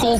local?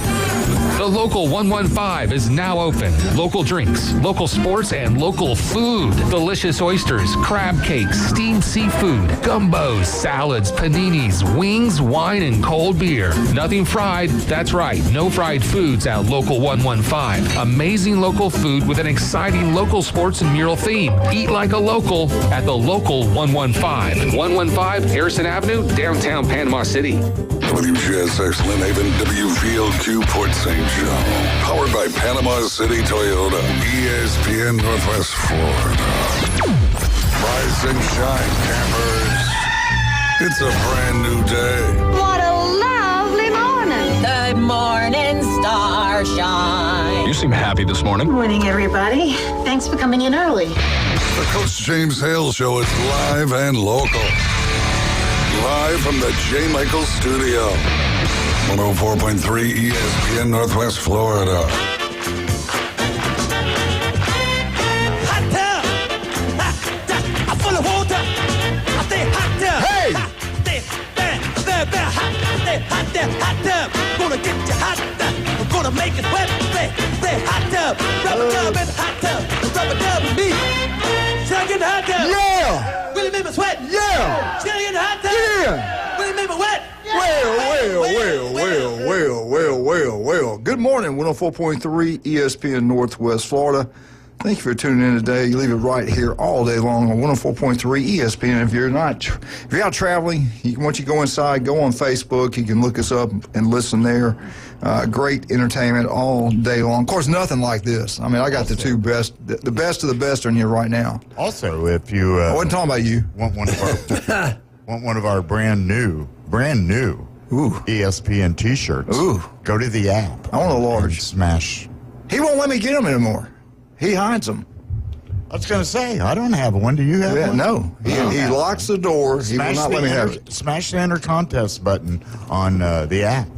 The Local 115 is now open. Local drinks, local sports, and local food. Delicious oysters, crab cakes, steamed seafood, gumbos, salads, paninis, wings, wine, and cold beer. Nothing fried. That's right. No fried foods at Local 115. Amazing local food with an exciting local sports and mural theme. Eat like a local at the Local 115. 115 Harrison Avenue, downtown Panama City. WGSX Lynn Haven, WVLQ Port St. Joe. Powered by Panama City Toyota. ESPN Northwest Florida. Rise and shine, campers. It's a brand new day. What a lovely morning. Good morning, starshine. You seem happy this morning. Good morning, everybody. Thanks for coming in early. The Coach James Hale Show is live and local. Live from the J. Michael Studio. 104.3 ESPN Northwest Florida. Hot tub. I'm full of water. I say hot tub. Hey! Hot tub. Gonna get you hot tub. I'm gonna make it wet. Say hot tub. Rubber dub and hot tub. Rubber dub and me. Stuck in the hot tub. Yeah! Really make me sweat. Yeah! Stuck in the hot tub. Yeah! Really make me wet. Well. Good morning, 104.3 ESPN Northwest Florida. Thank you for tuning in today. You leave it right here all day long on 104.3 ESPN. If you're out traveling, once you go inside, go on Facebook. You can look us up and listen there. Great entertainment all day long. Of course, nothing like this. I mean, I got the two best, the best of the best are in here right now. Also, if you I wasn't talking about you. want one of our brand new Ooh. ESPN T-shirts, Ooh. go to the app. I want a large. and smash. He won't let me get them anymore. He hides them. I was going to say, I don't have one. Do you have Yeah, one? no. He locks the door. He will not let me have it. Smash the enter contest button on the app,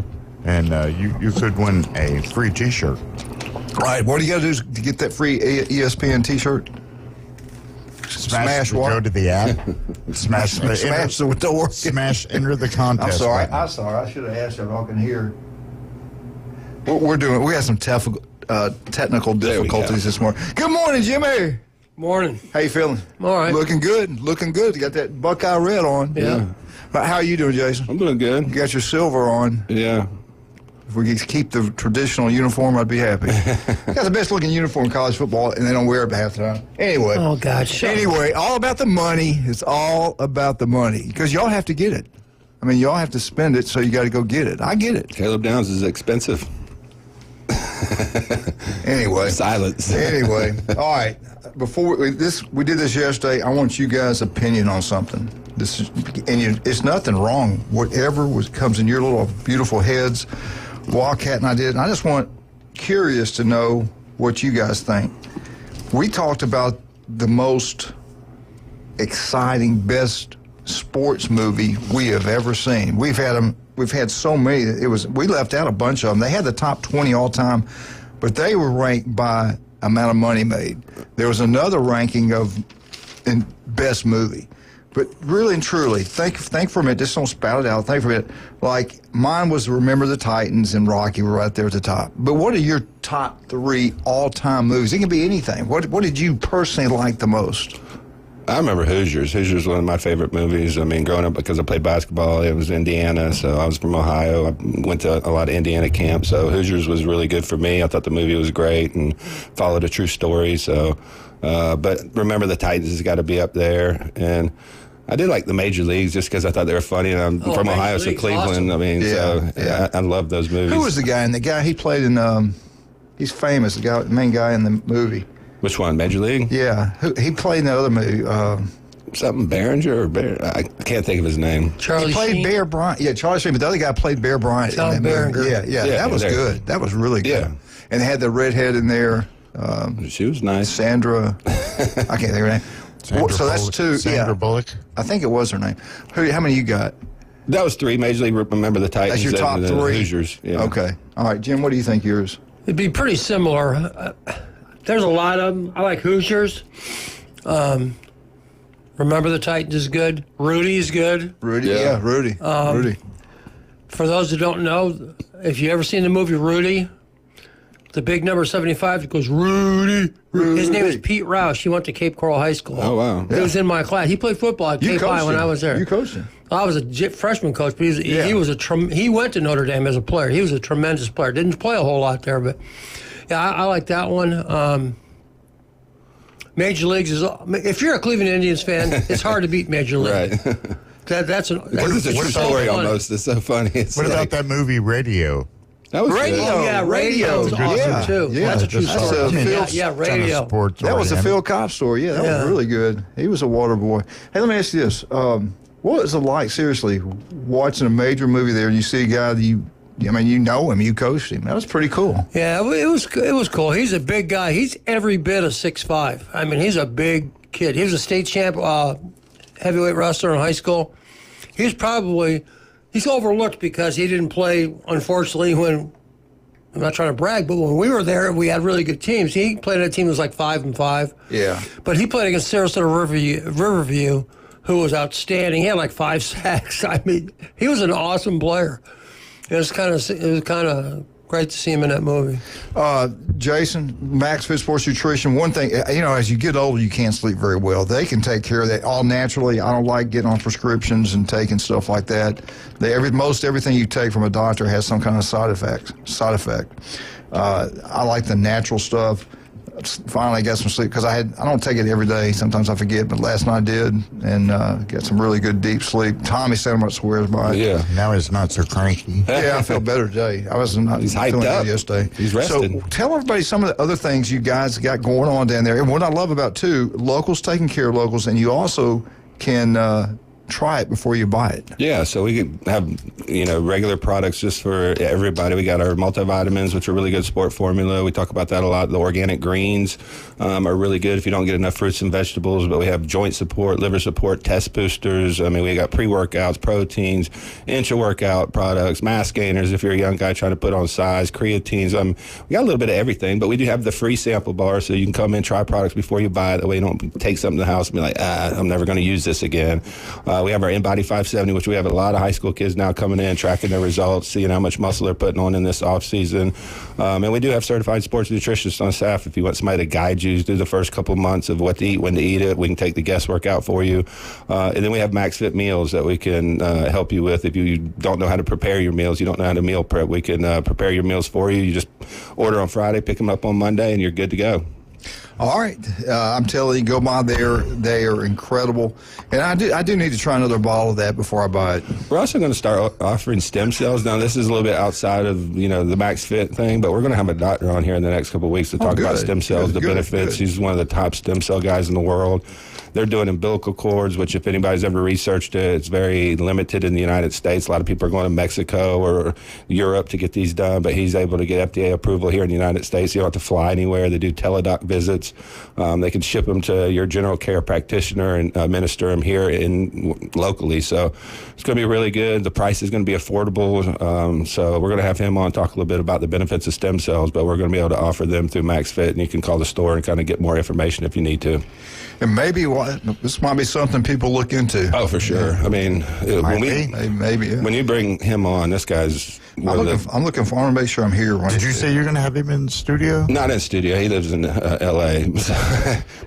and you could win a free T-shirt. Right. What do you got to do to get that free ESPN T-shirt? Smash what? Go to the app. Smash the door. Smash enter the contest. I'm button. sorry. I should have asked if y'all can hear. We had some technical difficulties this morning. Good morning, Jimmy. Morning. How you feeling? All right. Looking good. You got that Buckeye red on. Yeah. How are you doing, Jason? I'm doing good. You got your silver on. Yeah. If we could keep the traditional uniform, I'd be happy. Got the best looking uniform in college football, and they don't wear it half the time. Anyway. Oh, God. Anyway, all about the money. It's all about the money. Because y'all have to get it. I mean, y'all have to spend it, so you got to go get it. I get it. Caleb Downs is expensive. Anyway. Silence. Anyway. All right. Before we did this yesterday. I want you guys' opinion on something. It's nothing wrong. Whatever comes in your little beautiful heads, Wildcat and I did. And I just curious to know what you guys think. We talked about the most exciting, best sports movie we have ever seen. We've had so many. We left out a bunch of them. They had the top 20 all time, but they were ranked by amount of money made. There was another ranking in best movie. But really and truly, think for a minute. Just don't spout it out. Think for a minute. Like mine was Remember the Titans and Rocky were right there at the top. But what are your top 3 all-time movies? It can be anything. What did you personally like the most? I remember Hoosiers. Hoosiers was one of my favorite movies. I mean, growing up, because I played basketball, it was Indiana, so I was from Ohio. I went to a lot of Indiana camps, so Hoosiers was really good for me. I thought the movie was great and followed a true story. So, but Remember the Titans has got to be up there. And I did like the Major Leagues just because I thought they were funny. And I'm from Ohio, so Cleveland. Awesome. I mean, I love those movies. Who was the guy? And the guy he played in, he's famous, the main guy in the movie. Which one, Major League? Yeah. He played in that other movie. Something Behringer or Bear? I can't think of his name. He played Bear Bryant. Yeah, Charlie Sheen. But the other guy played Bear Bryant. Charlie Behringer. Yeah. That was good. That was really good. Yeah. And they had the redhead in there. She was nice. Sandra. I can't think of her name. So that's 2. Sandra Bullock. I think it was her name. How many you got? That was 3. Major League Remember the Titans. That's your top 3? Hoosiers. Yeah. Okay. All right, Jim, what do you think yours? It'd be pretty similar. There's a lot of them. I like Hoosiers. Remember the Titans is good. Rudy's good. Rudy. For those who don't know, if you ever seen the movie Rudy, the big number 75 that goes, Rudy. His name is Pete Roush. He went to Cape Coral High School. Oh, wow. He was in my class. He played football at Cape High when I was there. You coached him. I was a freshman coach, but he went to Notre Dame as a player. He was a tremendous player. Didn't play a whole lot there, but yeah, I like that one. Major Leagues is, if you're a Cleveland Indians fan, it's hard to beat Major League. Right. That's a true story almost. It's so funny. It's What about that movie Radio? That was Radio. good. Oh, yeah, Radio is awesome, too. Yeah, That's a true that's story. a Phil- Radio. Sports That was a oriented. Phil Cobb story. Yeah, that was really good. He was a water boy. Hey, let me ask you this. What is it like, seriously, watching a major movie there and you see a guy that you know him, you coached him. That was pretty cool. Yeah, it was cool. He's a big guy. He's every bit of 6'5". I mean, he's a big kid. He was a state champ heavyweight wrestler in high school. He's overlooked because he didn't play, unfortunately, when, I'm not trying to brag, but when we were there, we had really good teams. He played on a team that was like 5-5. Yeah. But he played against Sarasota Riverview, who was outstanding. He had like 5 sacks. I mean, he was an awesome player. It was kind of great to see him in that movie. Jason, Max Fit Sports Nutrition, one thing, as you get older, you can't sleep very well. They can take care of that all naturally. I don't like getting on prescriptions and taking stuff like that. Most everything you take from a doctor has some kind of side effect. I like the natural stuff. Finally got some sleep because I don't take it every day. Sometimes I forget, but last night I did and got some really good deep sleep. Tommy said much swears by it. Yeah. Now he's not so cranky. Yeah, I feel better today. I was not He's hyped feeling up good yesterday. He's rested. So tell everybody some of the other things you guys got going on down there. And what I love about, too, locals taking care of locals, and you also can try it before you buy it. Yeah, so we can have, regular products just for everybody. We got our multivitamins, which are really good sport formula. We talk about that a lot. The organic greens are really good if you don't get enough fruits and vegetables, but we have joint support, liver support, test boosters. I mean, we got pre-workouts, proteins, intra-workout products, mass gainers if you're a young guy trying to put on size, creatines. We got a little bit of everything, but we do have the free sample bar, so you can come in, try products before you buy it. That way you don't take something to the house and be like, I'm never going to use this again. We have our InBody 570, which we have a lot of high school kids now coming in, tracking their results, seeing how much muscle they're putting on in this off season. And we do have certified sports nutritionists on staff. If you want somebody to guide you through the first couple months of what to eat, when to eat it, we can take the guesswork out for you. And then we have Max Fit meals that we can help you with. If you don't know how to prepare your meals, you don't know how to meal prep, we can prepare your meals for you. You just order on Friday, pick them up on Monday, and you're good to go. All right. I'm telling you, go by there. They are incredible. And I do need to try another bottle of that before I buy it. We're also going to start offering stem cells. Now, this is a little bit outside of, the Max Fit thing, but we're going to have a doctor on here in the next couple of weeks to talk about stem cells, the benefits. He's one of the top stem cell guys in the world. They're doing umbilical cords, which if anybody's ever researched it, it's very limited in the United States. A lot of people are going to Mexico or Europe to get these done, but he's able to get FDA approval here in the United States. You don't have to fly anywhere. They do teledoc visits. They can ship them to your general care practitioner and administer them here locally. So it's going to be really good. The price is going to be affordable. So we're going to have him on, talk a little bit about the benefits of stem cells, but we're going to be able to offer them through Max Fit, and you can call the store and kind of get more information if you need to. And maybe this might be something people look into. Oh, for sure. I mean, maybe. When you bring him on, this guy's. I'm looking for. I want to make sure I'm here. Did you say you're going to have him in studio? Not in studio. He lives in L.A.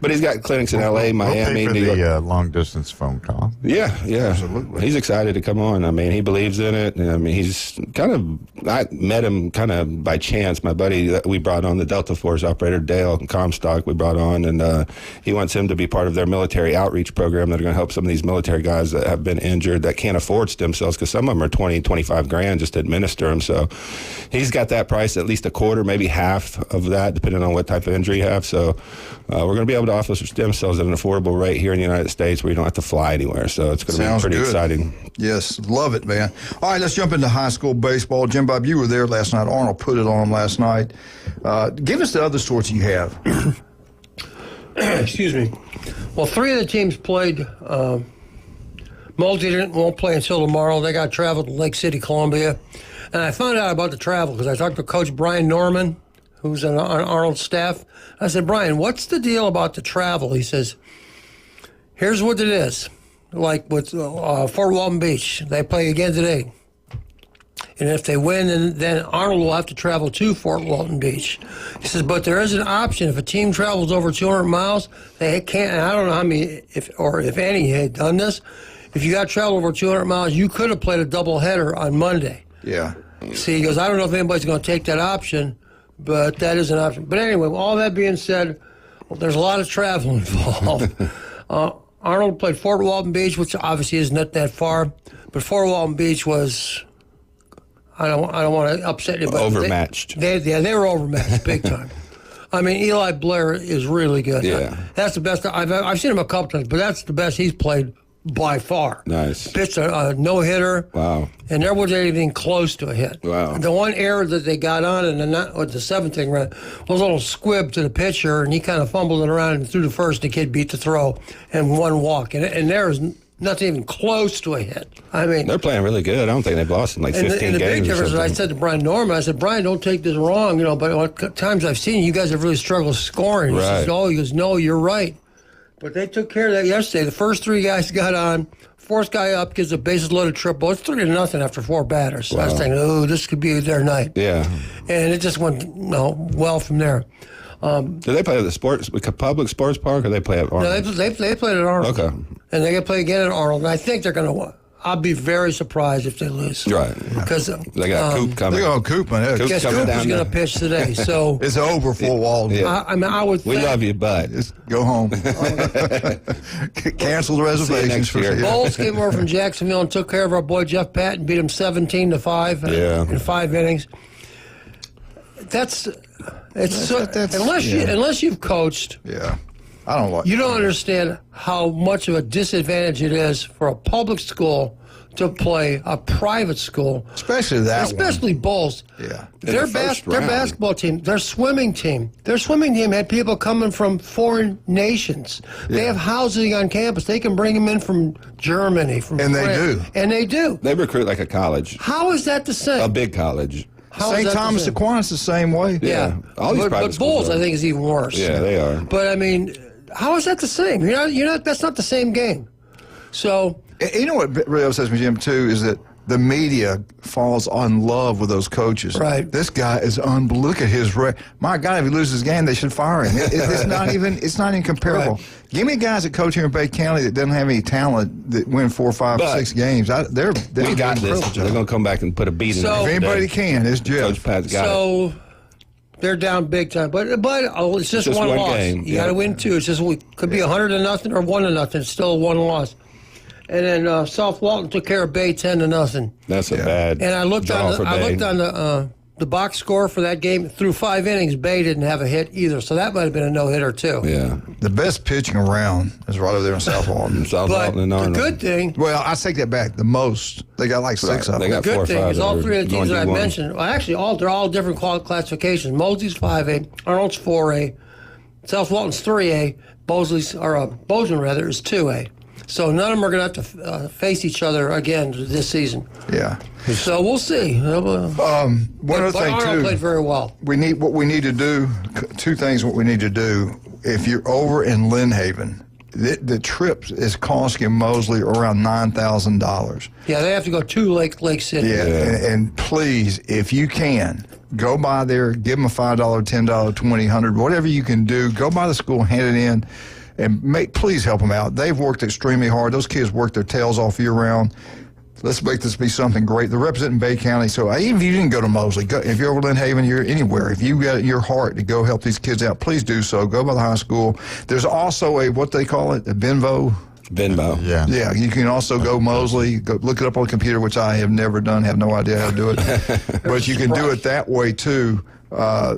But he's got clinics in L.A., Miami, New York. The long distance phone call. Yeah. Absolutely. He's excited to come on. I mean, he believes in it. I mean, he's I met him kind of by chance. My buddy that we brought on, the Delta Force operator, Dale Comstock, we brought on, and he wants him to be part of their military outreach program that are going to help some of these military guys that have been injured that can't afford stem cells, because some of them are 20, 25 grand just to administer them. So he's got that price, at least a quarter, maybe half of that, depending on what type of injury you have. So we're going to be able to offer some stem cells at an affordable rate here in the United States where you don't have to fly anywhere. So it's going to be pretty exciting. Yes, love it, man. All right, let's jump into high school baseball. Jim Bob, you were there last night. Arnold put it on last night. Give us the other sports you have. Excuse me. Well, 3 of the teams played. Multi won't play until tomorrow. They got traveled to Lake City, Columbia. And I found out about the travel because I talked to Coach Brian Norman, who's on Arnold's staff. I said, Brian, what's the deal about the travel? He says, here's what it is. Like with Fort Walton Beach, they play again today. And if they win, then Arnold will have to travel to Fort Walton Beach. He says, but there is an option. If a team travels over 200 miles, they can't, and I don't know how many, if any, had done this. If you got to travel over 200 miles, you could have played a doubleheader on Monday. Yeah. See, he goes, I don't know if anybody's going to take that option, but that is an option. But anyway, all that being said, well, there's a lot of travel involved. Arnold played Fort Walton Beach, which obviously isn't that far, but Fort Walton Beach was, I don't want to upset you, but overmatched. They were overmatched big time. I mean, Eli Blair is really good. Yeah. That's the best. I've seen him a couple times, but that's the best he's played by far. Nice. Pitched a no-hitter. Wow. And there wasn't anything close to a hit. Wow. The one error that they got on in the seventh inning run was a little squib to the pitcher, and he kind of fumbled it around and threw the first. The kid beat the throw and one walk. And there was nothing even close to a hit. I mean, they're playing really good. I don't think they've lost in like 15 games. And the big difference, or I said to Brian Norman, I said, Brian, don't take this wrong, but what times I've seen you guys have really struggled scoring. He says, he goes, no, you're right. But they took care of that yesterday. The first three guys got on. Fourth guy up gives a bases loaded triple. It's 3-0 after four batters. So I was thinking, this could be their night. Yeah. And it just went well from there. Do they play at the public sports park, or they play at Arnold? No, they played at Arnold. Okay. And they can play again at Arnold. And I think they're going to. I'll be very surprised if they lose. Right. Because they got Coop coming. They got Coop, man. Guess Coop is going to pitch today. So it's over for Walton. Yeah. I would. We love you, but just go home. Cancel the reservations for you. Bowles came over from Jacksonville and took care of our boy Jeff Patton, beat him 17-5 in 5 innings. Unless you've coached. Yeah. I don't like. You don't understand how much of a disadvantage it is for a public school to play a private school, especially Bulls. Yeah, their basketball team, their swimming team had people coming from foreign nations. Yeah. They have housing on campus. They can bring them in from Germany, from France. They do. They recruit like a college. How is that the same? A big college. St. Thomas Aquinas the same way. Yeah. All these private but Bulls, I think, is even worse. Yeah, they are. But I mean, how is that the same? That's not the same game. So you know what really upsets me, Jim, too, is that the media falls in love with those coaches. Right. This guy is look at his my God, if he loses his game, they should fire him. It's not even comparable. Right. Give me guys that coach here in Bay County that doesn't have any talent that win 4, 5, 6 games. We got this. They're going to come back and put a beat in there. If anybody can, it's Jeff. Coach Pat's got it. They're down big time, but it's just one loss. Game. You got to win 2. It's just could be 100-0 or 1-0. It's still one loss. And then South Walton took care of Bay 10-0. That's a bad. And I looked on the box score for that game. Through 5 innings, Bay didn't have a hit either, so that might have been a no-hitter too. Yeah. The best pitching around is right over there in South Walton. Walton and Arnold. The good thing. Well, I take that back. The most they got like 6 of them. They got the 4 or 5. Good thing is all 3 of the teams that I D1. mentioned. Well, actually, they're all different classifications. Mosey's 5A, Arnold's 4A, South Walton's 3A, Bozeman rather is 2A. So none of them are going to have to face each other again this season. Yeah. So we'll see. One other thing Arnold too. played very well. We need to do 2 things. What we need to do, if you're over in Lynn Haven, the trip is costing Mosley around $9,000. Yeah, they have to go to Lake City. Yeah, and please, if you can, go by there, give them a $5, $10, $20, $100, whatever you can do. Go by the school, hand it in. And please help them out. They've worked extremely hard. Those kids work their tails off year round. Let's make this be something great. They're representing Bay County. So even if you didn't go to Mosley, if you're over Lynn Haven, you're anywhere. If you got it in your heart to go help these kids out, please do so. Go by the high school. There's also what they call it, a Benvo. Yeah. Yeah, you can also go Mosley, go look it up on the computer, which I have never done, have no idea how to do it. But you can do it that way, too. I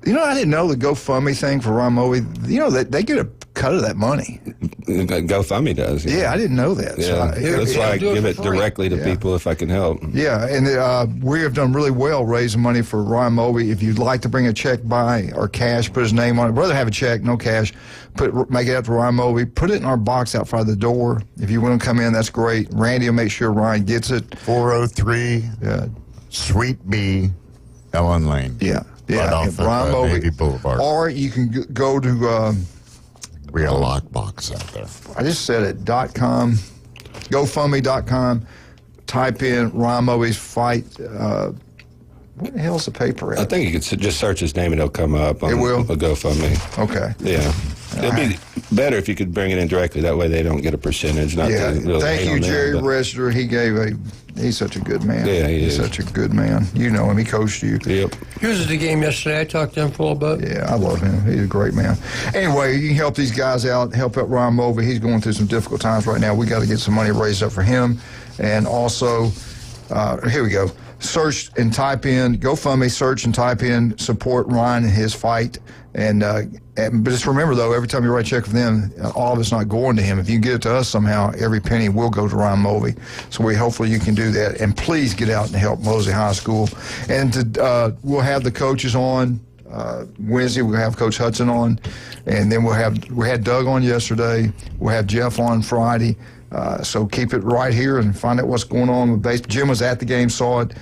didn't know the GoFundMe thing for Ron Moe. They get a cut of that money. GoFundMe does. Yeah, I didn't know that. Yeah. So that's why I give it directly to people if I can help. Yeah, and we have done really well raising money for Ryan Moby. If you'd like to bring a check by or cash, put his name on it. Rather have a check, no cash. Make it out to Ryan Moby. Put it in our box out front of the door. If you want to come in, that's great. Randy will make sure Ryan gets it. 403 Suite B, Ellen Lane. Yeah. Yeah, right off of Navy Boulevard. Or you can go to... we got a lockbox out there. I just said it, .com, GoFundMe.com. type in Ryan Moby's fight. What the hell's the paper at? I think you could just search his name and it'll come up on It will? the GoFundMe. Okay. Yeah. It'd be better if you could bring it in directly. That way they don't get a percentage. Not Yeah. to really Thank hate you, on them, Jerry but- Restor. He's such a good man. Yeah, he's is. such a good man. You know him. He coached you. Yep. He was at the game yesterday. I talked to him for a little bit. Yeah, I love him. He's a great man. Anyway, you can help these guys out, help out Ryan Moby. He's going through some difficult times right now. We got to get some money raised up for him. And also, here we go. Search and type in GoFundMe. Search and type in support Ryan and his fight. But just remember though, every time you write a check for them, all of it's not going to him. If you can get it to us somehow, every penny will go to Ryan Moby. So hopefully you can do that. And please get out and help Mosley High School. And we'll have the coaches on. Wednesday we'll have Coach Hudson on, and then we had Doug on yesterday. We'll have Jeff on Friday. So keep it right here and find out what's going on with baseball. Jim was at the game, saw it.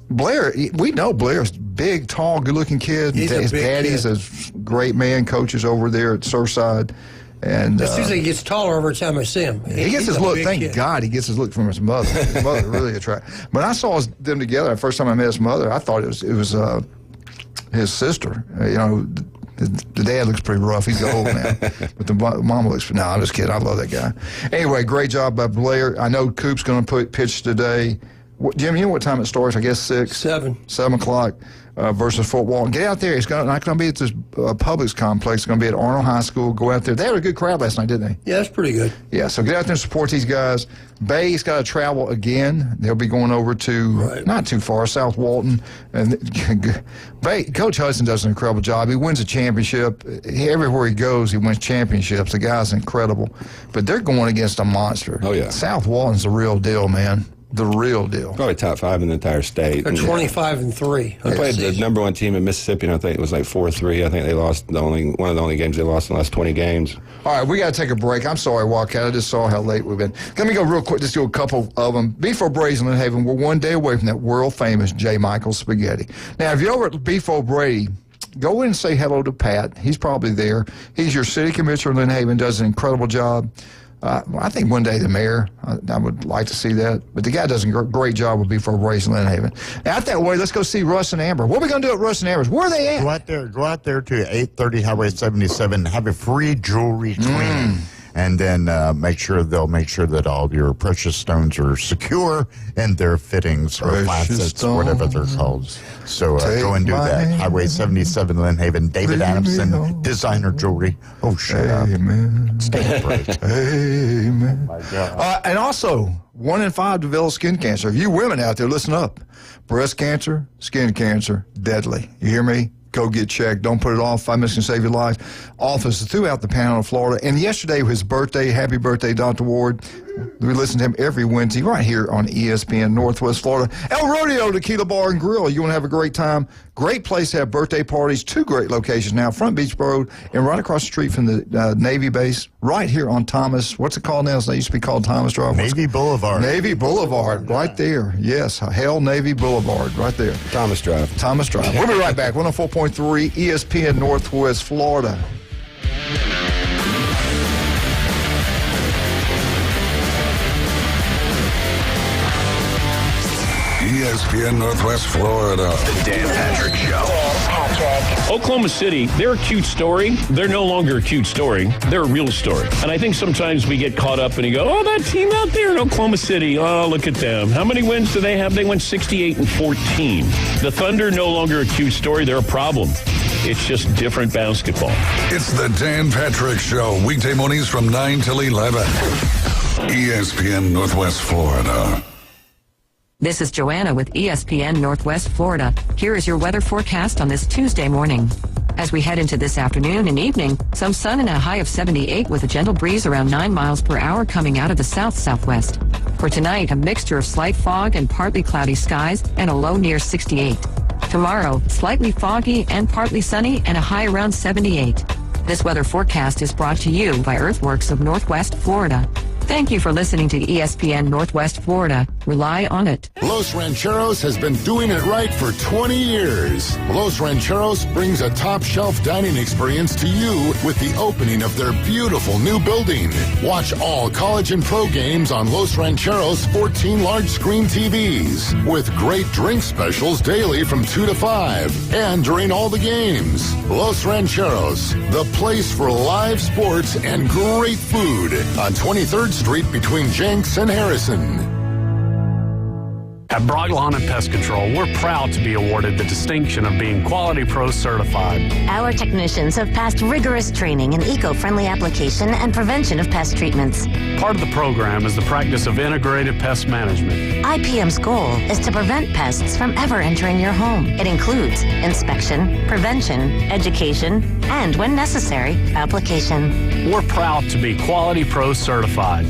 Blair, we know Blair's big, tall, good-looking kid. He's a His big daddy's kid. a great man, coaches over there at Surfside. And It seems like he gets taller every time I see him. he gets He's his a look. big Thank kid. God he gets his look from his mother. His mother really attractive. When I saw them together, the first time I met his mother, I thought it was his sister. The dad looks pretty rough. He's old now. But the mama looks, no, I'm just kidding. I love that guy. Anyway, great job by Blair. I know Coop's going to pitch today. Jim, you know what time it starts? I guess 6? 7. 7 o'clock versus Fort Walton. Get out there. It's not going to be at this Publix complex. It's going to be at Arnold High School. Go out there. They had a good crowd last night, didn't they? Yeah, that's pretty good. Yeah, so get out there and support these guys. Bay's got to travel again. They'll be going over to not too far, South Walton. And Bay, Coach Hudson does an incredible job. He wins a championship. Everywhere he goes, he wins championships. The guy's incredible. But they're going against a monster. Oh, yeah. South Walton's the real deal, man. The real deal. Probably top 5 in the entire state. They're 25-3. They played the number 1 team in Mississippi, and I think it was like 4-3. I think they lost one of the only games they lost in the last 20 games. All right, we got to take a break. I'm sorry, Wildcat. I just saw how late we've been. Let me go real quick, just do a couple of them. Beef O'Brady's in Lynn Haven. We're one day away from that world-famous J. Michael spaghetti. Now, if you're over at Beef O'Brady, go in and say hello to Pat. He's probably there. He's your city commissioner in Lynn Haven, does an incredible job. I think one day the mayor, I would like to see that. But the guy does a great job with Beef O'Brady's in Lynn Haven. Now, out that way, let's go see Russ and Amber. What are we going to do at Russ and Amber's? Where are they at? Go out there to 830 Highway 77. Have a free jewelry cleaning. And then make sure that all of your precious stones are secure in their fittings or facets, whatever they're called. So go and do that. Highway 77, Lynn Haven. David Adamson, designer jewelry. Oh, shut up. Stay upright. Amen. My God. And also, 1 in 5 develop skin cancer. If you women out there, listen up. Breast cancer, skin cancer, deadly. You hear me? Go get checked. Don't put it off. 5 minutes can save your life. Offices throughout the panhandle of Florida. And yesterday was his birthday. Happy birthday, Dr. Ward. We listen to him every Wednesday right here on ESPN Northwest Florida. El Rodeo Tequila Bar and Grill. You want to have a great time. Great place to have birthday parties. 2 great locations now. Front Beach Road and right across the street from the Navy base. Right here on Thomas. What's it called now? It used to be called Thomas Drive. Navy Boulevard. Navy Boulevard. Right there. Yes. Hale Navy Boulevard. Right there. Thomas Drive. Thomas Drive. We'll be right back. 104.3 ESPN Northwest Florida. ESPN Northwest Florida. The Dan Patrick Show. Oklahoma City, they're a cute story. They're no longer a cute story. They're a real story. And I think sometimes we get caught up and you go, oh, that team out there in Oklahoma City, oh, look at them. How many wins do they have? They went 68-14. The Thunder, no longer a cute story. They're a problem. It's just different basketball. It's the Dan Patrick Show. Weekday mornings from 9 till 11. ESPN Northwest Florida. This is Joanna with ESPN Northwest Florida. Here is your weather forecast on this Tuesday morning. As we head into this afternoon and evening, some sun and a high of 78 with a gentle breeze around 9 miles per hour coming out of the south-southwest. For tonight, a mixture of slight fog and partly cloudy skies and a low near 68. Tomorrow, slightly foggy and partly sunny and a high around 78. This weather forecast is brought to you by Earthworks of Northwest Florida. Thank you for listening to ESPN Northwest Florida. Rely on it. Los Rancheros has been doing it right for 20 years. Los Rancheros brings a top-shelf dining experience to you with the opening of their beautiful new building. Watch all college and pro games on Los Rancheros' 14 large-screen TVs with great drink specials daily from 2 to 5 and during all the games. Los Rancheros, the place for live sports and great food on 23rd Street between Jenks and Harrison. At Brock Lawn and Pest Control, we're proud to be awarded the distinction of being Quality Pro certified. Our technicians have passed rigorous training in eco-friendly application and prevention of pest treatments. Part of the program is the practice of integrated pest management. IPM's goal is to prevent pests from ever entering your home. It includes inspection, prevention, education, and, when necessary, application. We're proud to be Quality Pro certified.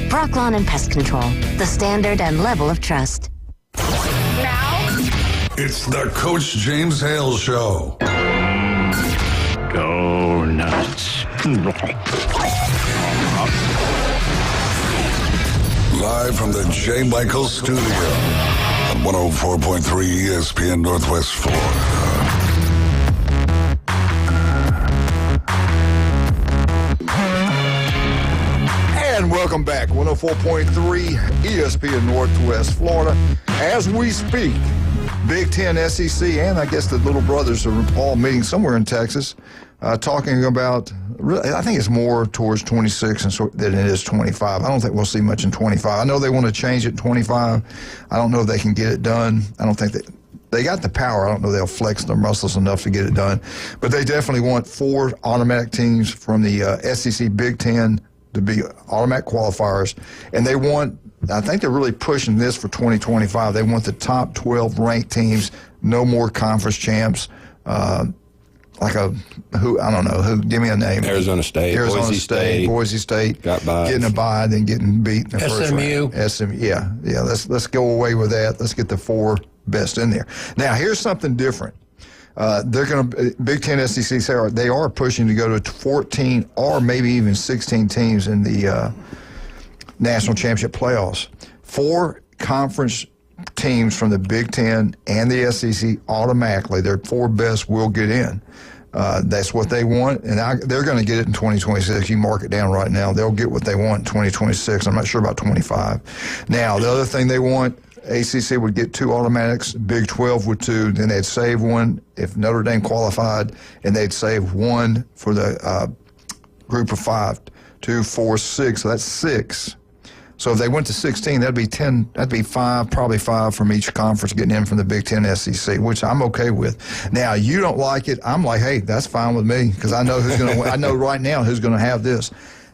Brock Lawn and Pest Control, the standard and level of trust. Now, it's the Coach James Hale Show. Go nuts. Live from the J. Michael Studio on 104.3 ESPN Northwest Florida. And welcome back, 104.3 ESPN Northwest Florida. As we speak, Big Ten, SEC, and I guess the little brothers are all meeting somewhere in Texas, talking about, really, I think it's more towards 26 than it is 25. I don't think we'll see much in 25. I know they want to change it in 25. I don't know if they can get it done. I don't think that they got the power. I don't know they'll flex their muscles enough to get it done. But they definitely want 4 automatic teams from the SEC Big Ten to be automatic qualifiers. And they want, I think they're really pushing this for 2025. They want the top 12 ranked teams, no more conference champs. Like a, who, I don't know, who, give me a name. Arizona State, Boise State. Got by. Getting a bye, then getting beat in the first round. SMU. Yeah. Let's go away with that. Let's get the 4 best in there. Now, here's something different. They're going to, Big Ten, SEC, they are pushing to go to 14 or maybe even 16 teams in the national championship playoffs. 4 conference teams from the Big Ten and the SEC automatically, their 4 best will get in. That's what they want, and they're going to get it in 2026. You mark it down right now. They'll get what they want in 2026. I'm not sure about 25. Now, the other thing they want, ACC would get 2 automatics, Big 12 would 2, then they'd save 1 if Notre Dame qualified, and they'd save 1 for the group of 5, 2, 4, 6, so that's 6. So if they went to 16, that'd be 10, that'd be 5, probably 5 from each conference getting in from the Big Ten, SEC, which I'm okay with. Now, you don't like it, I'm like, hey, that's fine with me, because I know who's going to I know right now who's going to have this.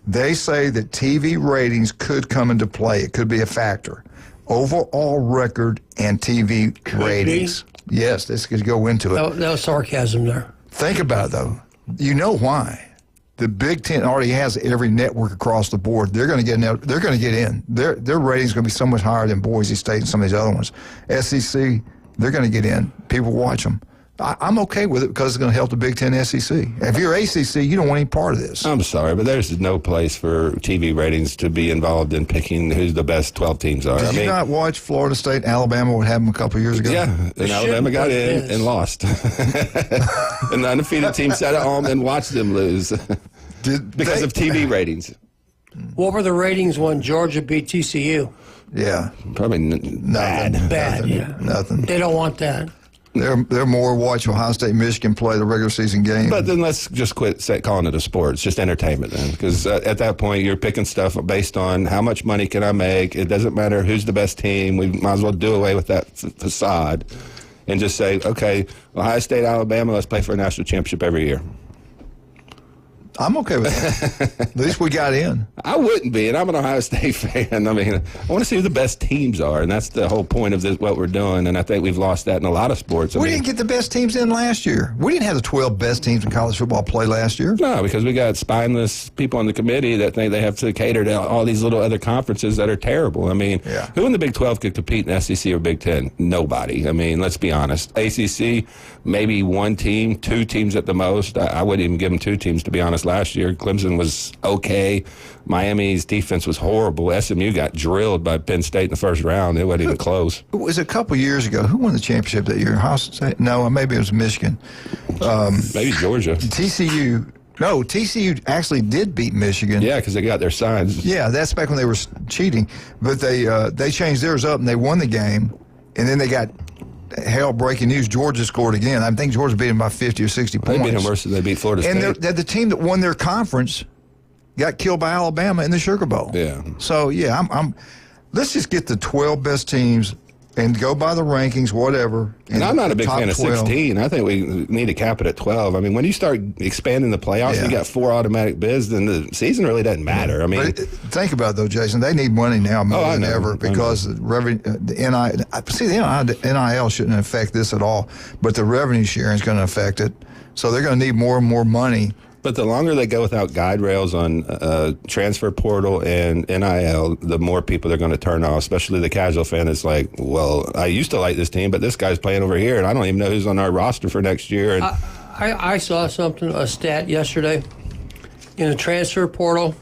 They say that TV ratings could come into play. It could be a factor. Overall record and TV ratings. Yes, this could go into it. No sarcasm there. Think about it, though. You know why. The Big Ten already has every network across the board. They're going to get in. They're going to get in. Their ratings going to be so much higher than Boise State and some of these other ones. SEC, they're going to get in. People watch them. I'm okay with it because it's going to help the Big Ten, SEC. If you're ACC, you don't want any part of this. I'm sorry, but there's no place for TV ratings to be involved in picking who the best 12 teams are. Did you not watch Florida State, Alabama would have them a couple of years ago? Yeah, and Alabama got in and lost. And the undefeated team sat at home and watched them lose because of TV ratings. What were the ratings when Georgia beat TCU? Yeah. Probably nothing. Bad, yeah. Nothing. They don't want that. They're more watch Ohio State, Michigan play the regular season game. But then let's just quit calling it a sport. It's just entertainment then, because at that point you're picking stuff based on how much money can I make. It doesn't matter who's the best team. We might as well do away with that facade and just say, okay, Ohio State, Alabama, let's play for a national championship every year. I'm okay with that. At least we got in. I wouldn't be, and I'm an Ohio State fan. I mean, I want to see who the best teams are, and that's the whole point of what we're doing, and I think we've lost that in a lot of sports. We didn't get the best teams in last year. We didn't have the 12 best teams in college football play last year. No, because we got spineless people on the committee that think they have to cater to all these little other conferences that are terrible. I mean, who in the Big 12 could compete in SEC or Big 10? Nobody. I mean, let's be honest. ACC, maybe 1 team, 2 teams at the most. I wouldn't even give them 2 teams, to be honest. last year. Clemson was okay. Miami's defense was horrible. SMU got drilled by Penn State in the first round. It wasn't even close. It was a couple years ago. Who won the championship that year? Ohio State? No, maybe it was Michigan. Maybe Georgia. TCU. No, TCU actually did beat Michigan. Yeah, because they got their signs. Yeah, that's back when they were cheating. But they changed theirs up, and they won the game. And then they got Hale, breaking news, Georgia scored again. I think Georgia beat them by 50 or 60 points. They beat them worse than they beat Florida State. And the team that won their conference got killed by Alabama in the Sugar Bowl. Yeah. So, yeah, let's just get the 12 best teams and go by the rankings, whatever. And I'm not a big fan of 12. 16. I think we need to cap it at 12. I mean, when you start expanding the playoffs, you got 4 automatic bids, then the season really doesn't matter. I mean, think about it, though, Jason. They need money now more than ever because the NIL shouldn't affect this at all, but the revenue sharing is going to affect it. So they're going to need more and more money. But the longer they go without guide rails on transfer portal and NIL, the more people they're going to turn off, especially the casual fan that's like, well, I used to like this team, but this guy's playing over here, and I don't even know who's on our roster for next year. And I saw a stat yesterday in the transfer portal.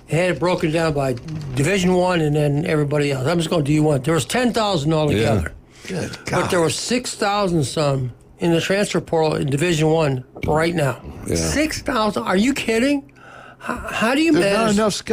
It had it broken down by Division I and then everybody else. I'm just going to D1. There was 10,000 altogether. Yeah. Good God. But there were 6,000 some in the transfer portal in Division I right now. Yeah. 6,000? Are you kidding? How do you manage?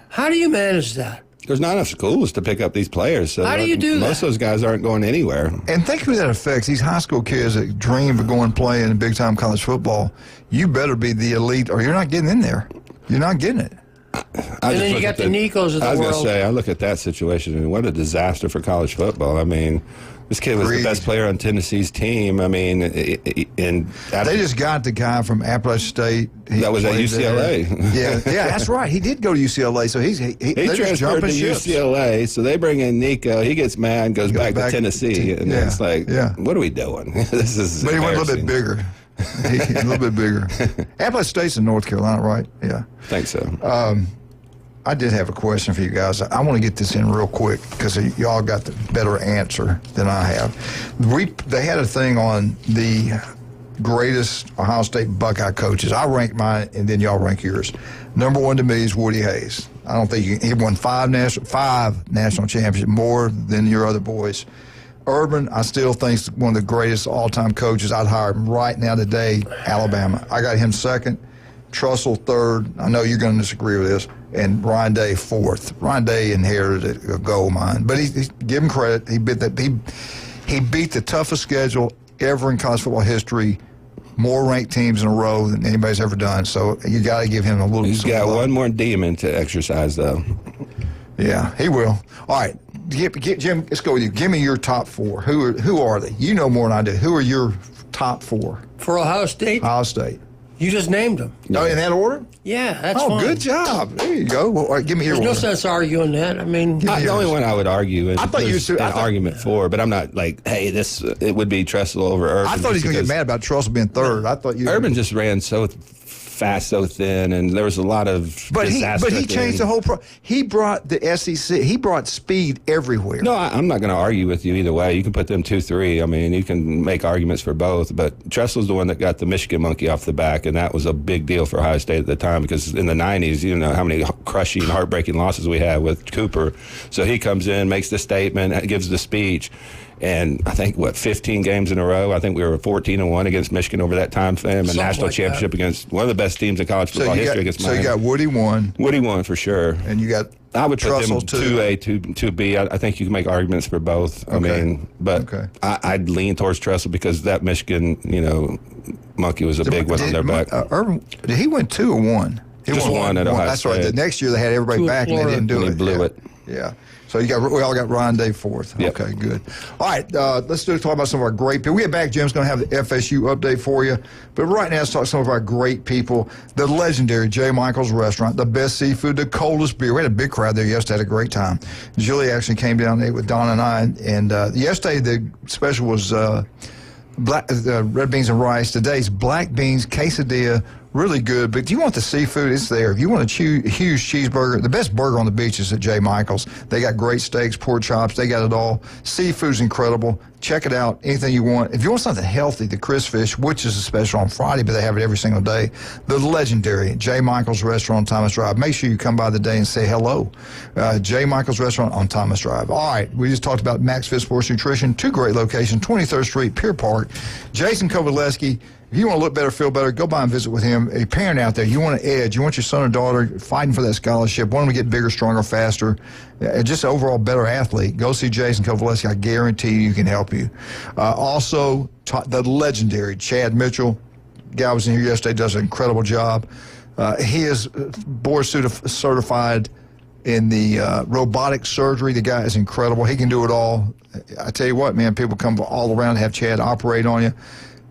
How do you manage that? There's not enough schools to pick up these players. So how do you do that? Most of those guys aren't going anywhere. And think who that affects. These high school kids that dream of going and playing in big-time college football, you better be the elite or you're not getting in there. You're not getting it. And then you got the Nicos of the world. I was going to say, I look at that situation, and what a disaster for college football. I mean, this kid was the best player on Tennessee's team. I mean, they just got the guy from Appalachian State. That was at UCLA. Yeah, that's right. He did go to UCLA, so he transferred to UCLA. So they bring in Nico. He gets mad and goes back to Tennessee, and it's like, what are we doing? This is. But he went a little bit bigger. A little bit bigger. Appalachian State's in North Carolina, right? Yeah. I think so. I did have a question for you guys. I want to get this in real quick because y'all got the better answer than I have. They had a thing on the greatest Ohio State Buckeye coaches. I rank mine, and then y'all rank yours. Number one to me is Woody Hayes. I don't think he won five national championships, more than your other boys. Urban, I still think is one of the greatest all-time coaches. I'd hire him right now today, Alabama. I got him second, Trussell third. I know you're going to disagree with this. And Ryan Day fourth. Ryan Day inherited a gold mine. But he give him credit. He beat the toughest schedule ever in college football history. More ranked teams in a row than anybody's ever done. So you got to give him a little. He's got one more demon to exercise, though. Yeah, he will. All right. Jim, let's go with you. Give me your top 4. Who are they? You know more than I do. Who are your top 4? For Ohio State? Ohio State. You just named them. Oh, in that order? Yeah, that's fine. Oh, good job. There you go. Well, all right, give me your There's no order. sense arguing that. I mean, the only one I would argue is I thought you an argument for, but I'm not like, hey, it would be Tressel over Urban. I thought he was going to get mad about Trussell being third. I thought Urban just ran so fast, so thin, and there was a lot of disaster. But he changed the whole he brought the SEC. He brought speed everywhere. No, I'm not going to argue with you either way. You can put them 2-3. I mean, you can make arguments for both. But Tressel's the one that got the Michigan monkey off the back, and that was a big deal for Ohio State at the time because in the 90s, you know how many crushing, heartbreaking losses we had with Cooper. So he comes in, makes the statement, gives the speech. And I think, 15 games in a row? I think we were 14-1 against Michigan over that time frame. A national championship against one of the best teams in college football history against Miami. So you got Woody won. Woody won for sure. And you got I would put them Trussell 2A, 2B. I think you can make arguments for both. Okay. I mean, but I'd lean towards Trussell because that Michigan, monkey was a big one on their back. Urban, did he win 2 or 1? He just won at Ohio That's State. right. The next year they had everybody back and they didn't do it. He blew it. Yeah. So we all got Ryan Day fourth. Yep. Okay, good. All right, let's talk about some of our great people. We get back, Jim's going to have the FSU update for you. But right now, let's talk some of our great people. The legendary J. Michael's Restaurant, the best seafood, the coldest beer. We had a big crowd there yesterday, had a great time. Julie actually came down there with Don and I. And yesterday, the special was red beans and rice. Today's black beans, quesadilla, really good. But if you want the seafood, it's there. If you want a huge cheeseburger, the best burger on the beach is at J. Michael's. They got great steaks, pork chops. They got it all. Seafood's incredible. Check it out. Anything you want. If you want something healthy, the Crisp Fish, which is a special on Friday, but they have it every single day. The legendary J. Michael's Restaurant on Thomas Drive. Make sure you come by the day and say hello. J. Michael's Restaurant on Thomas Drive. All right, we just talked about Max Fit Sports Nutrition. 2 great locations, 23rd Street, Pier Park. Jason Kovaleski. If you want to look better, feel better, go by and visit with him. A parent out there, you want an edge. You want your son or daughter fighting for that scholarship, want them to get bigger, stronger, faster, just an overall better athlete. Go see Jason Kovaleski. I guarantee you can help you. Also, the legendary Chad Mitchell. Guy was in here yesterday, does an incredible job. He is board certified in the robotic surgery. The guy is incredible. He can do it all. I tell you what, man, people come all around to have Chad operate on you.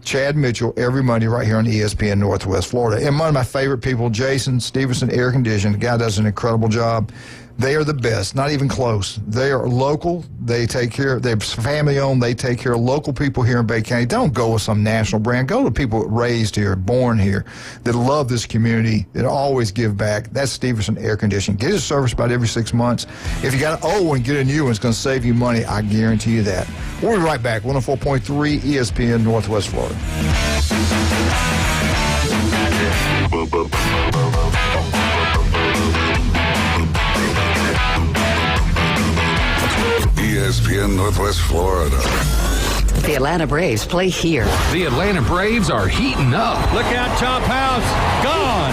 Chad Mitchell every Monday right here on ESPN Northwest Florida. And one of my favorite people, Jason Stevenson Air Conditioning. The guy does an incredible job. They are the best, not even close. They are local. They take care, they're family owned. They take care of local people here in Bay County. Don't go with some national brand. Go to people raised here, born here, that love this community, that always give back. That's Stevenson Air Conditioning. Get a service about every 6 months. If you got an old one, get a new one. It's going to save you money. I guarantee you that. We'll be right back. 104.3 ESPN Northwest Florida. ESPN Northwest Florida. The Atlanta Braves play here. The Atlanta Braves are heating up. Look out, Chop House. Gone.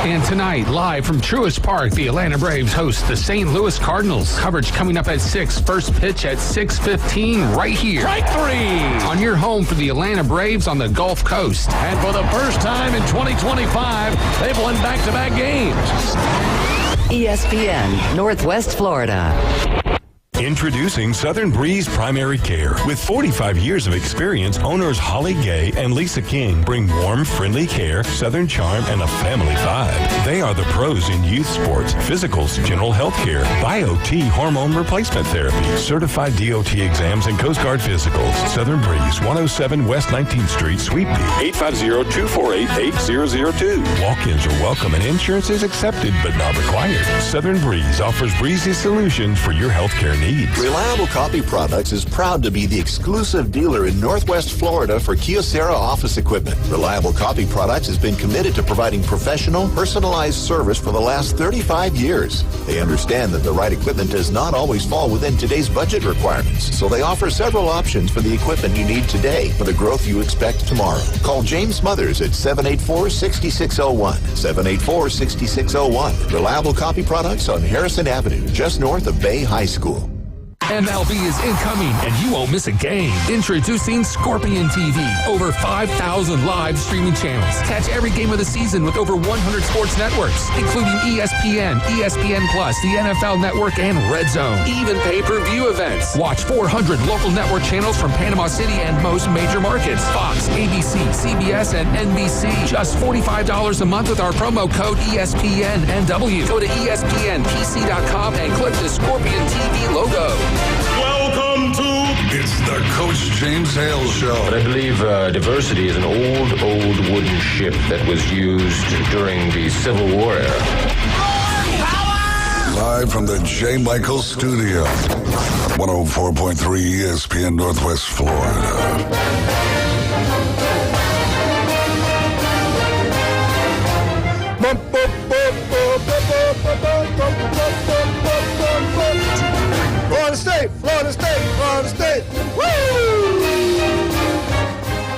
And tonight, live from Truist Park, the Atlanta Braves host the St. Louis Cardinals. Coverage coming up at 6. First pitch at 6:15 right here. Strike 3. On your home for the Atlanta Braves on the Gulf Coast. And for the first time in 2025, they've won back-to-back games. ESPN Northwest Florida. Introducing Southern Breeze Primary Care. With 45 years of experience, owners Holly Gay and Lisa King bring warm, friendly care, Southern charm, and a family vibe. They are the pros in youth sports, physicals, general health care, Bio-T hormone replacement therapy, certified DOT exams, and Coast Guard physicals. Southern Breeze, 107 West 19th Street, Suite B, 850-248-8002. Walk-ins are welcome and insurance is accepted but not required. Southern Breeze offers breezy solutions for your health care needs. Reliable Coffee Products is proud to be the exclusive dealer in Northwest Florida for Kyocera office equipment. Reliable Coffee Products has been committed to providing professional, personalized service for the last 35 years. They understand that the right equipment does not always fall within today's budget requirements, so they offer several options for the equipment you need today for the growth you expect tomorrow. Call James Smothers at 784-6601. 784-6601. Reliable Coffee Products on Harrison Avenue, just north of Bay High School. MLB is incoming, and you won't miss a game. Introducing Scorpion TV. Over 5,000 live streaming channels. Catch every game of the season with over 100 sports networks, including ESPN, ESPN+, the NFL Network, and Red Zone. Even pay-per-view events. Watch 400 local network channels from Panama City and most major markets. Fox, ABC, CBS, and NBC. Just $45 a month with our promo code ESPNNW. Go to ESPNPC.com and click the Scorpion TV logo. Welcome to It's the Coach James Hale Show. But I believe diversity is an old wooden ship that was used during the Civil War era. Live from the J. Michael Studio. 104.3 ESPN Northwest Florida. Florida State, Florida State, Florida State. Woo!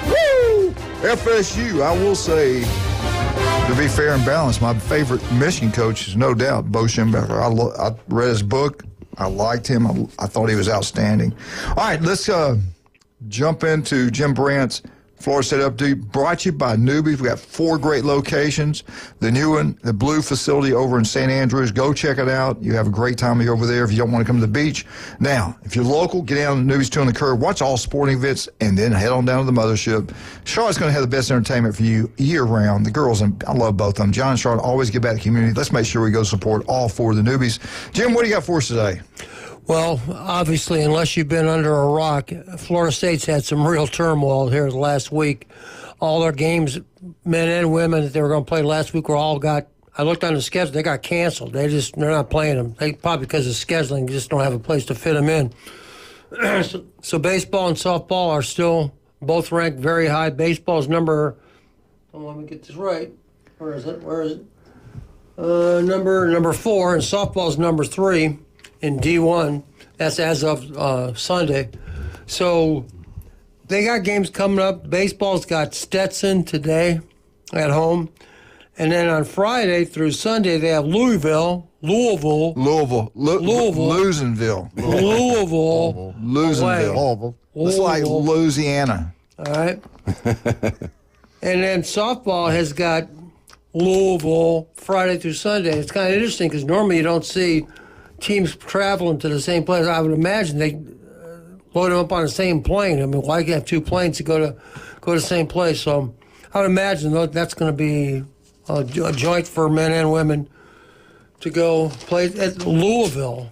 Woo! FSU, I will say, to be fair and balanced, my favorite Michigan coach is no doubt Bo Schembechler. I read his book. I liked him. I thought he was outstanding. All right, let's jump into Jim Brandt's Florida State Update, brought to you by Newbies. We got 4 great locations. The new one, the Blue facility over in St. Andrews. Go check it out. You have a great time over there if you don't want to come to the beach. Now, if you're local, get down to Newbies 2 on the Curve. Watch all sporting events, and then head on down to the mothership. Charlotte's going to have the best entertainment for you year-round. The girls, and I love both of them. John and Charlotte always give back to the community. Let's make sure we go support all 4 of the Newbies. Jim, what do you got for us today? Well, obviously, unless you've been under a rock, Florida State's had some real turmoil here last week. All their games, men and women, that they were going to play last week were all got. I looked on the schedule; they got canceled. They're not playing them. They probably because of scheduling, just don't have a place to fit them in. So baseball and softball are still both ranked very high. Baseball's number. Let me get this right. Where is it? Number 4, and softball's number 3 in D1. That's as of Sunday. So they got games coming up. Baseball's got Stetson today at home. And then on Friday through Sunday, they have Louisville, Louisville. Louisville. It's like Louisiana. All right. And then softball has got Louisville Friday through Sunday. It's kind of interesting because normally you don't see teams traveling to the same place. I would imagine they load them up on the same plane. I mean, why have 2 planes to go to the same place? So I would imagine that's going to be a joint for men and women to go play at Louisville.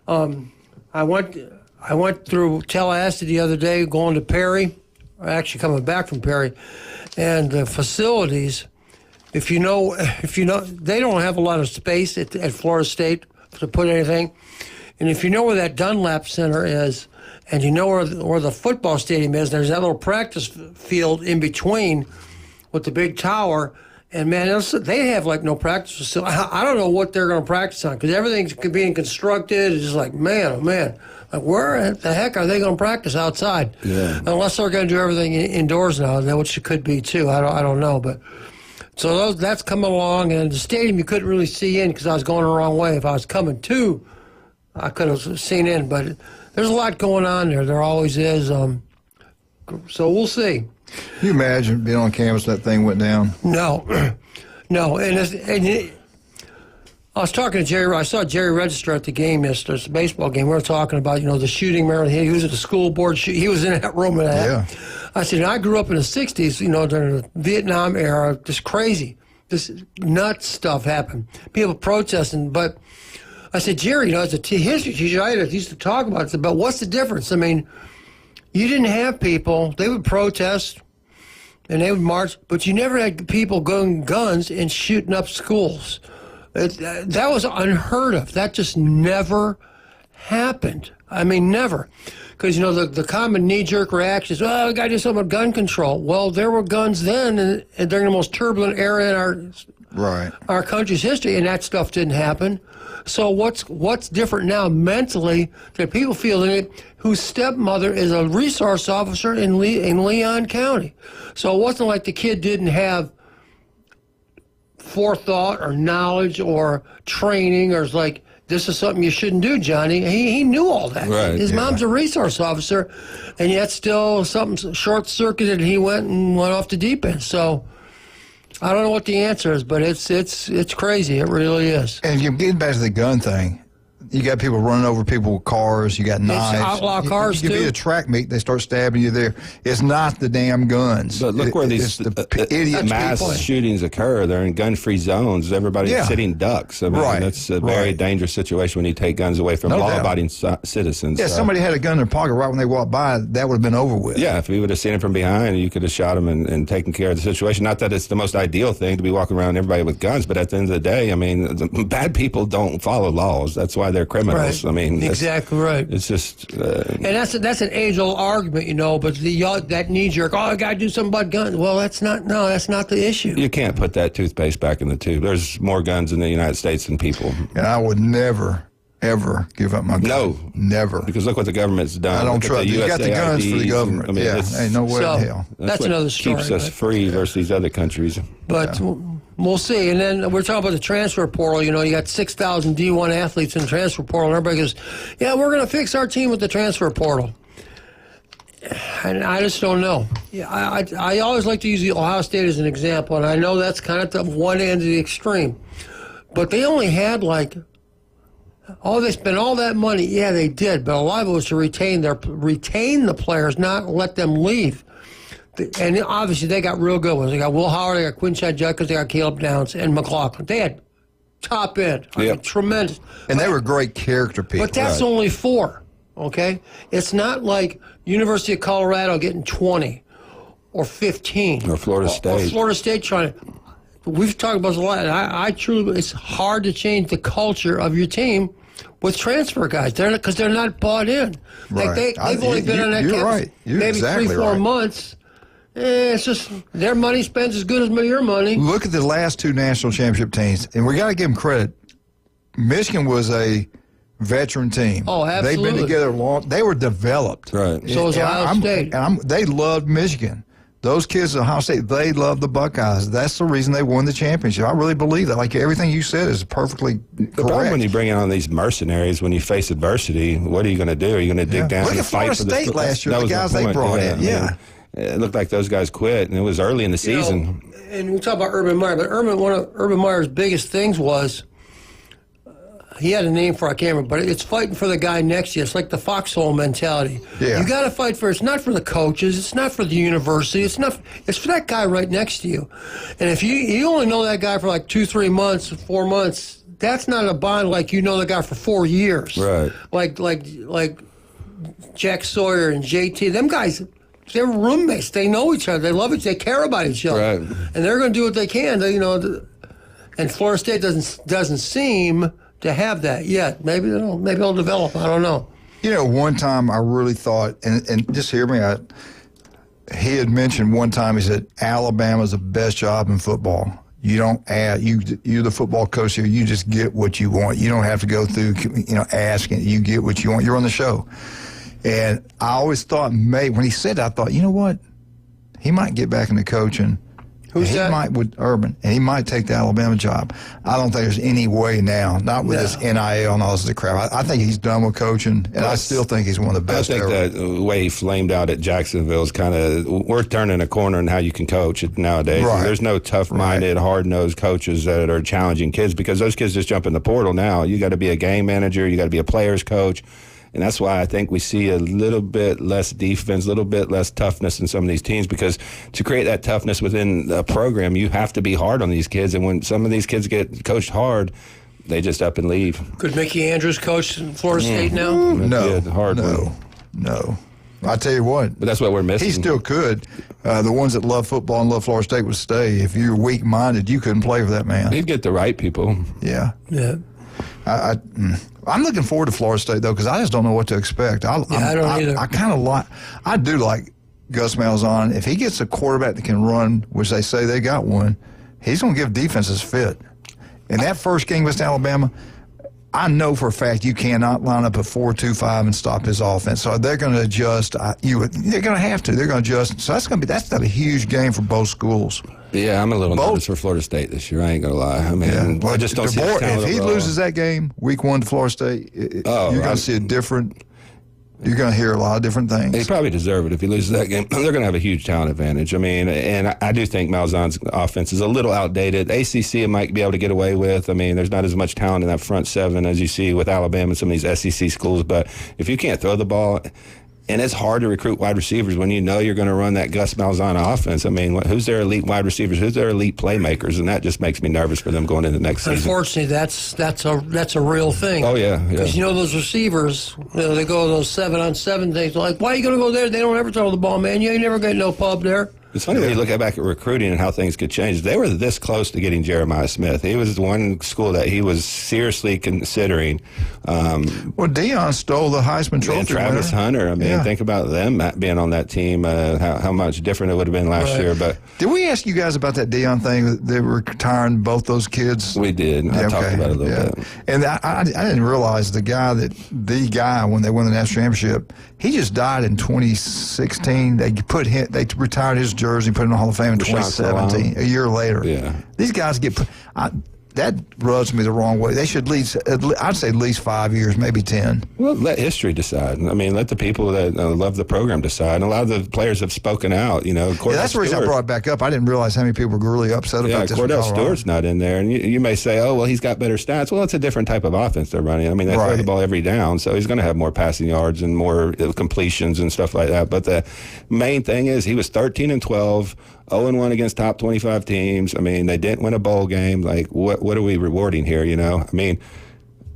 I went through Tallahassee the other day, going to Perry, or actually coming back from Perry, and the facilities. If you know, they don't have a lot of space at Florida State to put anything. And if you know where that Dunlap Center is, and you know where the football stadium is, there's that little practice field in between with the big tower. And man, they have like no practice facility. I don't know what they're going to practice on because everything's being constructed. It's just like, man, oh man, like where the heck are they going to practice outside? Yeah. Unless they're going to do everything indoors now, which it could be too. I don't know, but. So that's coming along, and the stadium you couldn't really see in because I was going the wrong way. If I was coming to, I could have seen in, but there's a lot going on there. There always is. So we'll see. Can you imagine being on campus that thing went down? No. I was talking to Jerry. I saw Jerry Register at the game yesterday, the baseball game. We were talking about, the shooting. He was at the school board. He was in that room and that. Yeah. I said, I grew up in the 60s, during the Vietnam era, just crazy. This nuts stuff happened. People protesting. But I said, Jerry, as a history teacher, I used to talk about it. But what's the difference? I mean, you didn't have people. They would protest and they would march, but you never had people going guns and shooting up schools. That was unheard of. That just never happened. I mean, never. Because, the common knee-jerk reaction is, we got to do something with gun control. Well, there were guns then and during the most turbulent era in our country's history, and that stuff didn't happen. So what's different now mentally that people feel in it whose stepmother is a resource officer in Leon County? So it wasn't like the kid didn't have forethought or knowledge or training or it's like, this is something you shouldn't do, Johnny. He knew all that. Right, His mom's a resource officer, and yet still something short-circuited, he went off the deep end. So I don't know what the answer is, but it's crazy. It really is. And you're getting back to the gun thing. You got people running over people with cars. You got knives. Outlaw cars, you too. be at a track meet, they start stabbing you there. It's not the damn guns. But look where these idiot mass people. shootings occur. They're in gun-free zones. Everybody's sitting ducks. I mean, that's a very dangerous situation when you take guns away from law-abiding citizens. Yeah, somebody had a gun in their pocket right when they walked by, that would have been over with. Yeah, if we would have seen it from behind, you could have shot them and taken care of the situation. Not that it's the most ideal thing to be walking around everybody with guns, but at the end of the day, I mean, bad people don't follow laws. That's why they're criminals. Right. I mean, exactly right. It's just, and that's an age-old argument, But that knee-jerk, I got to do something about guns. Well, that's not the issue. You can't put that toothpaste back in the tube. There's more guns in the United States than people. And I would never, ever give up my gun. No, never. Because look what the government's done. I don't trust. You got the guns for the government. I mean, ain't no way in hell. That's another story. Keeps us free versus these other countries. But. We'll see. And then we're talking about the transfer portal. You got 6,000 D1 athletes in the transfer portal. And everybody goes, yeah, we're going to fix our team with the transfer portal. And I just don't know. Yeah, I always like to use the Ohio State as an example. And I know that's kind of the one end of the extreme. But they only had they spent all that money. Yeah, they did. But a lot of it was to retain the players, not let them leave. And obviously, they got real good ones. They got Will Howard, they got Quinshad Judkins, they got Caleb Downs, and McLaughlin. They had top end. I mean, tremendous. And they were great character people. But that's only 4, okay? It's not like University of Colorado getting 20 or 15. Or Florida State. Or Florida State trying to. We've talked about this a lot, and I truly, it's hard to change the culture of your team with transfer guys. Because they're not bought in. Right. Like they've only been on that you're campus right. You're maybe exactly 3-4 right. months. It's just their money spent as good as your money. Look at the last 2 national championship teams, and we got to give them credit. Michigan was a veteran team. Oh, absolutely. They've been together long. They were developed. Right. So is Ohio State. They loved Michigan. Those kids at Ohio State, they loved the Buckeyes. That's the reason they won the championship. I really believe that. Like, everything you said is perfectly correct. The problem when you bring in on these mercenaries, when you face adversity, what are you going to do? Are you going to dig down Look and at fight Florida for the State last year, the guys they brought in. Yeah. It looked like those guys quit, and it was early in the season. And we talk about Urban Meyer, but one of Urban Meyer's biggest things was he had a name for, I can't remember, but it's fighting for the guy next to you. It's like the foxhole mentality. Yeah. You got to fight for. It's not for the coaches. It's not for the university. It's for that guy right next to you. And if you only know that guy for like 2-3 months, 4 months, that's not a bond like you know the guy for 4 years. Right. Like Jack Sawyer and JT. Them guys. They're roommates. They know each other. They love each other. They care about each other. Right. And they're going to do what they can. And Florida State doesn't seem to have that yet. Maybe they'll develop. I don't know. One time I really thought, and just hear me out. He had mentioned one time, he said, Alabama's the best job in football. You don't add. You're the football coach here. You just get what you want. You don't have to go through, asking. You get what you want. You're on the show. And I always thought, when he said that, I thought, you know what? He might get back into coaching. Who's that? He might with Urban, and he might take the Alabama job. I don't think there's any way now, not with this NIL and all this crap. I think he's done with coaching, and I still think he's one of the best I think ever. the way he flamed out at Jacksonville is kind of, we're turning a corner in how you can coach it nowadays. Right. There's no tough-minded, hard-nosed coaches that are challenging kids because those kids just jump in the portal now. You got to be a game manager. You got to be a player's coach. And that's why I think we see a little bit less defense, a little bit less toughness in some of these teams, because to create that toughness within the program, you have to be hard on these kids. And when some of these kids get coached hard, they just up and leave. Could Mickey Andrews coach in Florida State now? No. I tell you what. But that's what we're missing. He still could. The ones that love football and love Florida State would stay. If you're weak-minded, you couldn't play for that man. He'd get the right people. Yeah. Yeah. I'm looking forward to Florida State, though, because I just don't know what to expect. I don't either. I kind of I do like Gus Malzahn. If he gets a quarterback that can run, which they say they got one, he's going to give defenses fit. In that first game against Alabama, I know for a fact you cannot line up a 4-2-5 and stop his offense. So they're going to adjust. They're going to have to. They're going to adjust. So that's a huge game for both schools. Yeah, I'm a little nervous for Florida State this year. I ain't going to lie. I mean, I just don't see the talent if he overall. loses that game, week 1 to Florida State, you're going to see a different. You're going to hear a lot of different things. They probably deserve it if he loses that game. They're going to have a huge talent advantage. I mean, and I do think Malzahn's offense is a little outdated. ACC might be able to get away with. I mean, there's not as much talent in that front seven as you see with Alabama and some of these SEC schools. But if you can't throw the ball, and it's hard to recruit wide receivers when you know you're going to run that Gus Malzahn offense. I mean, who's their elite wide receivers? Who's their elite playmakers? And that just makes me nervous for them going into next season. Unfortunately, that's a real thing. Oh, yeah. Because those receivers, they go those 7-on-7 things. They're like, why are you going to go there? They don't ever throw the ball, man. You ain't never get no pub there. It's funny when you look back at recruiting and how things could change. They were this close to getting Jeremiah Smith. He was the one school that he was seriously considering. Deion stole the Heisman Trophy. And Travis Hunter. I mean, think about them being on that team, how much different it would have been last year. But did we ask you guys about that Deion thing? They were retiring both those kids? We did. I talked about it a little bit. And I didn't realize the guy, when they won the national championship, he just died in 2016. They retired his jersey, put him in the Hall of Fame in 2017, a year later. Yeah. These guys get that rubs me the wrong way. They should I'd say at least 5 years, maybe 10. Well, let history decide. I mean, let the people that love the program decide. And a lot of the players have spoken out. That's the reason I brought it back up. I didn't realize how many people were really upset about this. Cordell Stewart's not in there. And you may say, oh, well, he's got better stats. Well, it's a different type of offense they're running. I mean, they throw the ball every down, so he's going to have more passing yards and more completions and stuff like that. But the main thing is he was 13-12, 0-1 against top 25 teams. I mean, they didn't win a bowl game. Like, what what are we rewarding here? You know, I mean,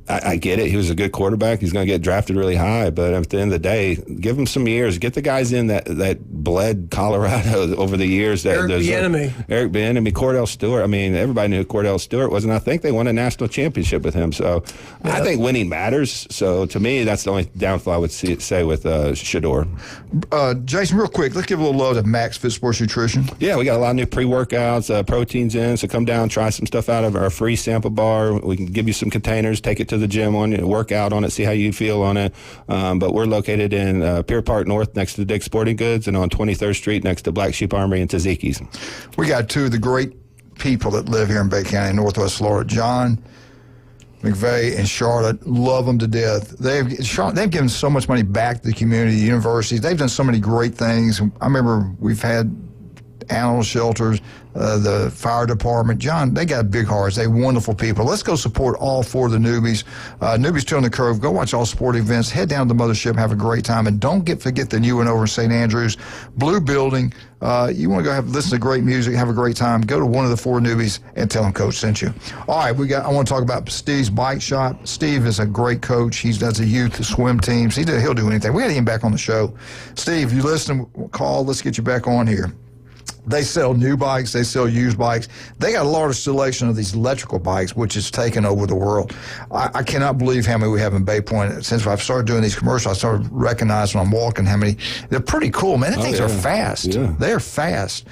I get it. He was a good quarterback. He's going to get drafted really high. But at the end of the day, give him some years. Get the guys in that bled Colorado over the years. Eric Bieniemy, Cordell Stewart. I mean, everybody knew who Cordell Stewart was, and I think they won a national championship with him. So I think winning matters. So to me, that's the only downfall I would say with Shedeur. Jason, real quick, let's give a little love to Max Fit Sports Nutrition. Yeah, we got a lot of new pre-workouts, proteins in. So come down, try some stuff out of our free sample bar. We can give you some containers, take it to the gym on it, work out on it, see how you feel on it. But we're located in Pier Park North next to Dick's Sporting Goods and on 23rd Street next to Black Sheep Armory and Tzatziki's. We got two of the great people that live here in Bay County, Northwest Florida. John McVeigh and Charlotte, love them to death. They've given so much money back to the community, the universities. They've done so many great things. I remember we've had animal shelters, the fire department. John, they got big hearts. They're wonderful people. Let's go support all four of the newbies. Newbies Two on the Curve. Go watch all sport events. Head down to the mothership. Have a great time. And don't forget the new one over in St. Andrews. Blue Building. You want to go listen to great music, have a great time. Go to one of the four newbies and tell them Coach sent you. All right, I want to talk about Steve's Bike Shop. Steve is a great coach. He does the youth swim teams. He'll do anything. We got him back on the show. Steve, you listen, call. Let's get you back on here. They sell new bikes. They sell used bikes. They got a large selection of these electrical bikes, which is taken over the world. I cannot believe how many we have in Bay Point. Since I've started doing these commercials, I started recognizing when I'm walking how many. They're pretty cool, man. These things are fast. Yeah. They're fast.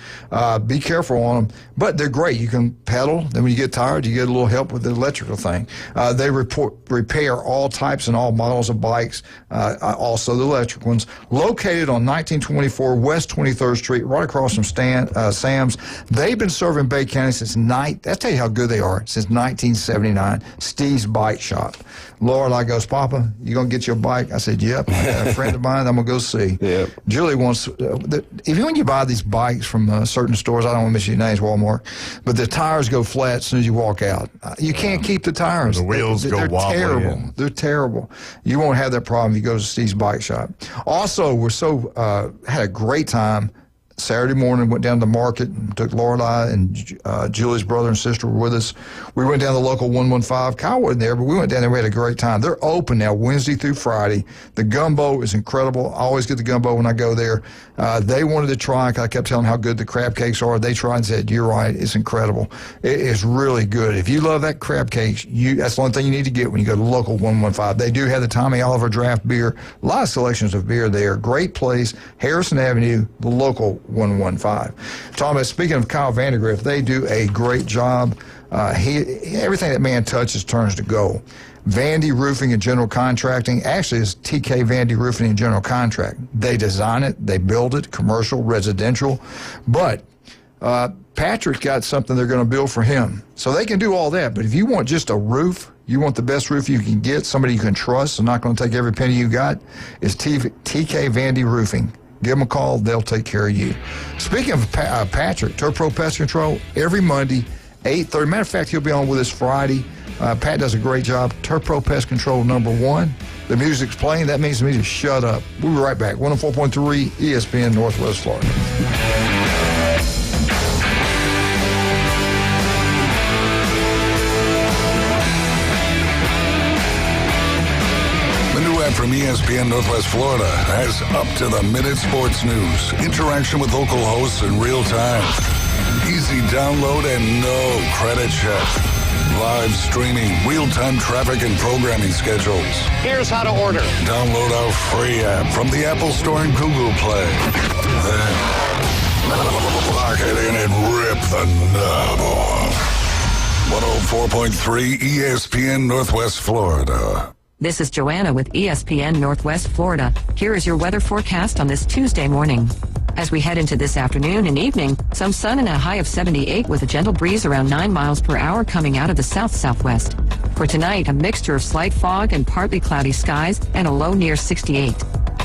Be careful on them. But they're great. You can pedal. Then when you get tired, you get a little help with the electrical thing. They repair all types and all models of bikes, also the electric ones. Located on 1924 West 23rd Street, right across from Sam's. They've been serving Bay County since I'll tell you how good they are, since 1979. Steve's Bike Shop. Laura goes, Papa, you going to get your bike? I said, yep. I got a friend of mine I'm going to go see. Yep. Julie wants, when you buy these bikes from certain stores, I don't want to mention your names, Walmart, but the tires go flat as soon as you walk out. You can't keep the tires. The wheels go wobbly. They're terrible. Yeah. They're terrible. You won't have that problem if you go to Steve's Bike Shop. Also, we're had a great time. Saturday morning, went down to the market and took Lorelai and Julie's brother and sister were with us. We went down to the local 115. Kyle wasn't there, but we went down there. We had a great time. They're open now Wednesday through Friday. The gumbo is incredible. I always get the gumbo when I go there. They wanted to try. I kept telling them how good the crab cakes are. They tried and said, you're right, it's incredible. It is really good. If you love that crab cakes, that's the only thing you need to get when you go to local 115. They do have the Tommy Oliver draft beer. A lot of selections of beer there. Great place. Harrison Avenue, the local 115. Thomas, speaking of Kyle Vandegrift, they do a great job. Everything that man touches turns to gold. Vandy Roofing and General Contracting actually is TK Vandy Roofing and General Contract. They design it, they build it, commercial, residential. But Patrick's got something they're going to build for him. So they can do all that. But if you want just a roof, you want the best roof you can get, somebody you can trust and not going to take every penny you got, is TK Vandy Roofing. Give them a call. They'll take care of you. Speaking of Patrick, Turf Pro Pest Control, every Monday, 8:30. Matter of fact, he'll be on with us Friday. Pat does a great job. Turf Pro Pest Control #1. The music's playing. That means to me to shut up. We'll be right back. 104.3 ESPN Northwest Florida. From ESPN Northwest Florida has up-to-the-minute sports news, interaction with local hosts in real time, easy download and no credit check, live streaming, real-time traffic and programming schedules. Here's how to order. Download our free app from the Apple Store and Google Play. Then lock it in and rip the knob off. 104.3 ESPN Northwest Florida. This is Joanna with ESPN Northwest Florida. Here is your weather forecast on this Tuesday morning. As we head into this afternoon and evening, some sun and a high of 78 with a gentle breeze around 9 miles per hour coming out of the south-southwest. For tonight, a mixture of slight fog and partly cloudy skies and a low near 68.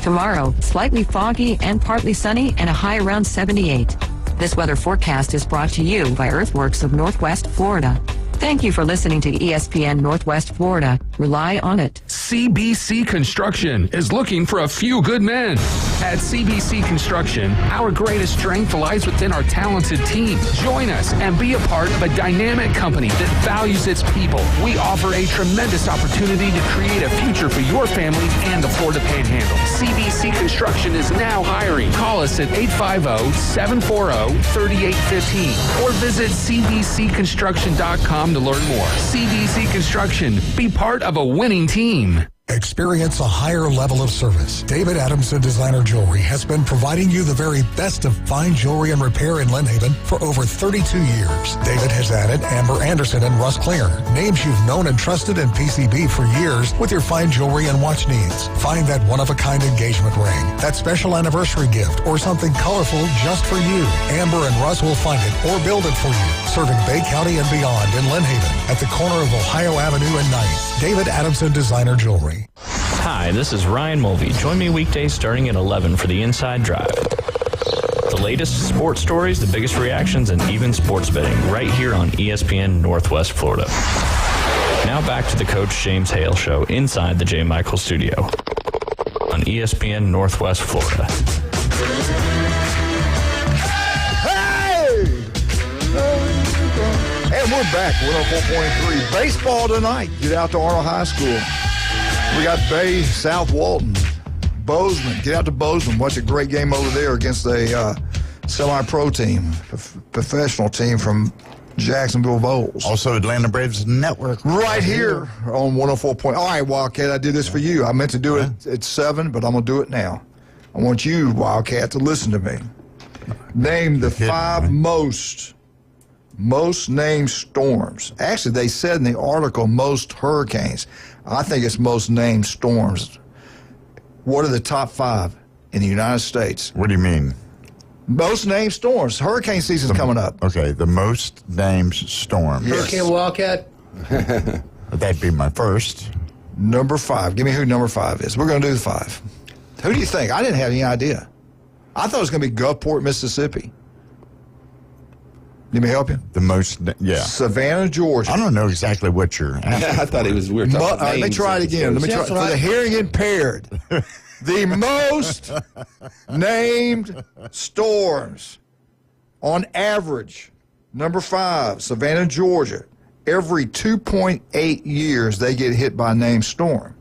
Tomorrow, slightly foggy and partly sunny and a high around 78. This weather forecast is brought to you by Earthworks of Northwest Florida. Thank you for listening to ESPN Northwest Florida. Rely on it. CBC Construction is looking for a few good men. At CBC Construction, our greatest strength lies within our talented team. Join us and be a part of a dynamic company that values its people. We offer a tremendous opportunity to create a future for your family and the Florida Panhandle. CBC Construction is now hiring. Call us at 850-740-3815 or visit cbcconstruction.com to learn more. CBC Construction. Be part of a winning team. Experience a higher level of service. David Adamson Designer Jewelry has been providing you the very best of fine jewelry and repair in Lynn Haven for over 32 years. David has added Amber Anderson and Russ Klinger, names you've known and trusted in PCB for years with your fine jewelry and watch needs. Find that one-of-a-kind engagement ring, that special anniversary gift, or something colorful just for you. Amber and Russ will find it or build it for you. Serving Bay County and beyond in Lynn Haven at the corner of Ohio Avenue and 9th. David Adamson Designer Jewelry. Hi, this is Ryan Mulvey. Join me weekdays starting at 11 for the Inside Drive. The latest sports stories, the biggest reactions, and even sports betting right here on ESPN Northwest Florida. Now back to the Coach James Hale Show inside the J. Michael Studio on ESPN Northwest Florida. And we're back, 104.3. Baseball tonight. Get out to Arnold High School. We got Bay, South Walton, Bozeman. Get out to Bozeman. Watch a great game over there against a semi-pro team, professional team from Jacksonville Bowls. Also, Atlanta Braves Network. Right here on 104. All right, Wildcat, I did this for you. I meant to do it at 7, but I'm going to do it now. I want you, Wildcat, to listen to me. Name the 5 most named storms. Actually, they said in the article most hurricanes. I think it's most named storms. What are the top 5 in the United States? What do you mean? Most named storms. Hurricane season's coming up. Okay, the most named storms. Yes. Hurricane Wildcat. That'd be my first. Number 5. Give me who number 5 is. We're going to do the 5. Who do you think? I didn't have any idea. I thought it was going to be Gulfport, Mississippi. Let me help you. The most, yeah. Savannah, Georgia. I don't know exactly what you're asking. I thought we were talking about Let me try it again. Let me try for the hearing impaired. The most named storms on average. Number 5, Savannah, Georgia. Every 2.8 years, they get hit by a named storm.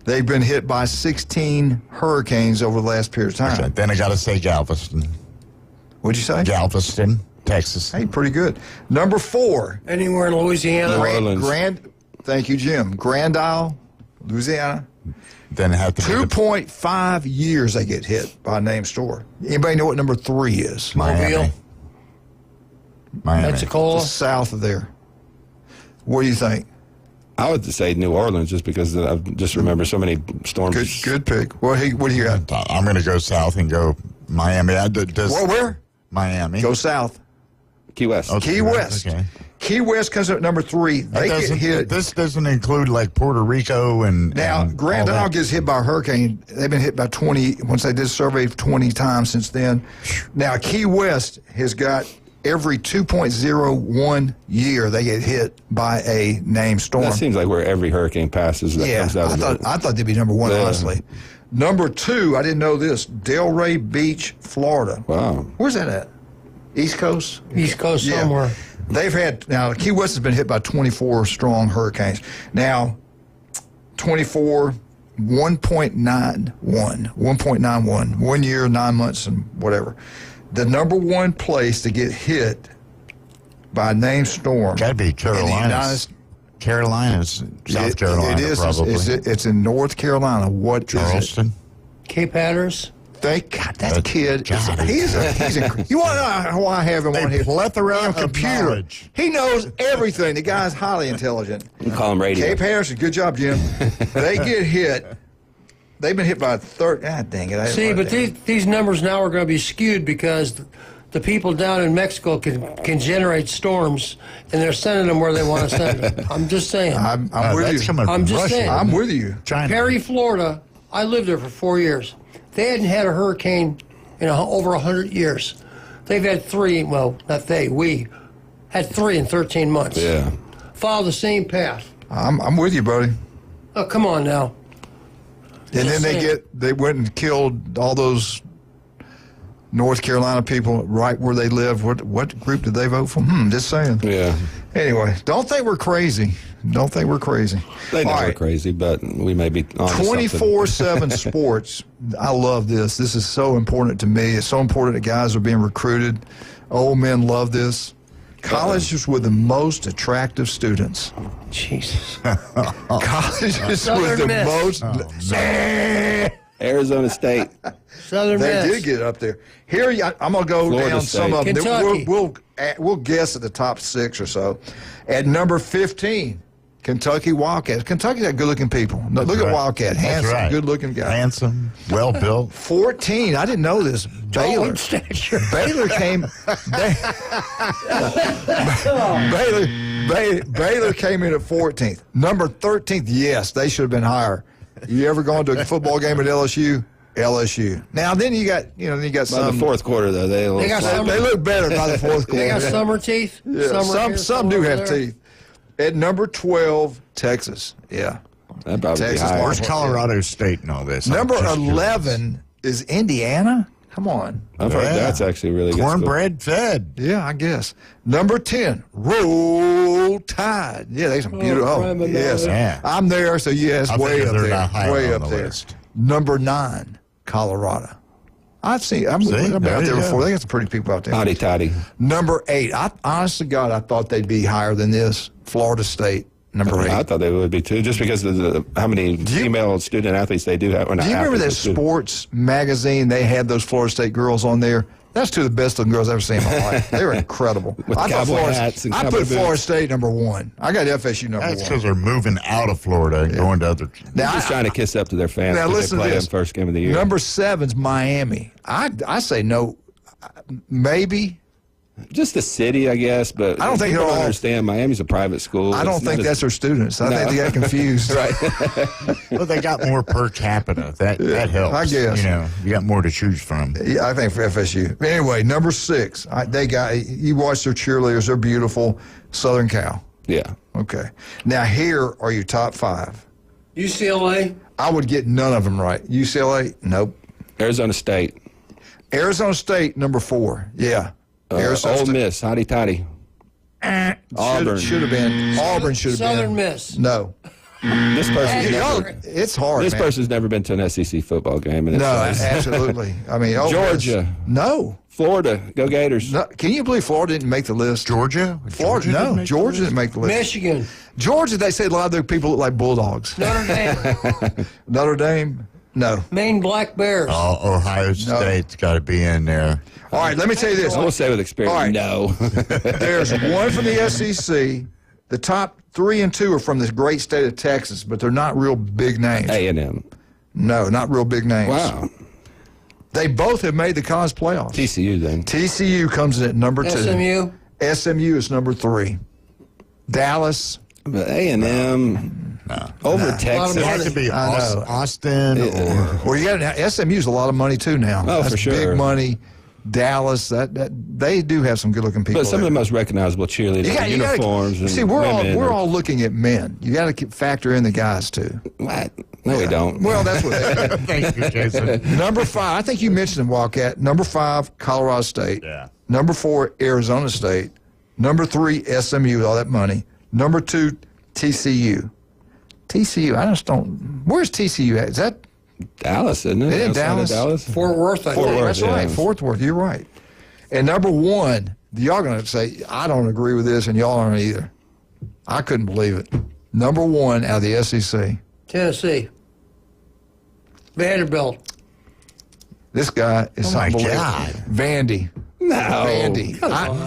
They've been hit by 16 hurricanes over the last period of time. Okay, then I got to say Galveston. What'd you say? Galveston, Texas. Hey, pretty good. Number 4. Anywhere in Louisiana. Thank you, Jim. Grand Isle, Louisiana. Then it had to 2.5 years they get hit by a named storm. Anybody know what number 3 is? Miami. Pensacola. Just south of there. What do you think? I would say New Orleans just because I just remember so many storms. Good pick. What do you got? I'm going to go south and go Miami. Where? Miami. Go south. Key West. Oh, Key West. Okay. Key West comes at number 3. They get hit. This doesn't include like Puerto Rico and Grand Isle gets hit by a hurricane. They've been hit by 20. Once they did a survey 20 times since then. Now Key West has got every 2.01 year they get hit by a named storm. That seems like where every hurricane passes. That comes out I thought they'd be number 1, honestly. Number 2, I didn't know this. Delray Beach, Florida. Wow. Where's that at? East Coast? East Coast somewhere. They've had, now Key West has been hit by 24 strong hurricanes. Now, 24, 1.91, 1 year, 9 months, and whatever. The number 1 place to get hit by a named storm. Got to be Carolinas. Carolinas, South Carolina, it is, probably. It's in North Carolina. What Charleston? is it? Cape Hatteras. Thank God, that kid. He's you want to know how I have him on here? Plethora on of computer. knowledge. He knows everything. The guy's highly intelligent. You call him radio. Cape Harrison, good job, Jim. They get hit. They've been hit by a third. God dang it. See, but these numbers now are going to be skewed because the people down in Mexico can generate storms, and they're sending them where they want to send them. I'm just saying. I'm with you. I'm just saying. I'm with you. China. Perry, Florida, I lived there for 4 years. They hadn't had a hurricane in over 100 years. They've had 3, well, not they, we had 3 in 13 months. Yeah. Follow the same path. I'm with you, buddy. Oh, come on now. And then they went and killed all those North Carolina people right where they live. What group did they vote for? Just saying. Yeah. Anyway, don't think we're crazy. Don't think we're crazy. They know we're crazy, but we may be on 24/7 sports. I love this. This is so important to me. It's so important that guys are being recruited. Old men love this. Colleges with the most attractive students. Jesus. Colleges with the most. Arizona State. Southern They Miss. did get up there. Here, I'm going to go Florida down State. some of them. Kentucky. We'll guess at the top 6 or so. At number 15, Kentucky Wildcats. Kentucky got good-looking people. No, look at Wildcat. Handsome, good-looking guy. Handsome, well-built. 14, I didn't know this. Baylor. Baylor came. Baylor came in at 14th. Number 13th, yes, they should have been higher. You ever gone to a football game at LSU? LSU. Now then you got By some. the fourth quarter though, they look better by the fourth quarter. They got summer teeth. Yeah, some do have teeth. At number 12, Texas. Yeah. That'd probably be Texas. higher. Where's Colorado State and all this? Number I'm just 11 is Indiana. Come on. I've heard that's actually really good. Cornbread fed. Yeah, I guess. Number 10, Roll Tide. Yeah, they some beautiful. Yes. Yeah. I'm there, so yes, I way figured up they're there. not higher Way on up the there. list. Number 9, Colorado. I've been out there there you before. go. They got some pretty people out there. Hotty toddy. Number 8, honest to God, I thought they'd be higher than this. Florida State, number 8. I thought they would be too, just because of how many female student athletes they do have. Do you remember that sports magazine? They had those Florida State girls on there. That's two of the best looking girls I've ever seen in my life. They were incredible. With cowboy hats and I cowboy put Florida boots. State number 1. I got FSU number 1. That's because they're moving out of Florida and going to other. They're just trying to kiss up to their fans. Now because listen they to play this. them first game of the year. Number 7's Miami. I say no, maybe. Just the city, I guess, but I don't think people they're don't all- understand. Miami's a private school. I don't It's think not that's their students. I think they got confused. right. Well, they got more per capita. That helps. I guess. You got more to choose from. Yeah, I think for FSU. Anyway, number 6. You watch their cheerleaders. They're beautiful. Southern Cal. Yeah. Okay. Now here are your top 5. UCLA. I would get none of them right. UCLA, nope. Arizona State. Arizona State, number 4. Yeah. Arizona Ole State. Miss. Hotty toddy. Auburn. Should have been. Auburn should have been. Southern Miss. No. This person's It's hard. This man. person's never been to an SEC football game. And No, it's absolutely. I mean, Ole Miss. Georgia. No. Florida. Go Gators. No. Can you believe Florida didn't make the list? Georgia? Florida? No, Georgia didn't make the list. Michigan. Georgia, they say a lot of their people look like bulldogs. Notre Dame. Notre Dame? No. Maine Black Bears. Ohio State's got to be in there. All right, let me tell you this. I will say with experience, All right. no. There's one from the SEC. The top 3 and 2 are from this great state of Texas, but they're not real big names. A&M. No, not real big names. Wow. They both have made the college playoffs. TCU then. TCU comes in at number 2. SMU. SMU is number 3. Dallas. But A&M over Texas. It has to be Austin or. Well, you got SMU's a lot of money too now. Oh, That's for sure. big money. Dallas, that they do have some good-looking people. But some of there. the most recognizable cheerleaders, uniforms, and see, we're women all looking at men. You got to factor in the guys too. What? No, we don't. Well, that's what. Thank you, Jason. Number 5, I think you mentioned him, Wildcat. Number 5, Colorado State. Yeah. Number 4, Arizona State. Number 3, SMU with all that money. Number 2, TCU. TCU, I just don't. Where's TCU at? Is that Dallas, isn't it? Isn't it Outside of Dallas? Fort Worth, I think. Worth, That's yeah. right, Fort Worth. You're right. And number 1, y'all going to say, I don't agree with this, and y'all aren't either. I couldn't believe it. Number 1 out of the SEC. Tennessee. Vanderbilt. This guy is Oh, my unbelievable. God. Vandy. No. Vandy.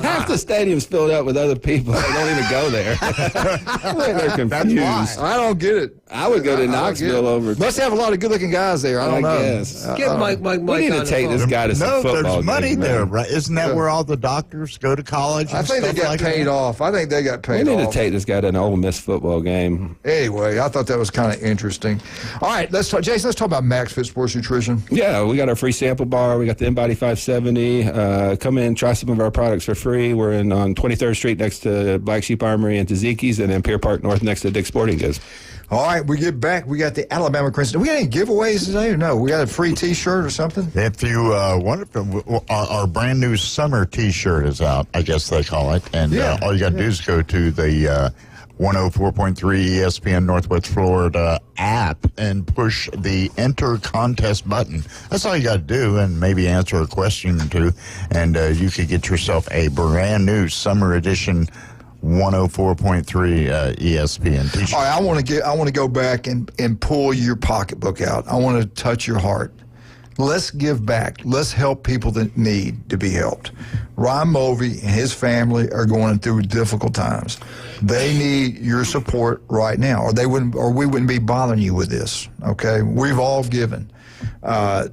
Half the stadium's filled up with other people. They don't even go there. They're confused. I don't get it. I would go to Knoxville over. Must have a lot of good-looking guys there. I don't know. guess. Get Mike We need on to the take phone. this guy to some No, football there's money games, there, man. right? Isn't that where all the doctors go to college? I And think they stuff got like paid that? off. I think they got We paid need off. to take this guy to an Ole Miss football game. Anyway, I thought that was kind of interesting. All right, let's talk, Jason. Let's talk about Max Fit Sports Nutrition. Yeah, we got our free sample bar. We got the InBody 570. Come in, try some of our products for free. We're on 23rd Street next to Black Sheep Armory and Taziki's, and in Pier Park North next to Dick's Sporting Goods. All right, we get back. We got the Alabama Crimson. Do we got any giveaways today or no? We got a free T-shirt or something? If you want, our brand new summer T-shirt is out, I guess they call it. And all you got to do is go to the 104.3 ESPN Northwest Florida app and push the enter contest button. That's all you got to do, and maybe answer a question or two, and you could get yourself a brand new summer edition 104.3 ESPN T-shirt. All right, I want to go back and pull your pocketbook out. I want to touch your heart. Let's give back. Let's help people that need to be helped. Ryan Mulvey and his family are going through difficult times. They need your support right now, or we wouldn't be bothering you with this. Okay, we've all given. And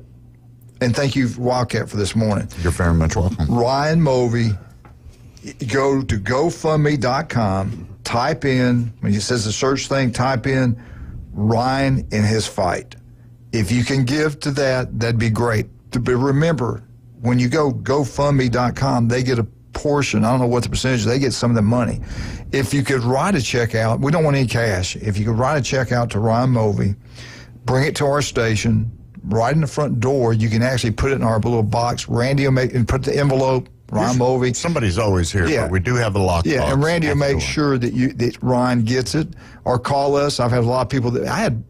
thank you, Wildcat, for this morning. You're very much welcome. Ryan Mulvey. Go to GoFundMe.com, type in, when it says the search thing, type in Ryan and his fight. If you can give to that, that'd be great. But remember, when you go GoFundMe.com, they get a portion. I don't know what the percentage is. They get some of the money. If you could write a check out, we don't want any cash. If you could write a check out to Ryan Mulvey, bring it to our station, right in the front door, you can actually put it in our little box. Randy will make and put the envelope. Ryan Mulvey. Somebody's always here, but we do have a lockbox. Yeah, and Randy will make sure that Ryan gets it, or call us. I've had a lot of people I had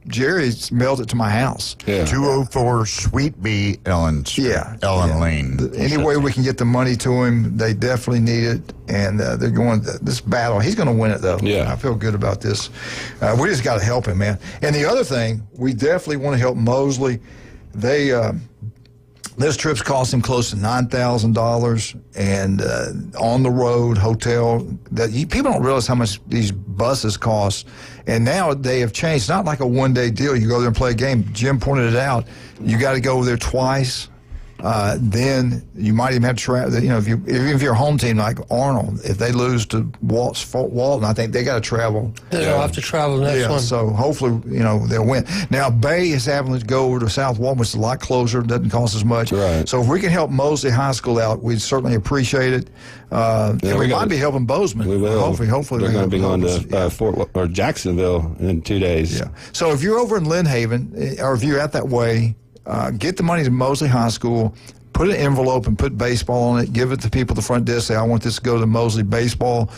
Jerry mailed it to my house. Yeah. 204 Sweet B Ellen Street, Ellen Lane. Any way we can get the money to him, they definitely need it, and they're going this battle. He's going to win it, though. Yeah. I feel good about this. We just got to help him, man. And the other thing, we definitely want to help Mosley. This trip's cost him close to $9,000, and on the road hotel. People don't realize how much these buses cost, and now they have changed. It's not like a one-day deal. You go there and play a game. Jim pointed it out. You got to go there twice. Then you might even have to travel. Even if your home team like Arnold, if they lose to Walton, I think they got to travel. They'll have to travel the next one. So hopefully, they'll win. Now Bay is having to go over to South Walton, which is a lot closer. Doesn't cost as much. Right. So if we can help Mosley High School out, we'd certainly appreciate it. And we might be helping Bozeman. We will. Hopefully, they're going to be going to Jacksonville in 2 days. Yeah. So if you're over in Lynn Haven, or if you're out that way, get the money to Mosley High School, put an envelope and put baseball on it, give it to people at the front desk, say, I want this to go to Mosley Baseball.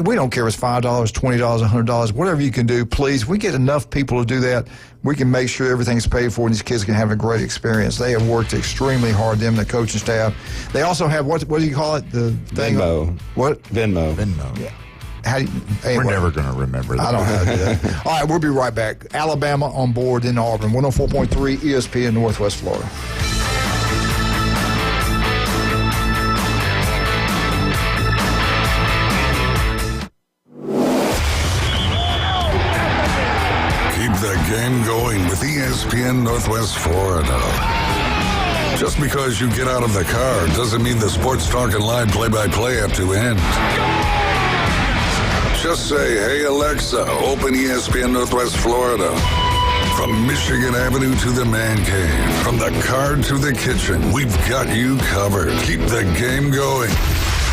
We don't care if it's $5, $20, $100, whatever you can do, please. We get enough people to do that. We can make sure everything's paid for and these kids can have a great experience. They have worked extremely hard, them, the coaching staff. They have, what do you call it? The thing? Venmo. What? Venmo. Yeah. We're never going to remember that. I don't know how to do that. All right, we'll be right back. Alabama on board in Auburn, 104.3 ESPN Northwest Florida. Keep the game going with ESPN Northwest Florida. Just because you get out of the car doesn't mean the Sports Talk and Live play-by-play have to end. Just say, hey, Alexa, open ESPN Northwest Florida. From Michigan Avenue to the man cave, from the car to the kitchen, we've got you covered. Keep the game going.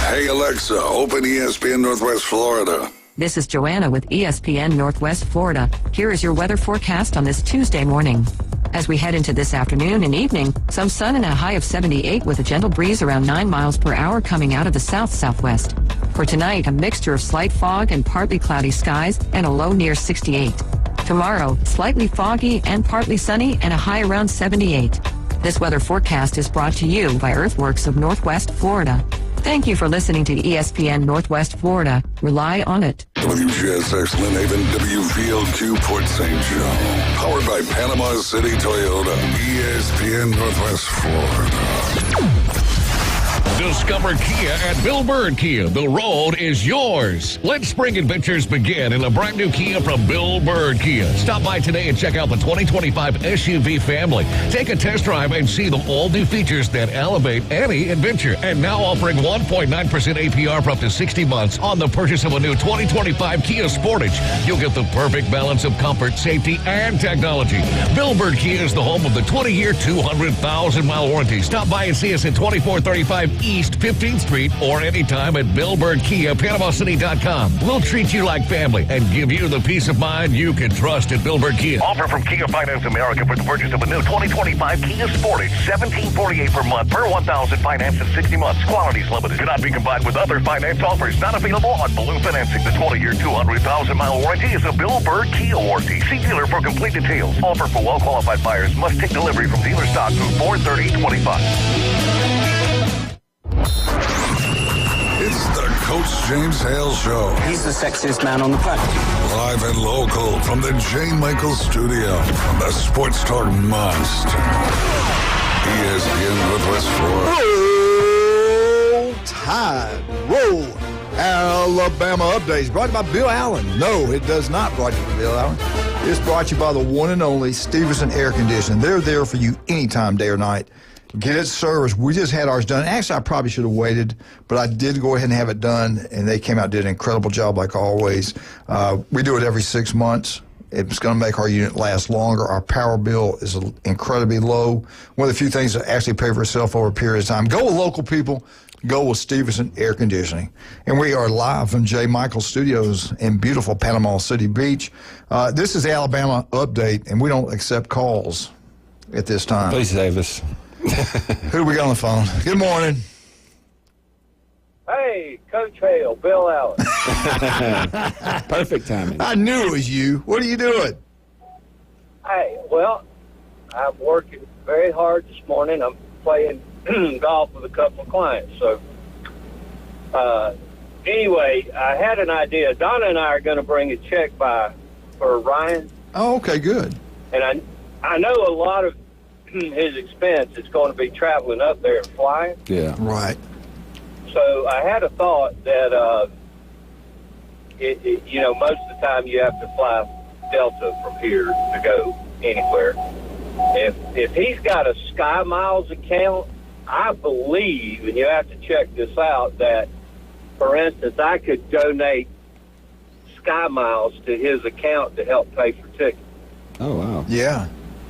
Hey, Alexa, open ESPN Northwest Florida. This is Joanna with ESPN Northwest Florida. Here is your weather forecast on this Tuesday morning. As we head into this afternoon and evening, some sun and a high of 78 with a gentle breeze around 9 miles per hour coming out of the south-southwest. For tonight, a mixture of slight fog and partly cloudy skies and a low near 68. Tomorrow, slightly foggy and partly sunny and a high around 78. This weather forecast is brought to you by Earthworks of Northwest Florida. Thank you for listening to ESPN Northwest Florida. Rely on it. WGSX Lynn Haven, WVLQ Port St. Joe. Powered by Panama City Toyota. ESPN Northwest Florida. Discover Kia at Bill Bird Kia. The road is yours. Let spring adventures begin in a brand new Kia from Bill Bird Kia. Stop by today and check out the 2025 SUV family. Take a test drive and see the all-new features that elevate any adventure. And now offering 1.9% APR for up to 60 months on the purchase of a new 2025 Kia Sportage. You'll get the perfect balance of comfort, safety, and technology. Bill Bird Kia is the home of the 20-year, 200,000-mile warranty. Stop by and see us at 2435 East 15th Street or anytime at BillBirdKia.PanamaCity.com. We'll treat you like family and give you the peace of mind you can trust at Bill Bird Kia. Offer from Kia Finance America for the purchase of a new 2025 Kia Sportage. $1,748 per month per 1,000 finance in 60 months. Qualities limited. Cannot be combined with other finance offers. Not available on balloon financing. The 20-year, 200,000-mile warranty is a Bill Bird Kia warranty. See dealer for complete details. Offer for well-qualified buyers. Must take delivery from dealer stock through 4/30/25. It's the Coach James Hale Show. He's the sexiest man on the planet. Live and local from the J. Michael Studio on the Sports Talk Must. ESPN Northwest Florida. Roll Tide. Roll. Alabama Updates brought to you by Bill Allen. No, it does not brought to you by Bill Allen. It's brought to you by the one and only Stevenson Air Conditioning. They're there for you anytime, day or night. Get it serviced. We just had ours done. Actually, I probably should have waited, but I did go ahead and have it done, and they came out and did an incredible job like always. We do it every 6 months. It's going to make our unit last longer. Our power bill is incredibly low. One of the few things that actually pay for itself over a period of time. Go with local people. Go with Stevenson Air Conditioning. And we are live from J. Michael Studios in beautiful Panama City Beach. This is the Alabama Update, and we don't accept calls at this time. Please save us. Who we got on the phone? Good morning. Hey, Coach Hale, Bill Allen. Perfect timing. I knew it was you. What are you doing? Hey, well, I'm working very hard this morning. I'm playing golf with a couple of clients. So, anyway, I had an idea. Donna and I are going to bring a check by for Ryan. Oh, okay, good. And I know a lot of his expense is going to be traveling up there and flying. Yeah. Right. So I had a thought that, most of the time you have to fly Delta from here to go anywhere. If he's got a Sky Miles account, I believe, and you have to check this out, that, for instance, I could donate Sky Miles to his account to help pay for tickets. Oh, wow. Yeah.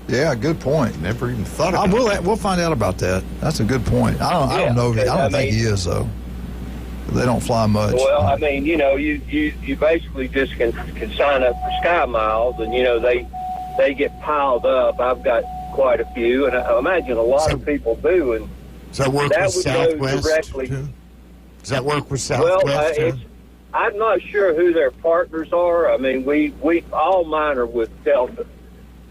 Yeah, good point. Never even thought about that. We'll find out about that. That's a good point. I don't know. I don't think he is, though. They don't fly much. Well, I mean, you basically just can sign up for Sky Miles, and, they get piled up. I've got quite a few, and I imagine a lot of people do. And does that work with Southwest? Does that work with Southwest? Well, I'm not sure who their partners are. I mean, we all mine are with Delta.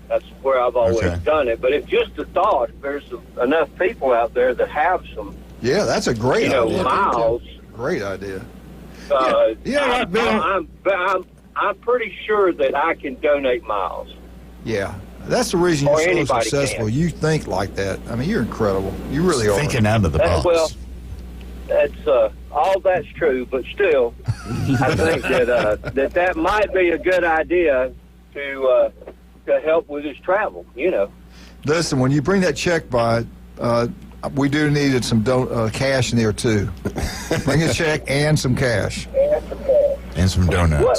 That's where I've always done it. But it's just a thought. If there's enough people out there that have some, yeah, that's a great idea. Miles. Great idea. I'm pretty sure that I can donate miles. Yeah, that's the reason you're so successful. You think like that. I mean, you're incredible. You really are. Thinking out of the box. Well, that's all that's true, but still, I think that might be a good idea to help with his travel. Listen, when you bring that check by, we do need some cash in there too. Bring a check and some cash. And some donuts. Well,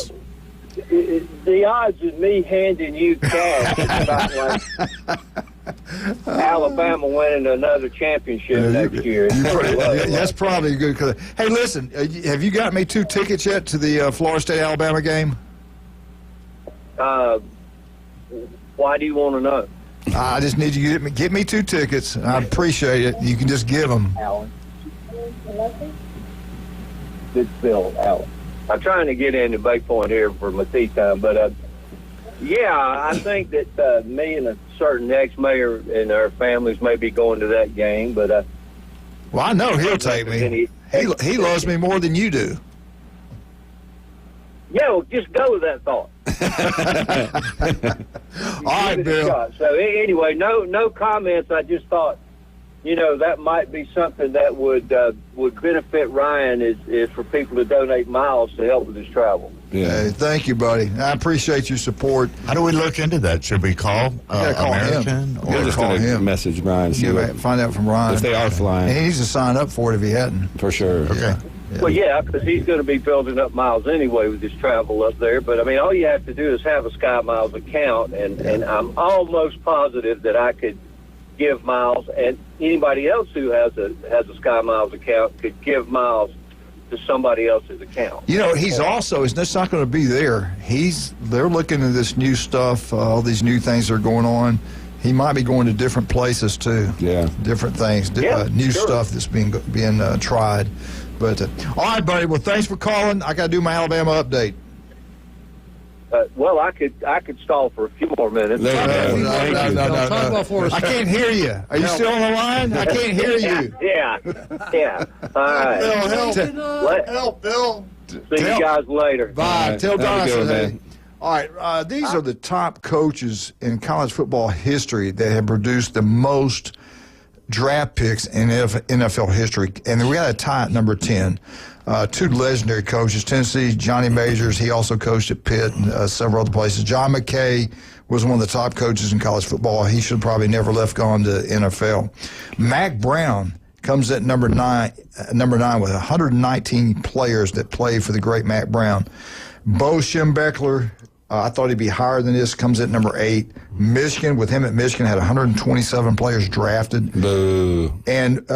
the odds of me handing you cash is about like Alabama winning another championship next year. That's probably good. Hey, listen, have you got me 2 tickets yet to the Florida State-Alabama game? Why do you want to know? I just need you to get me 2 tickets. I appreciate it. You can just give them. Alan. It's Bill Allen. I'm trying to get into Bay Point here for my tea time, but I think that me and a certain ex-mayor and our families may be going to that game. But well, I know he'll take me. He loves me more than you do. Yeah, well, just go with that thought. All right, Bill. So anyway, no comments. I just thought, that might be something that would benefit Ryan is for people to donate miles to help with his travel. Yeah. Hey, thank you, buddy. I appreciate your support. How do we look into that? Should we call American? Or just call him. Message Ryan. Find out from Ryan if they are flying. And he needs to sign up for it if he hadn't. For sure. Okay. Yeah. Well, because he's going to be building up miles anyway with his travel up there. But, I mean, all you have to do is have a Sky Miles account, and I'm almost positive that I could give miles, and anybody else who has a Sky Miles account could give miles to somebody else's account. You know, he's also, it's not going to be there. They're looking at this new stuff, all these new things that are going on. He might be going to different places too. Yeah. Different things, new stuff that's being tried. But all right, buddy. Well, thanks for calling. I got to do my Alabama update. Well, I could stall for a few more minutes. No. I can't hear you. Are you still on the line? I can't hear you. Yeah. All right. Help, Bill. See you guys later. Bye. Right. Tell Don I said man. hey. All right. These are the top coaches in college football history that have produced the most draft picks in NFL history. And we got a tie at number 10. Two legendary coaches, Tennessee, Johnny Majors. He also coached at Pitt and several other places. John McKay was one of the top coaches in college football. He should probably never left gone to NFL. Mack Brown comes at number 9 with 119 players that played for the great Mack Brown. Bo Schembechler, I thought he'd be higher than this, comes at number 8. Michigan, with him at Michigan, had 127 players drafted. Boo. And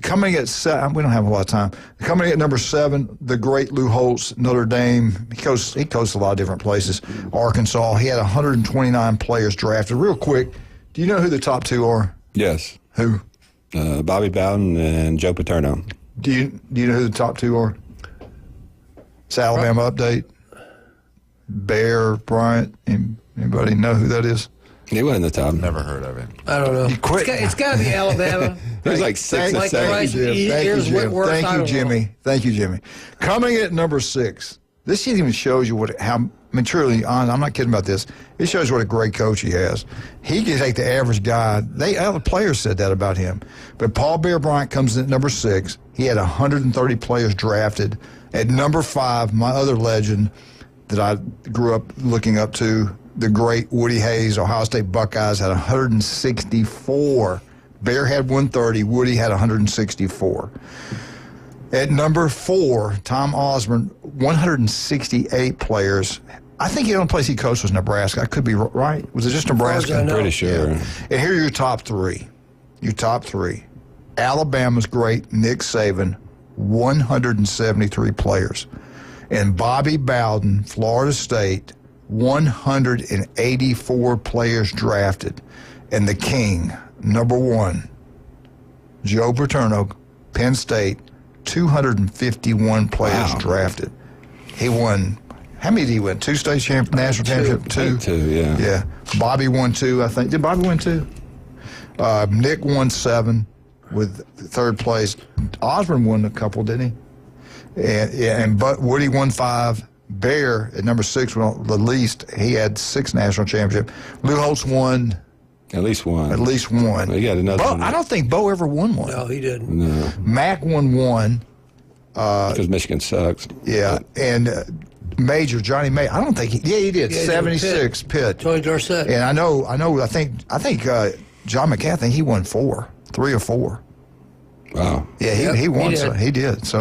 coming at 7, we don't have a lot of time. Coming at number 7, the great Lou Holtz, Notre Dame. He coached a lot of different places. Arkansas, he had 129 players drafted. Real quick, do you know who the top 2 are? Yes. Who? Bobby Bowden and Joe Paterno. Do you know who the top 2 are? It's Alabama update. Bear Bryant. Anybody know who that is? He wasn't the top. Never heard of it. I don't know. He quit. It's got to be Alabama. He was like 6 or 7. Thank you, Jim. Thank you, Jimmy. Coming at number 6. This even shows you truly, I'm not kidding about this. It shows what a great coach he has. He can take the average guy. Other players said that about him. But Paul Bear Bryant comes in at number 6. He had 130 players drafted. At number 5, my other legend that I grew up looking up to, the great Woody Hayes, Ohio State Buckeyes, had 164. Bear had 130. Woody had 164. At number 4, Tom Osborne, 168 players. I think the only place he coached was Nebraska. I could be right. Was it just Nebraska? I'm pretty sure. Yeah. And here are your top 3. Alabama's great Nick Saban, 173 players. And Bobby Bowden, Florida State, 184 players drafted. And the king, number 1, Joe Paterno, Penn State, 251 players drafted. He won, how many did he win? 2 state national championship? 2? 2, yeah. Yeah. Bobby won 2, I think. Did Bobby win 2? Nick won 7 with 3rd place. Osborne won a couple, didn't he? But Woody won 5. Bear at number 6, the least, he had 6 national championships. Lou Holtz won. At least one. He got another one. I don't think Bo ever won one. No, he didn't. No. Mack won 1. Because Michigan sucks. Yeah, and Major, Johnny May, I don't think he did. Yeah, 76, Pitt. Tony Dorsett. And I think John McCann, I think he won 3 or 4. Wow. Yeah, he won. He did. So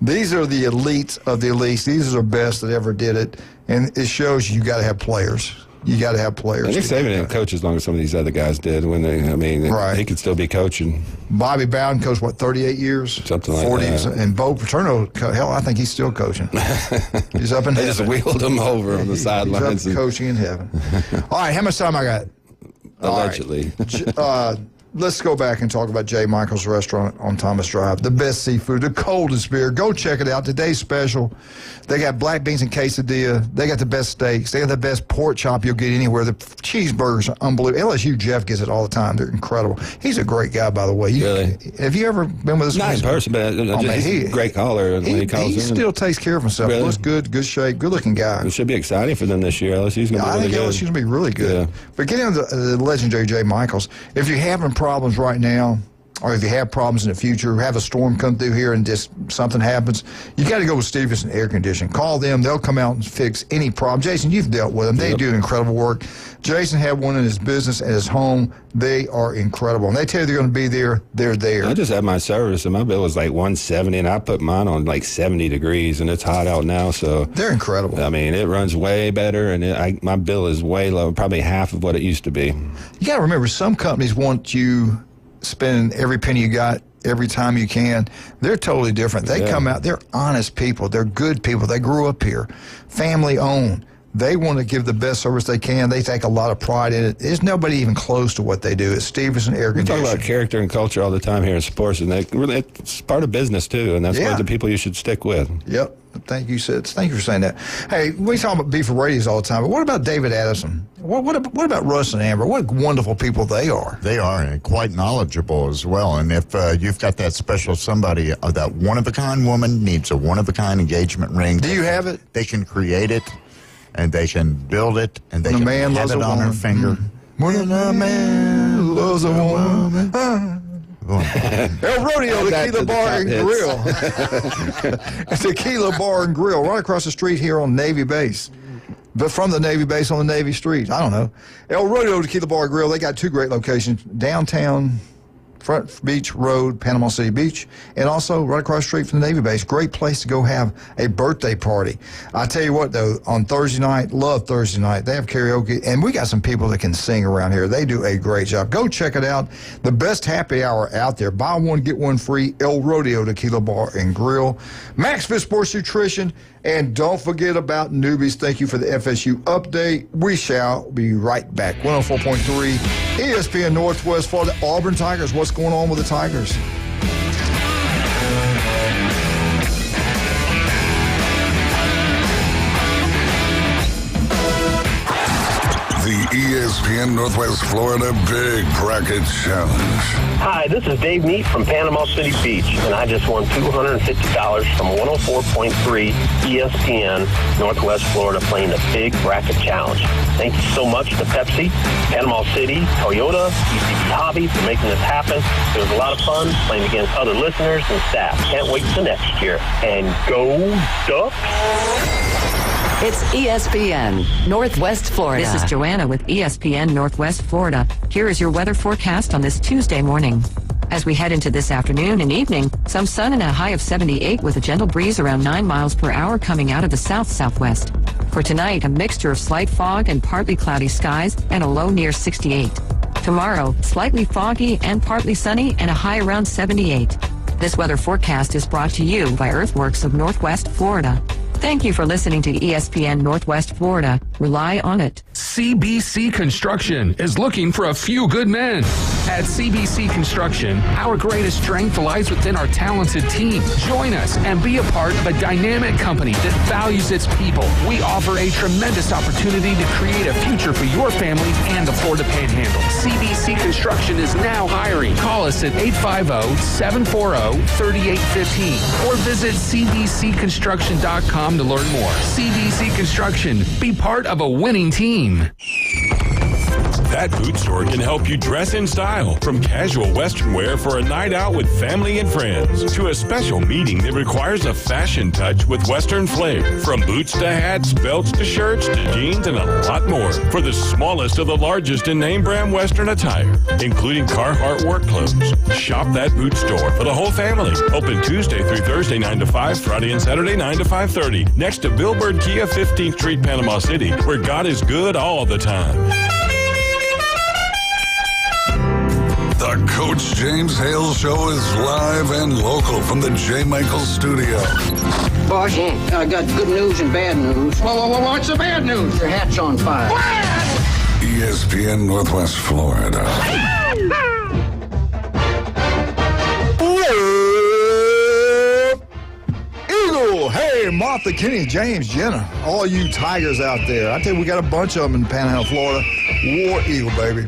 these are the elites of the elites. These are the best that ever did it. And it shows you got to have players. You got to have players. And Nick Saban didn't coach as long as some of these other guys did. He could still be coaching. Bobby Bowden coached, 38 years? Something like that. And Bo Paterno, hell, I think he's still coaching. He's up in They heaven. just wheeled him over on the sidelines. He's up coaching in heaven. All right, how much time I got? Allegedly. Let's go back and talk about J. Michael's Restaurant on Thomas Drive. The best seafood, the coldest beer. Go check it out. Today's special. They got black beans and quesadilla. They got the best steaks. They got the best pork chop you'll get anywhere. The cheeseburgers are unbelievable. LSU Jeff gets it all the time. They're incredible. He's a great guy, by the way. Really? Have you ever been with us? Not in person, but he's a great caller when he calls in. He still takes care of himself. Really? Looks good, good shape, good-looking guy. It should be exciting for them this year. LSU's going to be really good. I think LSU's going to be really good. Yeah. But getting on the legendary J. Michaels, if you're having problems right now, or if you have problems in the future, have a storm come through here and just something happens, you got to go with Stevenson Air Conditioning. Call them. They'll come out and fix any problem. Jason, you've dealt with them. They do incredible work. Jason had one in his business at his home. They are incredible. And they tell you they're going to be there, they're there. I just had my service, and my bill was like $170, and I put mine on like 70 degrees, and it's hot out now, so. They're incredible. I mean, it runs way better, and my bill is way low, probably half of what it used to be. You got to remember, some companies want you spending every penny you got every time you can. They're totally different. They come out, they're honest people. They're good people. They grew up here, family owned. They want to give the best service they can. They take a lot of pride in it. There's nobody even close to what they do at Stevenson Air Conditioning. We talk about character and culture all the time here in sports, and it's part of business too, and that's one of the people you should stick with. Yep. Thank you, Sid. Thank you for saying that. Hey, we talk about beef radios all the time, but what about David Addison? What about Russ and Amber? What wonderful people they are. They are, and quite knowledgeable as well. And if you've got that special somebody, that one-of-a-kind woman needs a one-of-a-kind engagement ring. Do you have it? They can create it, and they can build it, and they can have it on her finger. When a man loves a woman. El Rodeo Tequila Bar and Grill. Tequila Bar and Grill, right across the street here on Navy Base. But from the Navy Base on the Navy Street. I don't know. El Rodeo Tequila Bar and Grill, they got two great locations. Downtown Front Beach Road, Panama City Beach, and also right across the street from the Navy Base. Great place to go have a birthday party. I tell you what, though, on Thursday night, love Thursday night. They have karaoke, and we got some people that can sing around here. They do a great job. Go check it out. The best happy hour out there. Buy one, get one free. El Rodeo Tequila Bar and Grill. Max Fit Sports Nutrition. And don't forget about newbies. Thank you for the FSU update. We shall be right back. 104.3 ESPN Northwest Florida. Auburn Tigers. What's going on with the Tigers? The ESPN Northwest Florida Big Bracket Challenge. Hi, this is Dave Meat from Panama City Beach, and I just won $250 from 104.3 ESPN Northwest Florida playing the Big Bracket Challenge. Thank you so much to Pepsi, Panama City, Toyota, ECB Hobby for making this happen. It was a lot of fun playing against other listeners and staff. Can't wait till next year. And go Ducks! It's ESPN Northwest Florida. This is Joanna with ESPN Northwest Florida. Here is your weather forecast on this Tuesday morning. As we head into this afternoon and evening, some sun and a high of 78 with a gentle breeze around 9 miles per hour coming out of the south-southwest. For tonight, a mixture of slight fog and partly cloudy skies and a low near 68. Tomorrow, slightly foggy and partly sunny and a high around 78. This weather forecast is brought to you by Earthworks of Northwest Florida. Thank you for listening to ESPN Northwest Florida. Rely on it. CBC Construction is looking for a few good men. At CBC Construction, our greatest strength lies within our talented team. Join us and be a part of a dynamic company that values its people. We offer a tremendous opportunity to create a future for your family and the Florida Panhandle. CBC Construction is now hiring. Call us at 850-740-3815 or visit cbcconstruction.com to learn more. CBC Construction. Be part of a winning team. That boot store can help you dress in style, from casual Western wear for a night out with family and friends to a special meeting that requires a fashion touch with Western flair. From boots to hats, belts to shirts to jeans and a lot more for the smallest of the largest in name brand Western attire, including Carhartt work clothes. Shop that boot store for the whole family. Open Tuesday through Thursday 9 to 5, Friday and Saturday 9 to 5:30. Next to Billboard Kia, 15th Street, Panama City, where God is good all the time. The Coach James Hale Show is live and local from the J. Michaels Studio. Boss, I got good news and bad news. What's the bad news? Your hat's on fire. ESPN Northwest Florida. Eagle! Hey, Martha, Kenny, James, Jenna, all you Tigers out there. I tell you, we got a bunch of them in Panhandle, Florida. War Eagle, baby.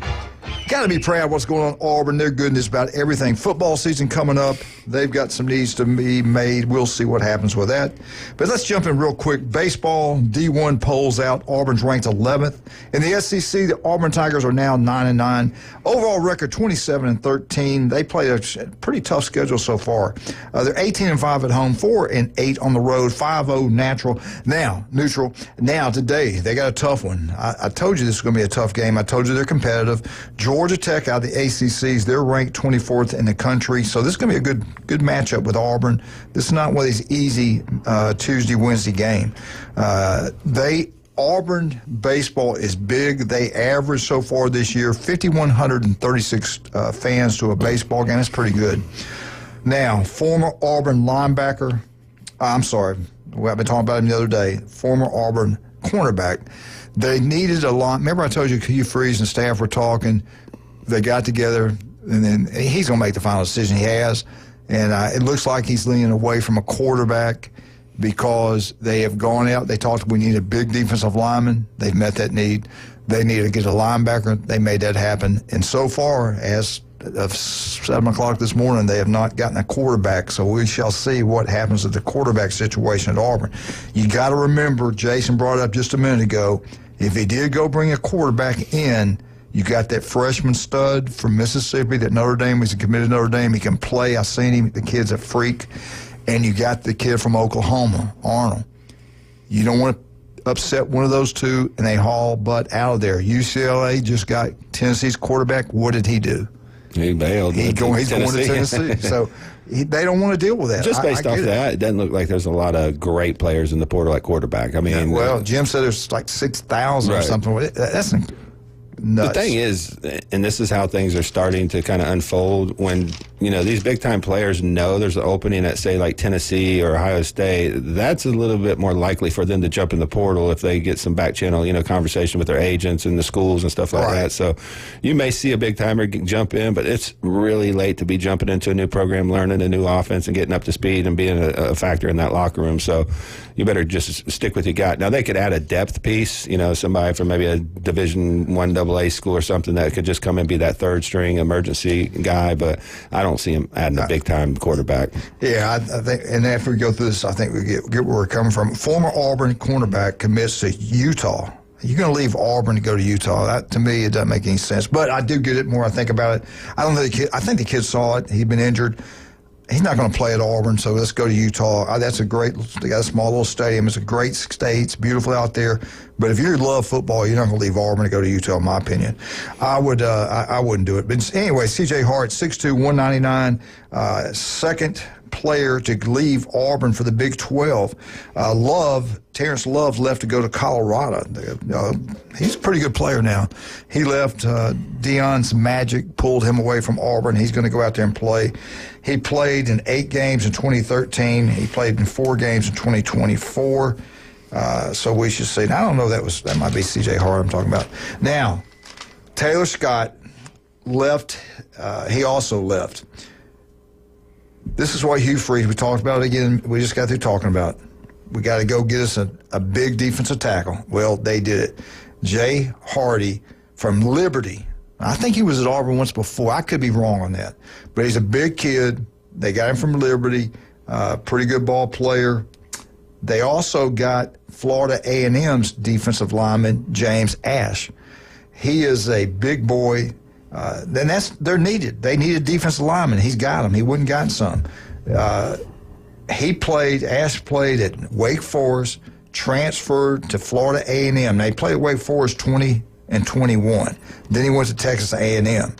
got to be proud of what's going on in Auburn. They're good in just about everything. Football season coming up. They've got some needs to be made. We'll see what happens with that. But let's jump in real quick. Baseball, D1 polls out. Auburn's ranked 11th. In the SEC, the Auburn Tigers are now 9-9. Overall record 27-13. They played a pretty tough schedule so far. They're 18-5 at home, 4-8 on the road, 5-0 neutral. Now today they got a tough one. I told you this was going to be a tough game. I told you they're competitive. Georgia Tech out of the ACCs, they're ranked 24th in the country. So this is going to be a good matchup with Auburn. This is not one of these easy Tuesday, Wednesday game. Auburn baseball is big. They average so far this year 5,136 fans to a baseball game. That's pretty good. Now, former Auburn linebacker, I've been talking about him the other day, former Auburn cornerback. They needed a lot. Remember I told you Hugh Freeze and staff were talking. They got together, and then he's going to make the final decision. He has. And it looks like he's leaning away from a quarterback because they have gone out. They talked, we need a big defensive lineman. They've met that need. They need to get a linebacker. They made that happen. And so far, as of 7 o'clock this morning, they have not gotten a quarterback. So we shall see what happens with the quarterback situation at Auburn. You got to remember, Jason brought it up just a minute ago, if he did go bring a quarterback in, you got that freshman stud from Mississippi that Notre Dame, he's committed to Notre Dame. He can play. I've seen him. The kid's a freak. And you got the kid from Oklahoma, Arnold. You don't want to upset one of those two, and they haul butt out of there. UCLA just got Tennessee's quarterback. What did he do? He bailed. He's going to Tennessee. So they don't want to deal with that. Just based off that, it doesn't look like there's a lot of great players in the portal at quarterback. I mean, Jim said there's like 6,000 or something. That's nuts. The thing is, and this is how things are starting to kind of unfold, when, these big-time players know there's an opening at, say, like Tennessee or Ohio State, that's a little bit more likely for them to jump in the portal if they get some back channel, conversation with their agents and the schools and stuff like that. So you may see a big-timer jump in, but it's really late to be jumping into a new program, learning a new offense and getting up to speed and being a factor in that locker room. So you better just stick with what you got. Now, they could add a depth piece, somebody from maybe a Division I AA school or something that could just come and be that third-string emergency guy, but I don't see him adding a big-time quarterback. Yeah, I think, and after we go through this, I think we get where we're coming from. Former Auburn cornerback commits to Utah. You're going to leave Auburn to go to Utah. That, to me, it doesn't make any sense. But I do get it more I think about it. I think the kid saw it. He'd been injured. He's not going to play at Auburn, so let's go to Utah. They got a small little stadium. It's a great state. It's beautiful out there. But if you love football, you're not going to leave Auburn to go to Utah, in my opinion. I wouldn't do it. But anyway, C.J. Hart, 6'2", 199, second player to leave Auburn for the Big 12. Terrence Love left to go to Colorado. He's a pretty good player now. He left. Deion's magic pulled him away from Auburn. He's going to go out there and play. He played in 8 games in 2013. He played in 4 games in 2024. So we should see. Now, I don't know. That might be C.J. Hart I'm talking about. Now, Taylor Scott left. He also left. This is what Hugh Freeze, we talked about it again. We just got through talking about. We got to go get us a big defensive tackle. Well, they did it. Jay Hardy from Liberty. I think he was at Auburn once before. I could be wrong on that. But he's a big kid. They got him from Liberty. Pretty good ball player. They also got Florida A&M's defensive lineman, James Ash. He is a big boy. They're needed. They needed defensive linemen. He's got them. He wouldn't gotten some. Ash played at Wake Forest, transferred to Florida A&M. They played at Wake Forest 20 and 21. Then he went to Texas A&M.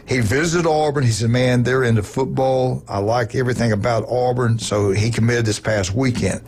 He visited Auburn. He said, man, they're into football. I like everything about Auburn. So he committed this past weekend.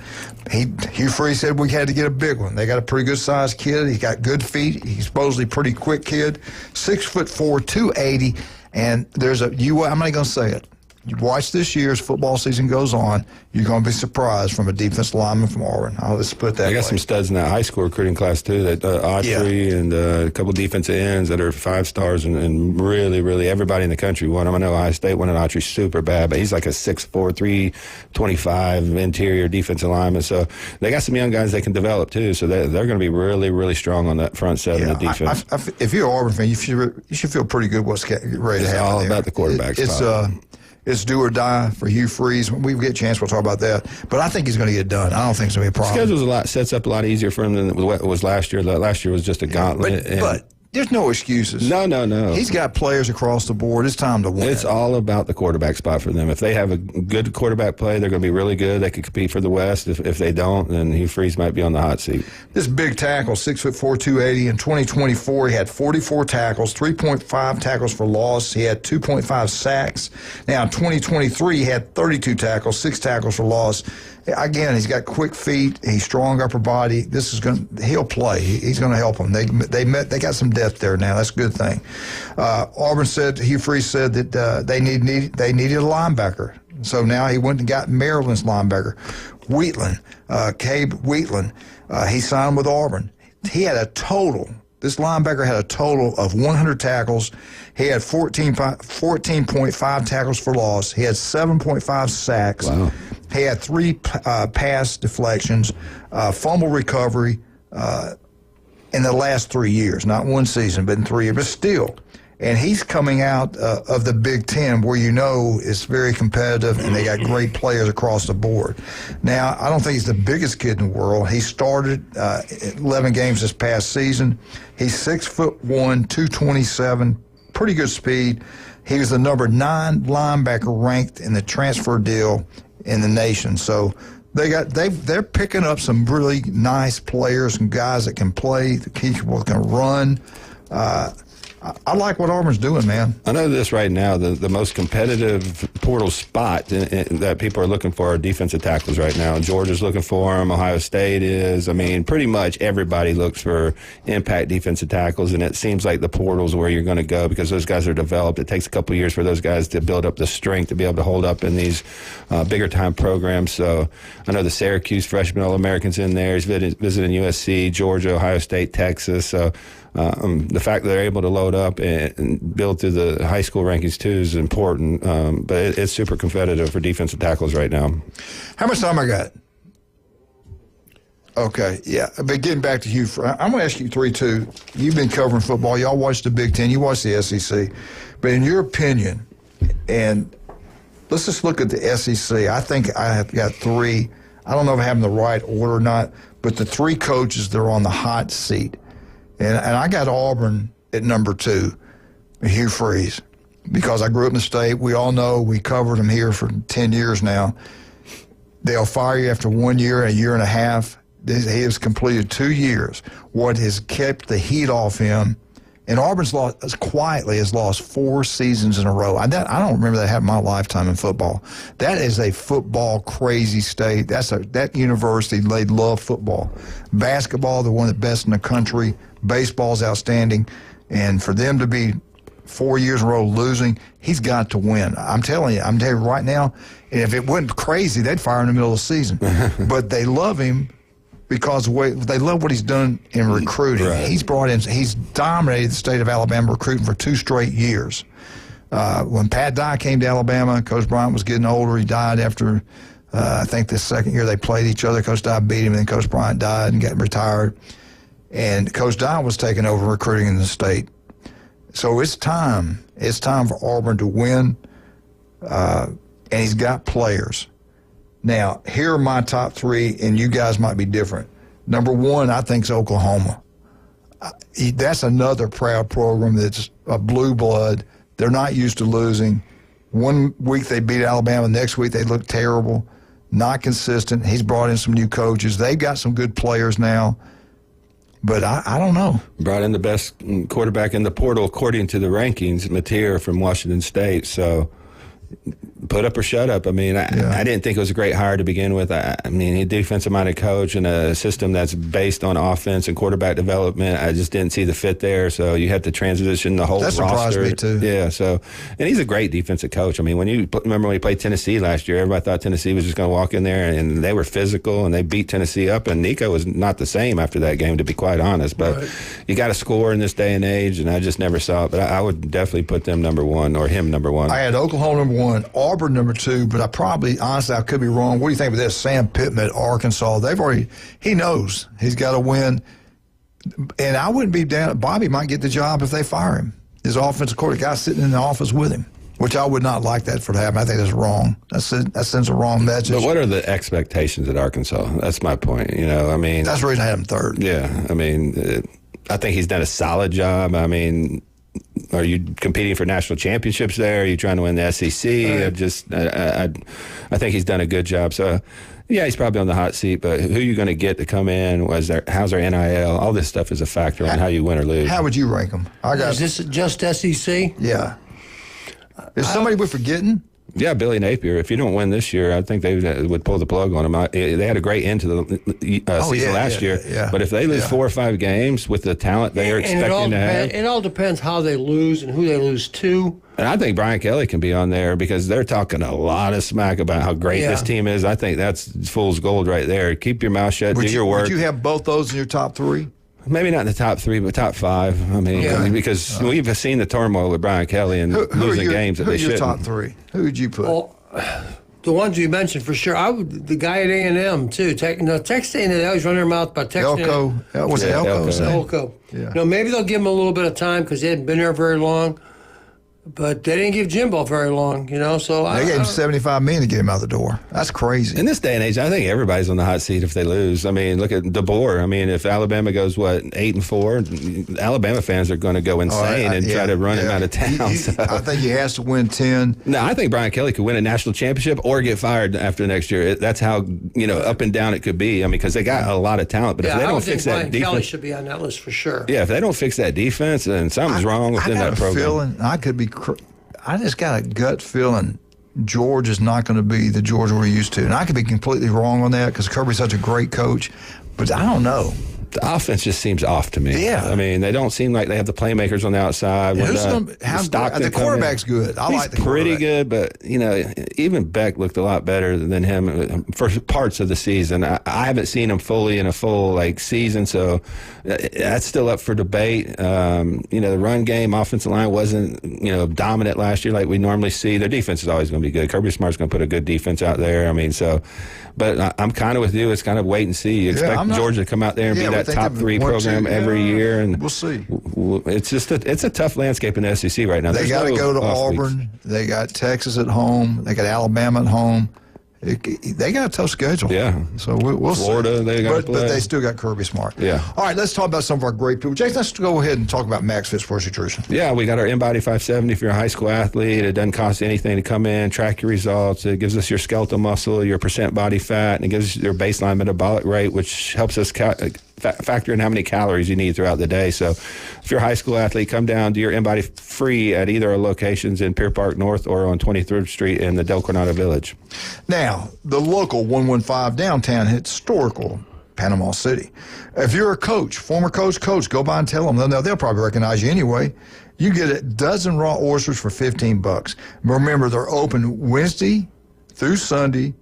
Hugh Freeze said we had to get a big one. They got a pretty good-sized kid. He got good feet. He's supposedly a pretty quick kid. 6'4", 280. And I'm not going to say it. you watch this year as football season goes on, you're going to be surprised from a defensive lineman from Auburn. I'll just put it that I got way. some studs in that high school recruiting class, too, that Autry and a couple defensive ends that are 5 stars and really, really everybody in the country won them. I know Ohio State wanted Autry super bad, but he's like a 6'4", 325 interior defensive lineman. So they got some young guys they can develop, too. So they're going to be really, really strong on that front seven of defense. If you're an Auburn fan, you should feel pretty good what's ready to happen. It's all about the quarterback spot. It's do or die for Hugh Freeze. When we get a chance, we'll talk about that. But I think he's going to get it done. I don't think it's going to be a problem. The schedule sets up a lot easier for him than what it was last year. Last year was just a gauntlet. But there's no excuses. No. He's got players across the board. It's time to win. It's all about the quarterback spot for them. If they have a good quarterback play, they're going to be really good. They could compete for the West. If they don't, then Hugh Freeze might be on the hot seat. This big tackle, 6'4", 280. In 2024, he had 44 tackles, 3.5 tackles for loss. He had 2.5 sacks. Now, in 2023, he had 32 tackles, 6 tackles for loss. Again, he's got quick feet. He's strong upper body. He'll play. He's going to help them. They got some depth there now. That's a good thing. Auburn said, Hugh Freeze said that they needed a linebacker. So now he went and got Maryland's linebacker, Wheatland, Cabe Wheatland. He signed with Auburn. He had a total. This linebacker had a total of 100 tackles. He had 14.5 tackles for loss. He had 7.5 sacks. Wow. He had 3 pass deflections, fumble recovery in the last 3 years. Not one season, but in 3 years. But still. And he's coming out of the Big Ten, where it's very competitive, and they got great players across the board. Now, I don't think he's the biggest kid in the world. He started 11 games this past season. He's 6'1", 227, pretty good speed. He was the number 9 linebacker ranked in the transfer deal in the nation. So they're picking up some really nice players and guys that can play, that can run. I like what Auburn's doing, man. I know this right now, the most competitive portal spot that people are looking for are defensive tackles right now. Georgia's looking for them. Ohio State is. I mean, pretty much everybody looks for impact defensive tackles, and it seems like the portal's where you're going to go because those guys are developed. It takes a couple of years for those guys to build up the strength to be able to hold up in these bigger-time programs. So I know the Syracuse freshman All-American's in there. He's visiting USC, Georgia, Ohio State, Texas. So the fact that they're able to load up and build through the high school rankings, too, is important. But it's super competitive for defensive tackles right now. How much time I got? Okay, yeah. But getting back to Hugh, I'm going to ask you 3, too. You've been covering football. Y'all watch the Big Ten. You watch the SEC. But in your opinion, and let's just look at the SEC. I think I have got 3. I don't know if I have them in the right order or not, but the 3 coaches that are on the hot seat. And I got Auburn at number 2, Hugh Freeze, because I grew up in the state. We all know we covered him here for 10 years now. They'll fire you after 1 year, a year and a half. He has completed 2 years. What has kept the heat off him, and Auburn's quietly has lost 4 seasons in a row. I don't remember that happening in my lifetime in football. That is a football crazy state. That university, they love football. Basketball, they're one of the best in the country. Baseball's outstanding. And for them to be 4 years in a row losing, he's got to win. I'm telling you right now, and if it went crazy, they'd fire him in the middle of the season. But they love him because they love what he's done in recruiting. Right. He's dominated the state of Alabama recruiting for 2 straight years. When Pat Dye came to Alabama, Coach Bryant was getting older. He died after, I think, the second year they played each other. Coach Dye beat him, and then Coach Bryant died and got retired. And Coach Dye was taking over recruiting in the state. So it's time. It's time for Auburn to win, and he's got players. Now, here are my top 3, and you guys might be different. Number 1, I think, is Oklahoma. That's another proud program that's a blue blood. They're not used to losing. 1 week they beat Alabama, next week they look terrible, not consistent. He's brought in some new coaches. They've got some good players now. But I don't know. Brought in the best quarterback in the portal, according to the rankings, Mateer from Washington State. So put up or shut up. I mean, I didn't think it was a great hire to begin with. I mean, he's a defensive-minded coach in a system that's based on offense and quarterback development. I just didn't see the fit there, so you had to transition the whole roster. That surprised me, too. Yeah, so, and he's a great defensive coach. I mean, remember when he played Tennessee last year, everybody thought Tennessee was just going to walk in there, and they were physical, and they beat Tennessee up, and Nico was not the same after that game, to be quite honest. But you got to score in this day and age, and I just never saw it. But I would definitely put them number one, or him number one. I had Oklahoma number one, Auburn number two, but honestly, I could be wrong. What do you think of this? Sam Pittman at Arkansas. He knows he's got to win. And I wouldn't be down. Bobby might get the job if they fire him. His offensive coordinator, guy sitting in the office with him, which I would not like that for to happen. I think that's wrong. That sends a wrong message. But what are the expectations at Arkansas? That's my point. I mean, that's the reason I had him third. Yeah, I mean, I think he's done a solid job. I mean, are you competing for national championships there? Are you trying to win the SEC? I think he's done a good job. So, yeah, he's probably on the hot seat, but who are you going to get to come in? How's their NIL? All this stuff is a factor on how you win or lose. How would you rank them? Is this just SEC? Yeah. Is somebody we're forgetting? Yeah, Billy Napier. If you don't win this year, I think they would pull the plug on him. They had a great end to the season last year. Yeah. But if they lose 4 or 5 games with the talent they are expecting to have. It all depends how they lose and who they lose to. And I think Brian Kelly can be on there because they're talking a lot of smack about how great this team is. I think that's fool's gold right there. Keep your mouth shut, do your work. Would you have both those in your top 3? Maybe not in the top 3, but top 5. I mean, because we've seen the turmoil with Brian Kelly and losing games that they shouldn't. Who's your top 3? Who would you put? Well, the ones you mentioned for sure. The guy at A&M too. Texas A&M, they always run their mouth about Texas. Elko. Was it Elko? Elko. Yeah. Maybe they'll give him a little bit of time because he hadn't been there very long. But they didn't give Jimbo very long, so they gave him $75 million to get him out the door. That's crazy. In this day and age, I think everybody's on the hot seat if they lose. I mean, look at DeBoer. I mean, if Alabama goes 8-4, Alabama fans are going to go insane and try to run him out of town. I think he has to win 10. No, I think Brian Kelly could win a national championship or get fired after next year. That's how up and down it could be. I mean, because they got a lot of talent, but if they don't fix that defense, Kelly should be on that list for sure. Yeah, if they don't fix that defense, then something's wrong within that program. I could be. I just got a gut feeling George is not going to be the George we're used to. And I could be completely wrong on that because Kirby's such a great coach. But I don't know. The offense just seems off to me. Yeah. I mean, they don't seem like they have the playmakers on the outside. The quarterback's good. I like the quarterback. He's pretty good, but, even Beck looked a lot better than him for parts of the season. I haven't seen him fully in a full, season, so that's still up for debate. The run game, offensive line wasn't, dominant last year like we normally see. Their defense is always going to be good. Kirby Smart's going to put a good defense out there. I mean, but I'm kind of with you. It's kind of wait and see. You expect Georgia to come out there and be that top 3 program every year, and we'll see. It's just it's a tough landscape in the SEC right now. They got to go to Auburn. Weeks. They got Texas at home. They got Alabama at home. They got a tough schedule. Yeah. So we'll Florida, see. They got to play. But they still got Kirby Smart. Yeah. All right, let's talk about some of our great people. Jason, let's go ahead and talk about Max Fit Sports Nutrition. Yeah, we got our InBody 570 if you're a high school athlete. It doesn't cost anything to come in, track your results. It gives us your skeletal muscle, your percent body fat, and it gives us your baseline metabolic rate, which helps us factor in how many calories you need throughout the day. So if you're a high school athlete, come down, do your InBody free at either our locations in Pier Park North or on 23rd Street in the Del Coronado Village. Now, the local 115 downtown historical Panama City. If you're a coach, former coach, go by and tell them. They'll probably recognize you anyway. You get a dozen raw oysters for $15. Remember, they're open Wednesday through Sunday.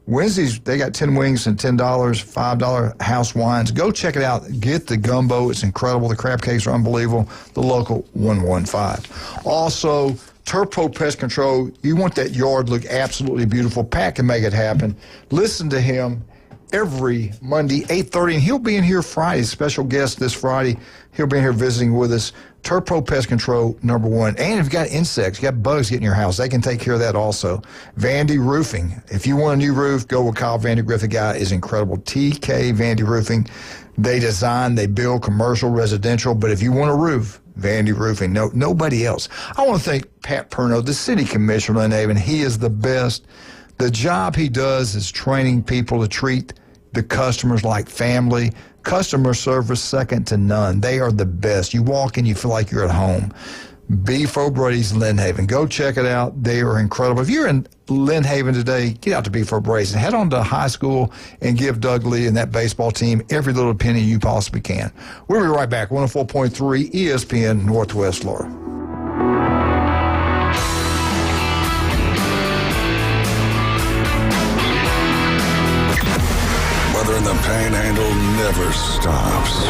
Wednesdays, they got 10 wings and $10, $5 house wines. Go check it out. Get the gumbo. It's incredible. The crab cakes are unbelievable. The local 115. Also, Turpo Pest Control. You want that yard look absolutely beautiful. Pat can make it happen. Listen to him every Monday, 8:30, and he'll be in here Friday. Special guest this Friday. He'll be in here visiting with us. Turpo Pest Control, number 1. And if you've got insects, you got bugs getting in your house, they can take care of that also. Vandy Roofing. If you want a new roof, go with Kyle Vandy. The guy is incredible. TK Vandy Roofing. They design, they build commercial, residential, but if you want a roof, Vandy Roofing. No, nobody else. I want to thank Pat Perno, the city commissioner in Haven. He is the best. The job he does is training people to treat the customers like family. Customer service second to none. They are the best. You walk in, you feel like you're at home. Beef O'Brady's Lynn Haven. Go check it out. They are incredible. If you're in Lynn Haven today, get out to Beef O'Brady's and head on to high school and give Doug Lee and that baseball team every little penny you possibly can. We'll be right back. 104.3 ESPN Northwest Florida. Weather in the Panhandle never stops.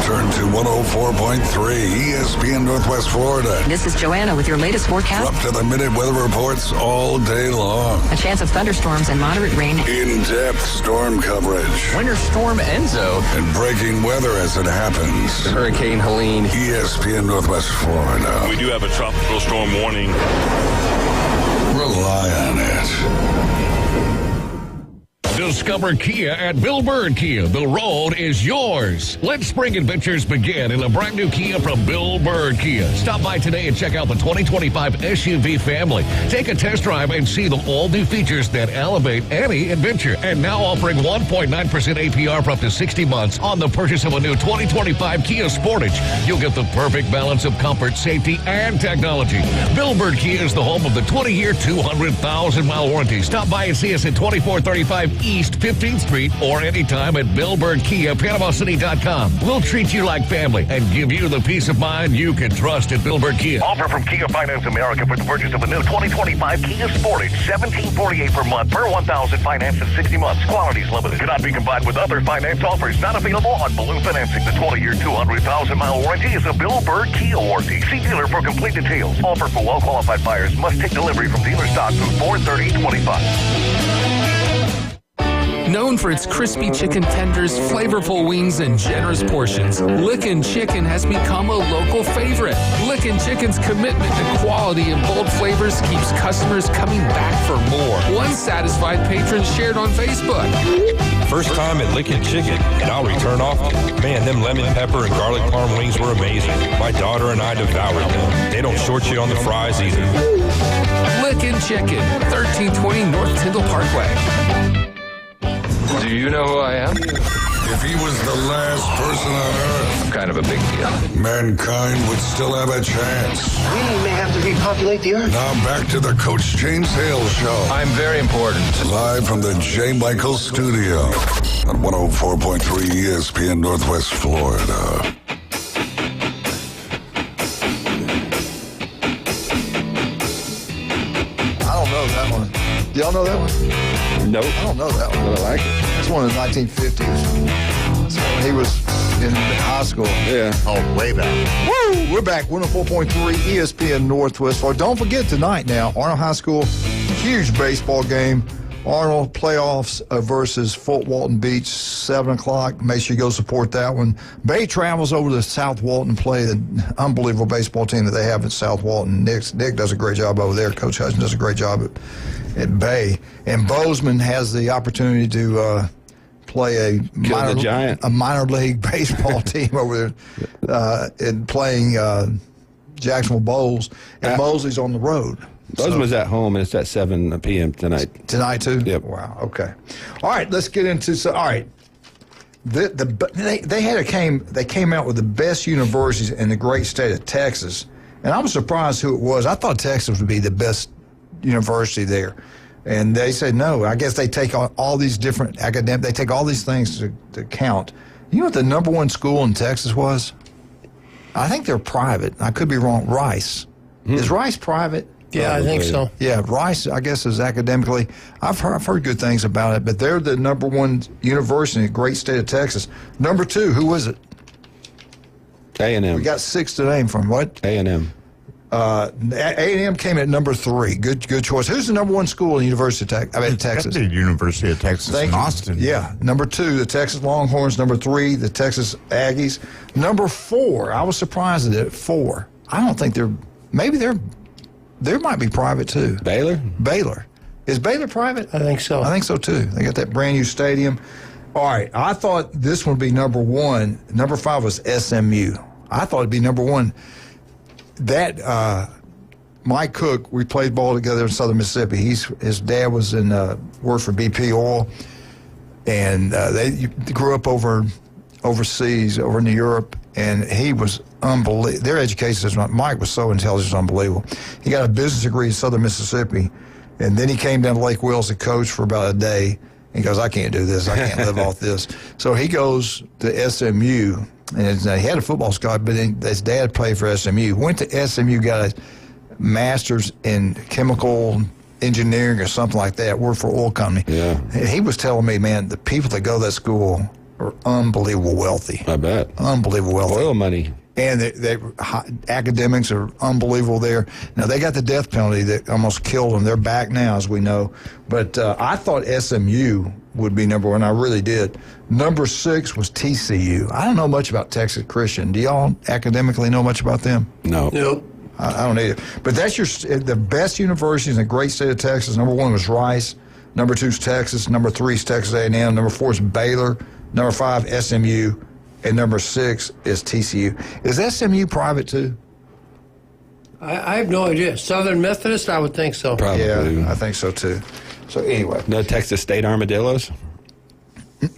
Turn to 104.3 ESPN Northwest Florida. This is Joanna with your latest forecast. Up to the minute weather reports all day long. A chance of thunderstorms and moderate rain. In-depth storm coverage. Winter Storm Enzo. And breaking weather as it happens. Hurricane Helene. ESPN Northwest Florida. We do have a tropical storm warning. Rely on it. Discover Kia at Bill Bird Kia. The road is yours. Let spring adventures begin in a brand new Kia from Bill Bird Kia. Stop by today and check out the 2025 SUV family. Take a test drive and see the all-new features that elevate any adventure. And now offering 1.9% APR for up to 60 months on the purchase of a new 2025 Kia Sportage. You'll get the perfect balance of comfort, safety, and technology. Bill Bird Kia is the home of the 20-year, 200,000-mile warranty. Stop by and see us at 2435 East 15th Street or anytime at Bill Bird Kia, PanamaCity.com. We'll treat you like family and give you the peace of mind you can trust at Bill Bird Kia. Offer from Kia Finance America for the purchase of a new 2025 Kia Sportage, $17.48 per month per $1,000 financed in 60 months. Qualities limited. Cannot be combined with other finance offers. Not available on balloon financing. The 20-year, 200,000-mile warranty is a Bill Bird Kia warranty. See dealer for complete details. Offer for well-qualified buyers. Must take delivery from dealer stock through 4/30/25. Known for its crispy chicken tenders, flavorful wings, and generous portions, Lickin' Chicken has become a local favorite. Lickin' Chicken's commitment to quality and bold flavors keeps customers coming back for more. One satisfied patron shared on Facebook. First time at Lickin' Chicken, and I'll return often. Man, them lemon pepper and garlic parm wings were amazing. My daughter and I devoured them. They don't short you on the fries either. Lickin' Chicken, 1320 North Tyndall Parkway. Do you know who I am? If he was the last person on Earth, I'm kind of a big deal. mankind would still have a chance. We may have to repopulate the Earth. Now back to the Coach James Hale Show. I'm very important. Live from the J. Michael Studio on 104.3 ESPN Northwest Florida. I don't know that one. Do y'all know that one? Nope. I don't know that one. But I like it. That's one of the 1950s. That's when he was in high school. Yeah. Oh, way back. Woo! We're back, 104.3 ESPN Northwest Florida. Don't forget tonight now, Arnold High School, huge baseball game. Arnold playoffs versus Fort Walton Beach, 7 o'clock. Make sure you go support that one. Bay travels over to South Walton, play the unbelievable baseball team that they have at South Walton. Nick does a great job over there. Coach Hudson does a great job at Bay. And Bozeman has the opportunity to play a minor league baseball team over there and playing Jacksonville Bowls. And Mosley's on the road. Bozeman's at home, and it's at 7 p.m. tonight. Tonight, too? Yep. Wow, okay. All right, let's get into... all right. They came out with the best universities in the great state of Texas, and I was surprised who it was. I thought Texas would be the best university there. And they said no. I guess they take all these different they take all these things to count. You know what the number one school in Texas was? I think they're private. I could be wrong. Rice. Is Rice private? Yeah, I think so. Yeah, Rice, I guess, is academically. I've heard good things about it, but they're the number one university in the great state of Texas. Number two, who was it? A&M. We got 6 to name from. What? A&M. A&M came at number 3. Good choice. Who's the number one school in the University of Texas? The University of Texas in Austin. Yeah. Number 2, the Texas Longhorns. Number 3, the Texas Aggies. Number 4, I was surprised at 4. I don't think there might be private too. Baylor? Baylor. Is Baylor private? I think so. I think so too. They got that brand new stadium. All right. I thought this one would be number 1. Number 5 was SMU. I thought it'd be number 1. That Mike Cook, we played ball together in Southern Mississippi. His dad was worked for BP Oil, and they grew up over overseas, over in Europe, and he was unbelievable. Their education system, Mike was so intelligent, it was unbelievable. He got a business degree in Southern Mississippi, and then he came down to Lake Wales to coach for about a day. He goes, I can't do this. I can't live off this. So he goes to SMU, and he had a football scholarship, but then his dad played for SMU. Went to SMU, got a master's in chemical engineering or something like that, worked for an oil company. Yeah. And he was telling me, man, the people that go to that school are unbelievable wealthy. I bet. Unbelievable wealthy. Oil money. And academics are unbelievable there. Now, they got the death penalty that almost killed them. They're back now, as we know. But I thought SMU would be number one. I really did. Number 6 was TCU. I don't know much about Texas Christian. Do y'all academically know much about them? No. Nope. I don't either. But that's the best universities in the great state of Texas. Number 1 was Rice. Number 2 is Texas. Number 3 is Texas A&M. Number 4 is Baylor. Number 5, SMU. And number 6 is TCU. Is SMU private too? I have no idea. Southern Methodist, I would think so. Probably. Yeah, I think so too. So anyway. No Texas State Armadillos? He's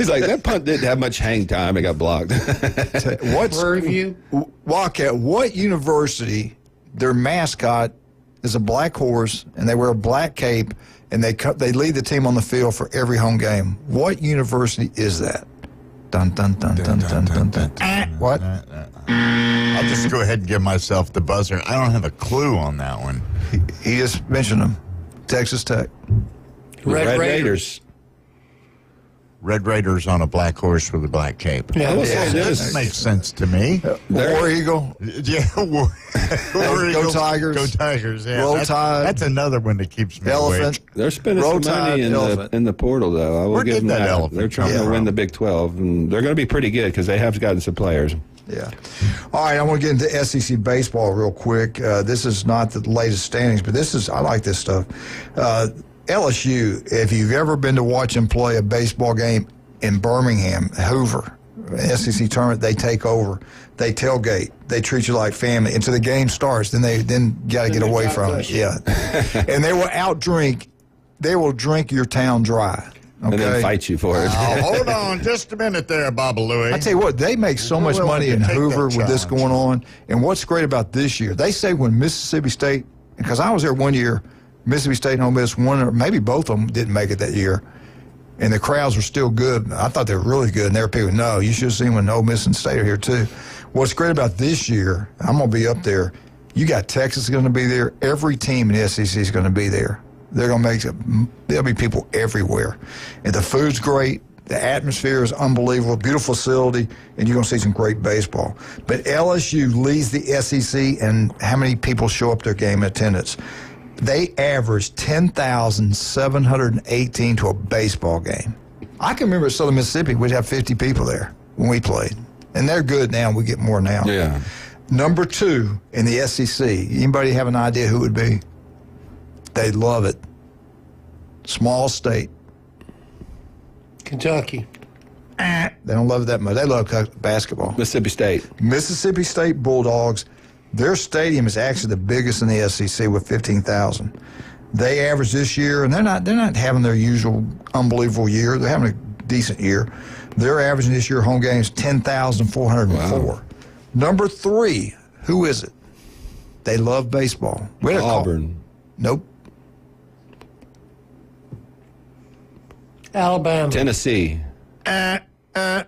like, that punt didn't have much hang time. It got blocked. Wildcat, what university, their mascot is a black horse, and they wear a black cape, and they lead the team on the field for every home game? What university is that? Dun, dun, dun, dun, dun, dun, dun. What? I'll just go ahead and give myself the buzzer. I don't have a clue on that one. He just mentioned them. Texas Tech. Red Raiders. Red Raiders on a black horse with a black cape. Yeah, that makes sense to me. War Eagle. Yeah, War Go Tigers. Go Tigers. Yeah, Roll Tide. That's another one that keeps me Elephant. awake. They're spending Roll some money Tide, in the portal, though. I will Where give did them that that. elephant They're trying come to win from? the Big 12, and they're going to be pretty good because they have gotten some players. Yeah. All right, I want to get into SEC baseball real quick. This is not the latest standings, but I like this stuff. LSU, if you've ever been to watch them play a baseball game in Birmingham, Hoover, SEC tournament, they take over. They tailgate. They treat you like family until the game starts. Then got to get away from it. Yeah. And they will outdrink. They will drink your town dry. Okay? And then fight you for it. Hold on just a minute there, Baba Louie. I tell you what, they make so much money in Hoover with this going on. And what's great about this year, they say when Mississippi State, because I was there one year, Mississippi State and Ole Miss, one or maybe both of them didn't make it that year. And the crowds were still good. I thought they were really good. And there were people, no, you should have seen when Ole Miss and State are here too. What's great about this year, I'm going to be up there. You got Texas going to be there. Every team in the SEC is going to be there. They're going to make it. There'll be people everywhere. And the food's great. The atmosphere is unbelievable. Beautiful facility. And you're going to see some great baseball. But LSU leads the SEC, and how many people show up their game attendance? They average 10,718 to a baseball game. I can remember at Southern Mississippi, we'd have 50 people there when we played. And they're good now. We get more now. Yeah. Number 2 in the SEC. Anybody have an idea who it would be? They love it. Small state. Kentucky. They don't love it that much. They love basketball. Mississippi State. Mississippi State Bulldogs. Their stadium is actually the biggest in the SEC with 15,000. They average this year, and they're not having their usual unbelievable year. They're having a decent year. They're averaging this year home games 10,404. Wow. Number 3, who is it? They love baseball. Auburn. Nope. Alabama. Tennessee. Arkansas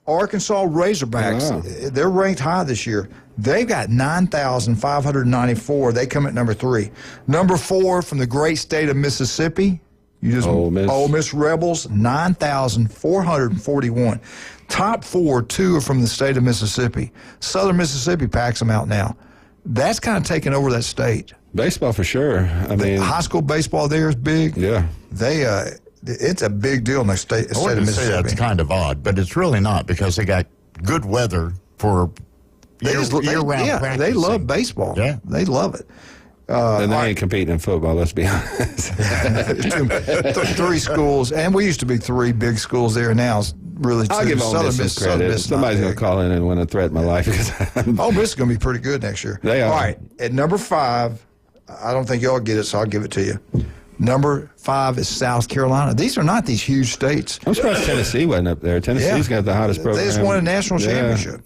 Razorbacks. Wow. They're ranked high this year. They've got 9,594. They come at number 3. Number 4 from the great state of Mississippi. Ole Miss Rebels, 9,441. Top 4, 2 are from the state of Mississippi. Southern Mississippi packs them out now. That's kind of taking over that state. Baseball for sure. I mean, high school baseball there is big. Yeah. It's a big deal in the state of I Mississippi. say that's kind of odd, but it's really not because they got good weather for year-round practicing. They love baseball. Yeah. They love it. and they ain't competing in football, let's be honest. 3 schools, and we used to be 3 big schools there. Now it's really 2. I'll give Ole Miss some credit. Somebody's going to call in and want to threaten my life. Ole Miss is going to be pretty good next year. They are. All right, at number 5, I don't think y'all get it, so I'll give it to you. Number 5 is South Carolina. These are not these huge states. I'm surprised Tennessee wasn't up there. Tennessee's got the hottest program. They just won a national championship.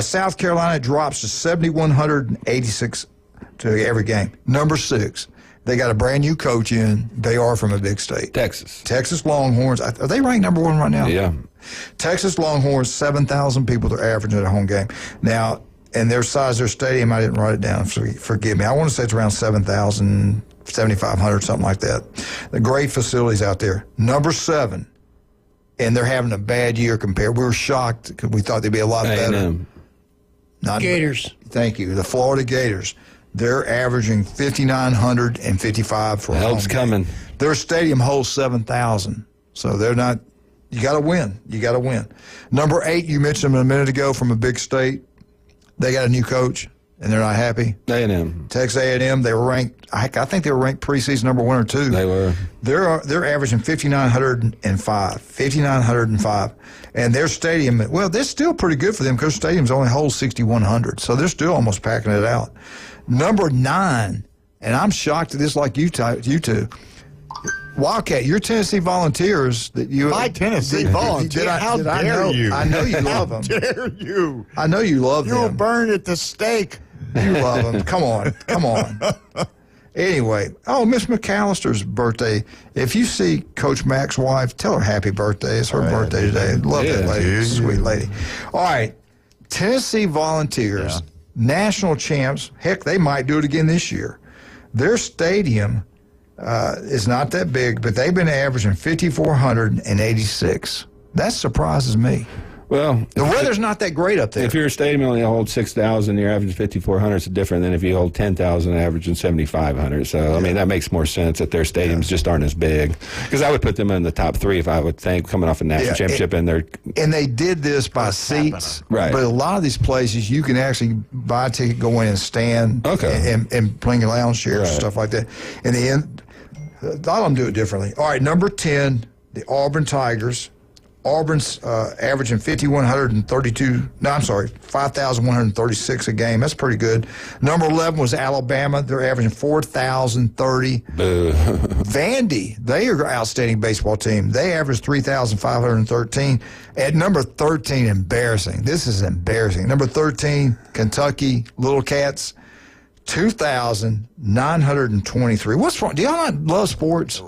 South Carolina drops to 7,186 to every game. Number 6, they got a brand new coach in. They are from a big state. Texas Longhorns. Are they ranked number 1 right now? Yeah. Texas Longhorns, 7,000 people they're averaging at a home game. Now, and their size, their stadium, I didn't write it down, so forgive me. I want to say it's around 7,000, 7,500, something like that. The great facilities out there. Number 7, and they're having a bad year compared. We were shocked because we thought they'd be a lot better. Gators. Thank you. The Florida Gators. They're averaging 5,955 for a home game. Coming. Their stadium holds 7,000. So they're not, you got to win. You got to win. Number 8, you mentioned them a minute ago, from a big state. They got a new coach, and they're not happy. A&M. Texas A&M, they were ranked, I think they were ranked preseason number 1 or 2. They were. They're averaging 5,905. And their stadium, well, they're still pretty good for them because their stadium's only holds 6,100. So they're still almost packing it out. Number 9, and I'm shocked at this like you two. Wildcat, your Tennessee Volunteers. My Tennessee Volunteers? How dare you? I know you love them. How dare you? I know you love them. You'll burn at the stake. You love them. Come on. Anyway, Miss McAllister's birthday. If you see Coach Mack's wife, tell her happy birthday. It's her birthday today. Love that lady. Sweet lady. All right. Tennessee Volunteers, national champs. Heck, they might do it again this year. Their stadium is not that big, but they've been averaging 5,486. That surprises me. Well, the weather's not that great up there. If your stadium only holds 6,000, you're averaging 5,400. It's different than if you hold 10,000, averaging 7,500. So I mean that makes more sense that their stadiums just aren't as big. Because I would put them in the top 3 if I would think coming off a national championship. And they did this by seats, right? But a lot of these places you can actually buy a ticket, go in and stand, and bring your lounge chairs and stuff like that. In the end, a lot of them do it differently. All right, number 10, the Auburn Tigers. Auburn's averaging 5,136 a game. That's pretty good. Number 11 was Alabama. They're averaging 4,030. Vandy, they are an outstanding baseball team. They average 3,513. At number 13, embarrassing. This is embarrassing. Number 13, Kentucky Little Cats. 2,923. What's wrong? Do y'all not love sports?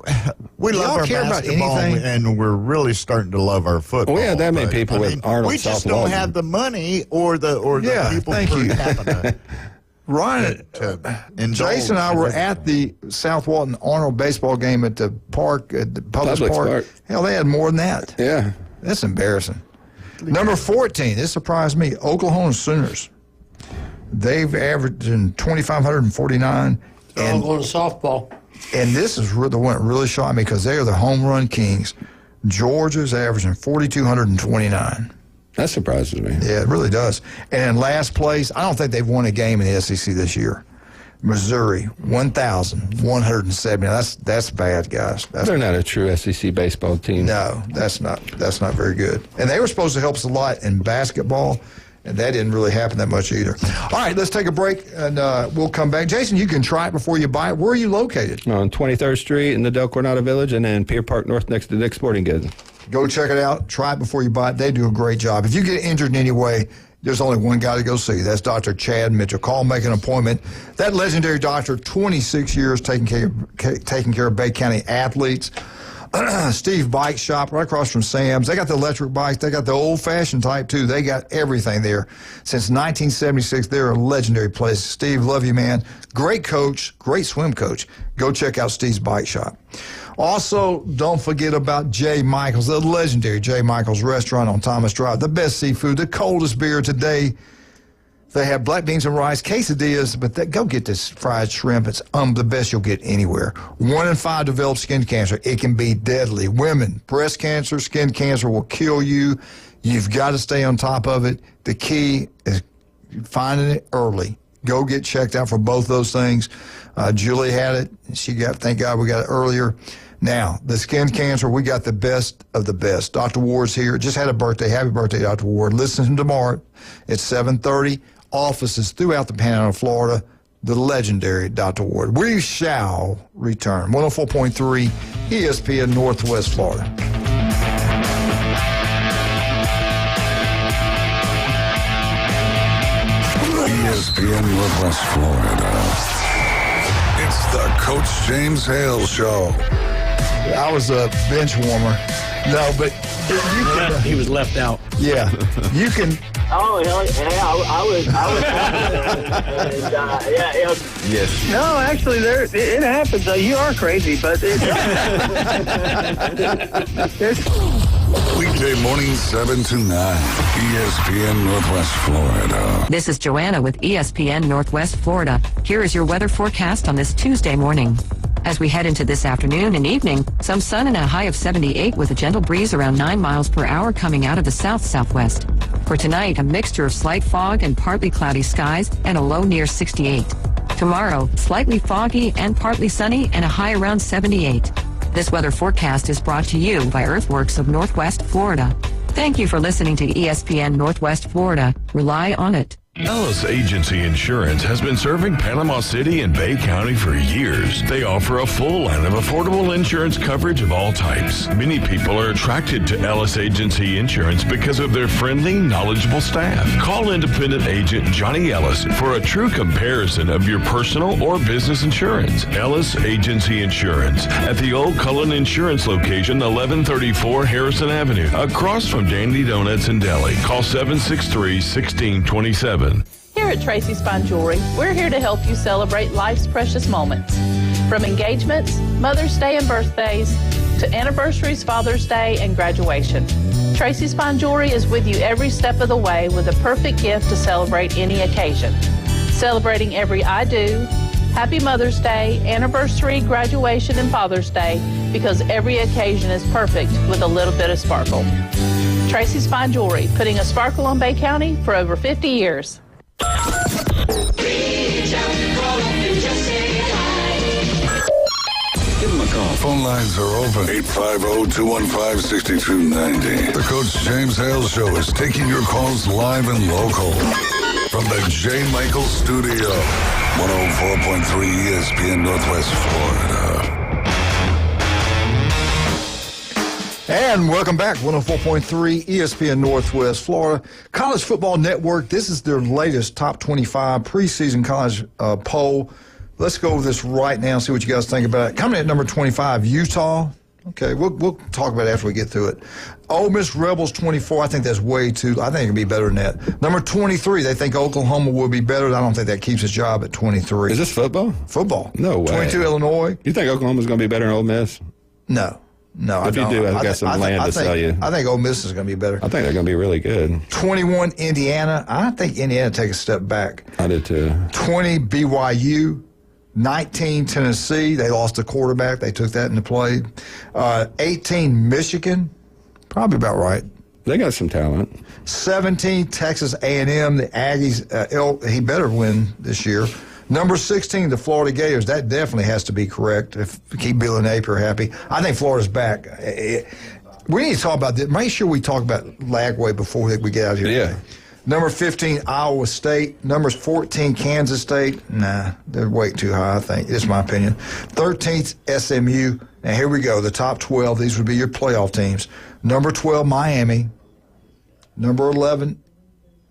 We love our basketball, and we're really starting to love our football. We have that many people with Arnold. We just don't have the money or the people per capita. Ryan, Jason and I were at the South Walton Arnold baseball game at the park, at the Public Park. Hell, they had more than that. Yeah. That's embarrassing. Number 14, this surprised me, Oklahoma Sooners. They've averaged 2,549. And going to softball. And this is the one that really shocked me because they are the home run kings. Georgia's averaging 4,229. That surprises me. Yeah, it really does. And in last place, I don't think they've won a game in the SEC this year. Missouri, 1,170. That's bad, guys. They're not a true SEC baseball team. No, that's not very good. And they were supposed to help us a lot in basketball. And that didn't really happen that much either. All right, let's take a break, and we'll come back. Jason, you can try it before you buy it. Where are you located? On 23rd Street in the Del Coronado Village, and then Pier Park North next to Dick's Sporting Goods. Go check it out. Try it before you buy it. They do a great job. If you get injured in any way, there's only one guy to go see. That's Dr. Chad Mitchell. Call, make an appointment. That legendary doctor, 26 years taking care of Bay County athletes. Steve Bike Shop right across from Sam's. They got the electric bikes. They got the old-fashioned type, too. They got everything there. Since 1976, they're a legendary place. Steve, love you, man. Great coach, great swim coach. Go check out Steve's Bike Shop. Also, don't forget about J. Michael's, the legendary J. Michael's restaurant on Thomas Drive. The best seafood, the coldest beer today. They have black beans and rice, quesadillas, but go get this fried shrimp. It's the best you'll get anywhere. 1 in 5 develop skin cancer. It can be deadly. Women, breast cancer, skin cancer will kill you. You've got to stay on top of it. The key is finding it early. Go get checked out for both those things. Julie had it. Thank God we got it earlier. Now, the skin cancer, we got the best of the best. Dr. Ward's here. Just had a birthday. Happy birthday, Dr. Ward. Listen to him tomorrow at 7:30. Offices throughout the Panhandle of Florida. the legendary Dr. Ward. We shall return. 104.3 ESPN Northwest Florida. ESPN Northwest Florida. It's the Coach James Hale Show. I was a bench warmer. No, but you can, he was left out. Yeah, you can. Oh, hell yeah, I was Yes. No, actually, it happens. You are crazy, but Weekday mornings 7 to 9. ESPN Northwest Florida. This is Joanna with ESPN Northwest Florida. Here is your weather forecast on this Tuesday morning. As we head into this afternoon and evening, some sun and a high of 78 with a gentle breeze around 9 miles per hour coming out of the south-southwest. For tonight, a mixture of slight fog and partly cloudy skies and a low near 68. Tomorrow, slightly foggy and partly sunny and a high around 78. This weather forecast is brought to you by Earthworks of Northwest Florida. Thank you for listening to ESPN Northwest Florida. Rely on it. Ellis Agency Insurance has been serving Panama City and Bay County for years. They offer a full line of affordable insurance coverage of all types. Many people are attracted to Ellis Agency Insurance because of their friendly, knowledgeable staff. Call independent agent Johnny Ellis for a true comparison of your personal or business insurance. Ellis Agency Insurance at the Old Cullen Insurance location, 1134 Harrison Avenue, across from Dandy Donuts and Deli. Call 763-1627. Here at Tracy's Fine Jewelry, we're here to help you celebrate life's precious moments. From engagements, Mother's Day and birthdays, to anniversaries, Father's Day, and graduation. Tracy's Fine Jewelry is with you every step of the way with a perfect gift to celebrate any occasion. Celebrating every I do, Happy Mother's Day, anniversary, graduation, and Father's Day, because every occasion is perfect with a little bit of sparkle. Tracy's Fine Jewelry, putting a sparkle on Bay County for over 50 years. Give them a call. Phone lines are open. 850-215-6290. The Coach James Hale Show is taking your calls live and local. From the J. Michael Studio, 104.3 ESPN Northwest Florida. And welcome back, 104.3 ESPN Northwest Florida. College Football Network, this is their latest top 25 preseason college poll. Let's go over this right now and see what you guys think about it. Coming at number 25, Utah. Okay, we'll talk about it after we get through it. Ole Miss Rebels 24, I think that's way too, I think it can be better than that. Number 23, they think Oklahoma will be better. I don't think that keeps its job at 23. Is this football? Football. No way. 22, Illinois. You think Oklahoma's going to be better than Ole Miss? No, I if don't. you do, I've got some land to sell you. I think Ole Miss is going to be better. I think they're going to be really good. 21, Indiana. I think Indiana take a step back. I did too. 20, BYU. 19, Tennessee. They lost the quarterback. They took that into play. 18, Michigan. Probably about right. They got some talent. 17, Texas A&M. The Aggies, he better win this year. Number 16, the Florida Gators. That definitely has to be correct if we keep Bill and Napier happy. I think Florida's back. We need to talk about this. Make sure we talk about Lagway before we get out of here. Yeah. Number 15, Iowa State. Number 14, Kansas State. Nah, they're way too high, I think. It's my opinion. 13th, SMU. Now, here we go. The top 12. These would be your playoff teams. Number 12, Miami. Number 11,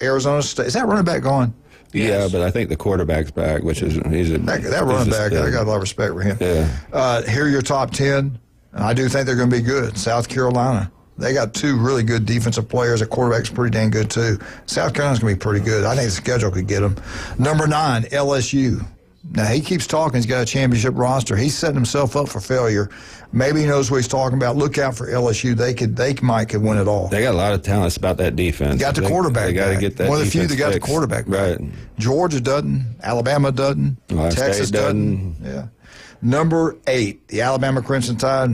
Arizona State. Is that running back gone? Yeah, Yes. but I think the quarterback's back, which is That running back, I got a lot of respect for him. Yeah. Here are your top 10. I do think they're going to be good. South Carolina. They got two really good defensive players. The quarterback's pretty dang good, too. South Carolina's going to be pretty good. I think the schedule could get them. Number 9, LSU. Now, he keeps talking. He's got a championship roster. He's setting himself up for failure. Maybe he knows what he's talking about. Look out for LSU. They might could win it all. They got a lot of talent. It's about that defense. Got the quarterback. They got to get that. One of the few that got the fixed. quarterback. Right. Georgia doesn't. Alabama doesn't. Ohio Texas State doesn't. Yeah. Number 8, the Alabama Crimson Tide.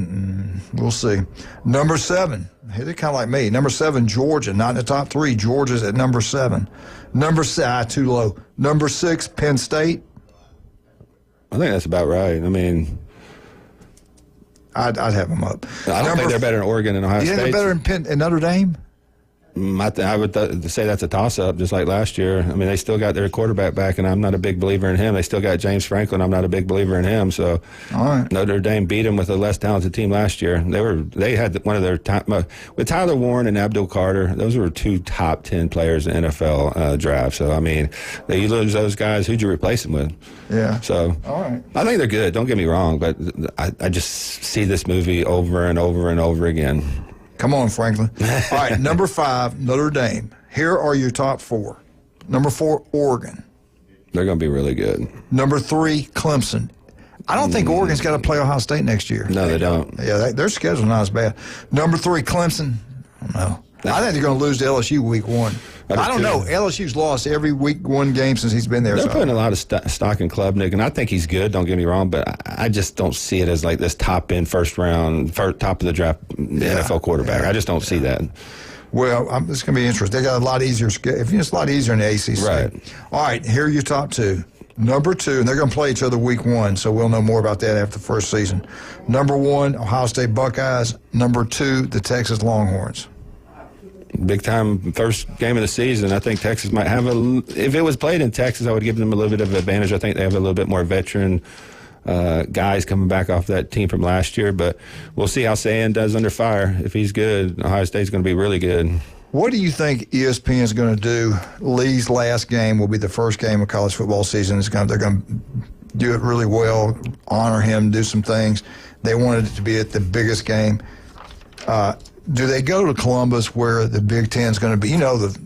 We'll see. Number 7, they're kind of like me. Number 7, Georgia, not in the top 3. Georgia's at number 7. Number 6, too low. Number 6, Penn State. I think that's about right. I mean, I'd have them up. I don't think they're better than Oregon and Ohio You State. think they're better than Notre Dame? I would say that's a toss-up, just like last year. I mean, they still got their quarterback back, and I'm not a big believer in him. They still got James Franklin. I'm not a big believer in him. So all right. Notre Dame beat them with a less talented team last year. They had one of their top with Tyler Warren and Abdul Carter. Those were 2 top 10 players in NFL draft. So I mean, you lose those guys. Who'd you replace them with? Yeah. So all right. I think they're good. Don't get me wrong, but I just see this movie over and over and over again. Come on, Franklin. All right, number 5, Notre Dame. Here are your top 4. Number 4, Oregon. They're going to be really good. Number 3, Clemson. I don't think Oregon's got to play Ohio State next year. No, they don't. Yeah, their schedule's not as bad. Number 3, Clemson. I don't know. I think they're going to lose to LSU week 1. I don't know. LSU's lost every week 1 game since he's been there. They're putting a lot of stock in Klubnik, and I think he's good, don't get me wrong, but I just don't see it as like this top-end first round, top of the draft NFL quarterback. I just don't see that. Well, it's going to be interesting. They got a lot easier. It's a lot easier in the ACC. Right. All right, here are your top 2. Number 2, and they're going to play each other week 1, so we'll know more about that after the first season. Number 1, Ohio State Buckeyes. Number 2, the Texas Longhorns. Big time first game of the season. I think Texas might have if it was played in Texas, I would give them a little bit of advantage. I think they have a little bit more veteran guys coming back off that team from last year, but we'll see how Sayan does under fire. If he's good, Ohio State's going to be really good. What do you think ESPN is going to do? Lee's last game will be the first game of college football season. They're going to do it really well, honor him, do some things. They wanted it to be at the biggest game. Do they go to Columbus where the Big Ten's going to be? You know, the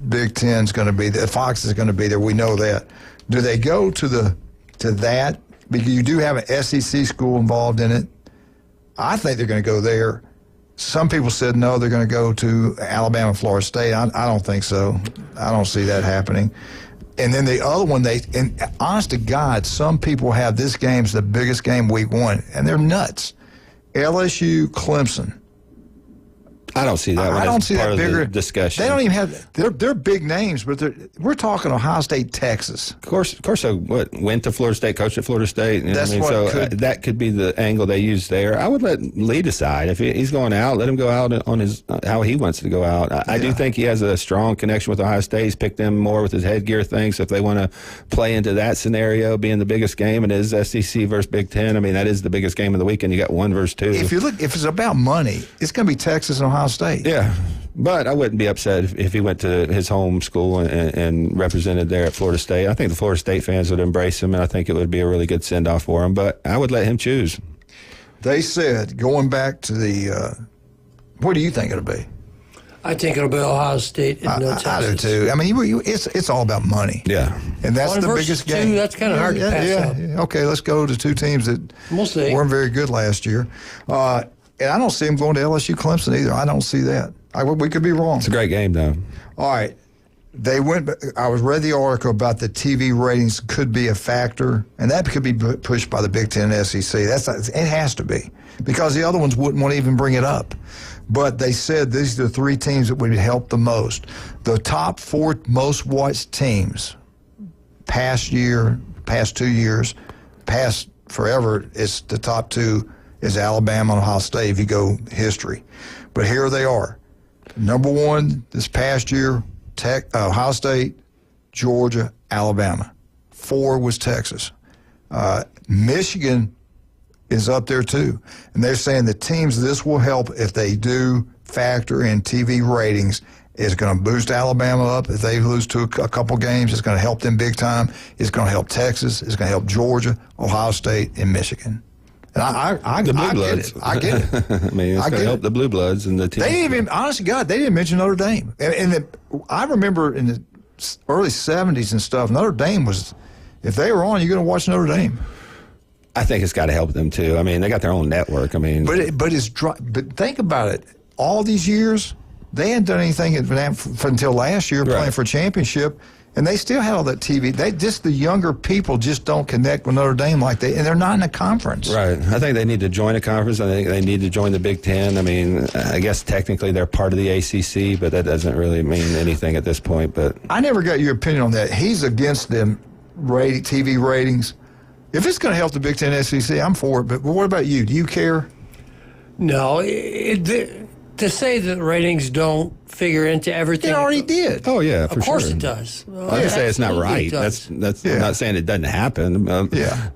Big Ten's going to be there. Fox is going to be there. We know that. Do they go to that? Because you do have an SEC school involved in it. I think they're going to go there. Some people said no, they're going to go to Alabama, Florida State. I don't think so. I don't see that happening. And then the other one, and honest to God, some people have this game's the biggest game week 1, and they're nuts. LSU, Clemson. I don't see that. I don't see that bigger discussion. They don't even have. They're big names, but we're talking Ohio State, Texas. Of course. I went to Florida State, coached at Florida State. That's that could be the angle they use there. I would let Lee decide if he's going out. Let him go out on his how he wants to go out. I do think he has a strong connection with Ohio State. He's picked them more with his headgear thing. So if they want to play into that scenario, being the biggest game, it is SEC versus Big Ten. I mean, that is the biggest game of the weekend. You got 1 versus 2. If it's about money, it's going to be Texas and Ohio State. Yeah, but I wouldn't be upset if he went to his home school and represented there at Florida State. I think the Florida State fans would embrace him, and I think it would be a really good send-off for him. But I would let him choose. They said, going back to the what do you think it'll be? I think it'll be Ohio State and Texas. I do, too. I mean, it's all about money. Yeah. And that's the biggest game. That's kind of hard to pass up. Okay, let's go to 2 teams that weren't very good last year. And I don't see them going to LSU Clemson either. I don't see that. We could be wrong. It's a great game, though. All right. I read the article about the TV ratings could be a factor, and that could be pushed by the Big Ten and SEC. It has to be, because the other ones wouldn't want to even bring it up. But they said these are the 3 teams that would help the most. The top 4 most watched teams, past 2 years, past forever, it's the top 2 is Alabama and Ohio State if you go history. But here they are. Number 1 this past year, Ohio State, Georgia, Alabama. 4 was Texas. Michigan is up there too. And they're saying the teams this will help if they do factor in TV ratings. It's going to boost Alabama up. If they lose to a couple games, it's going to help them big time. It's going to help Texas. It's going to help Georgia, Ohio State, and Michigan. And I the Blue get Bloods. it. I get it. I mean, it's going to help the Blue Bloods and the team. They didn't even, honest to God, they didn't mention Notre Dame. I remember in the early 70s and stuff, Notre Dame was, if they were on, you're going to watch Notre Dame. I think it's got to help them too. I mean, they got their own network. I mean, but think about it. All these years, they hadn't done anything until last year playing for a championship. And they still had all that TV. The younger people just don't connect with Notre Dame like and they're not in a conference. Right. I think they need to join a conference. I think they need to join the Big Ten. I mean, I guess technically they're part of the ACC, but that doesn't really mean anything at this point. But I never got your opinion on that. He's against them TV ratings. If it's going to help the Big Ten SEC, I'm for it. But what about you? Do you care? No. The To say that ratings don't figure into everything. It already did. Oh yeah, for Of course sure. it does. I just say it's not Absolutely right. it does. That's not saying it doesn't happen.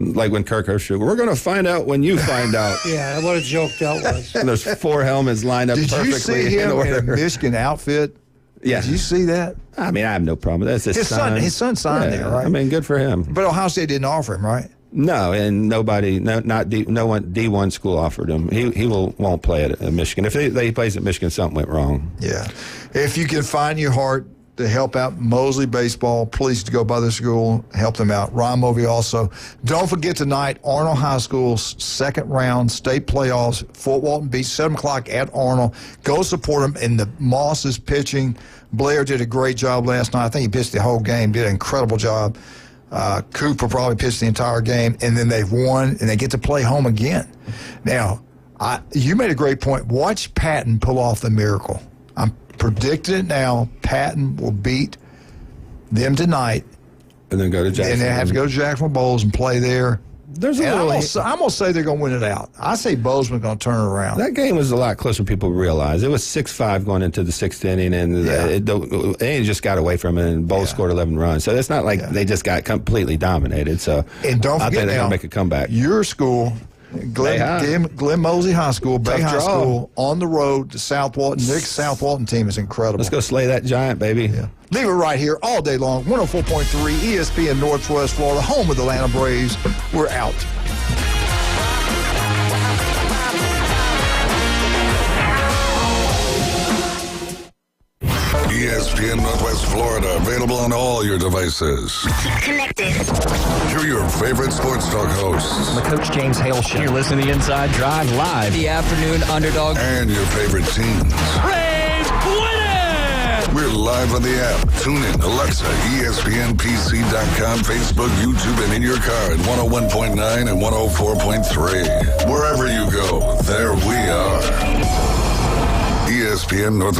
Like when Kirk Herbstreit, we're going to find out when you find out. Yeah, what a joke that was. And there's 4 helmets lined up Did perfectly you see him in order. in a Michigan outfit? Yeah. Did you see that? I mean, I have no problem. That's his son. His son signed there, right? I mean, good for him. But Ohio State didn't offer him, right? No, and no one D1 school offered him. He won't play at Michigan. If he plays at Michigan, something went wrong. Yeah. If you can find your heart to help out Mosley baseball, please go by the school, help them out. Ron Movie also. Don't forget tonight, Arnold High School's second round state playoffs, Fort Walton Beach, 7 o'clock at Arnold. Go support them. And the Moss is pitching. Blair did a great job last night. I think he pitched the whole game, did an incredible job. Cooper probably pitched the entire game, and then they've won, and they get to play home again. Now, you made a great point. Watch Patton pull off the miracle. I'm predicting it now. Patton will beat them tonight. And then go to Jacksonville. And they have to go to Jacksonville Bowls and play there. There's a little. I'm going to say they're going to win it out. I say Bozeman's going to turn it around. That game was a lot closer than people realize. It was 6-5 going into the 6th inning, and they just got away from it, and Bowles scored 11 runs. So it's not like they just got completely dominated. So and don't I forget think they're now, going to make a comeback. Your school, Glenn Mosley High School, Bay High School, on the road to South Walton. Nick's South Walton team is incredible. Let's go slay that giant, baby. Yeah. Leave it right here all day long. 104.3 ESPN Northwest Florida, home of the Atlanta Braves. We're out. ESPN Northwest Florida, available on all your devices. Connected. Hear your favorite sports talk hosts. The Coach James Hale Show. You're listening to the Inside Drive live. The afternoon underdog. And your favorite teams. Braves winning! We're live on the app. Tune in, Alexa, ESPNPC.com, Facebook, YouTube, and in your car at 101.9 and 104.3. Wherever you go, there we are. ESPN Northwest.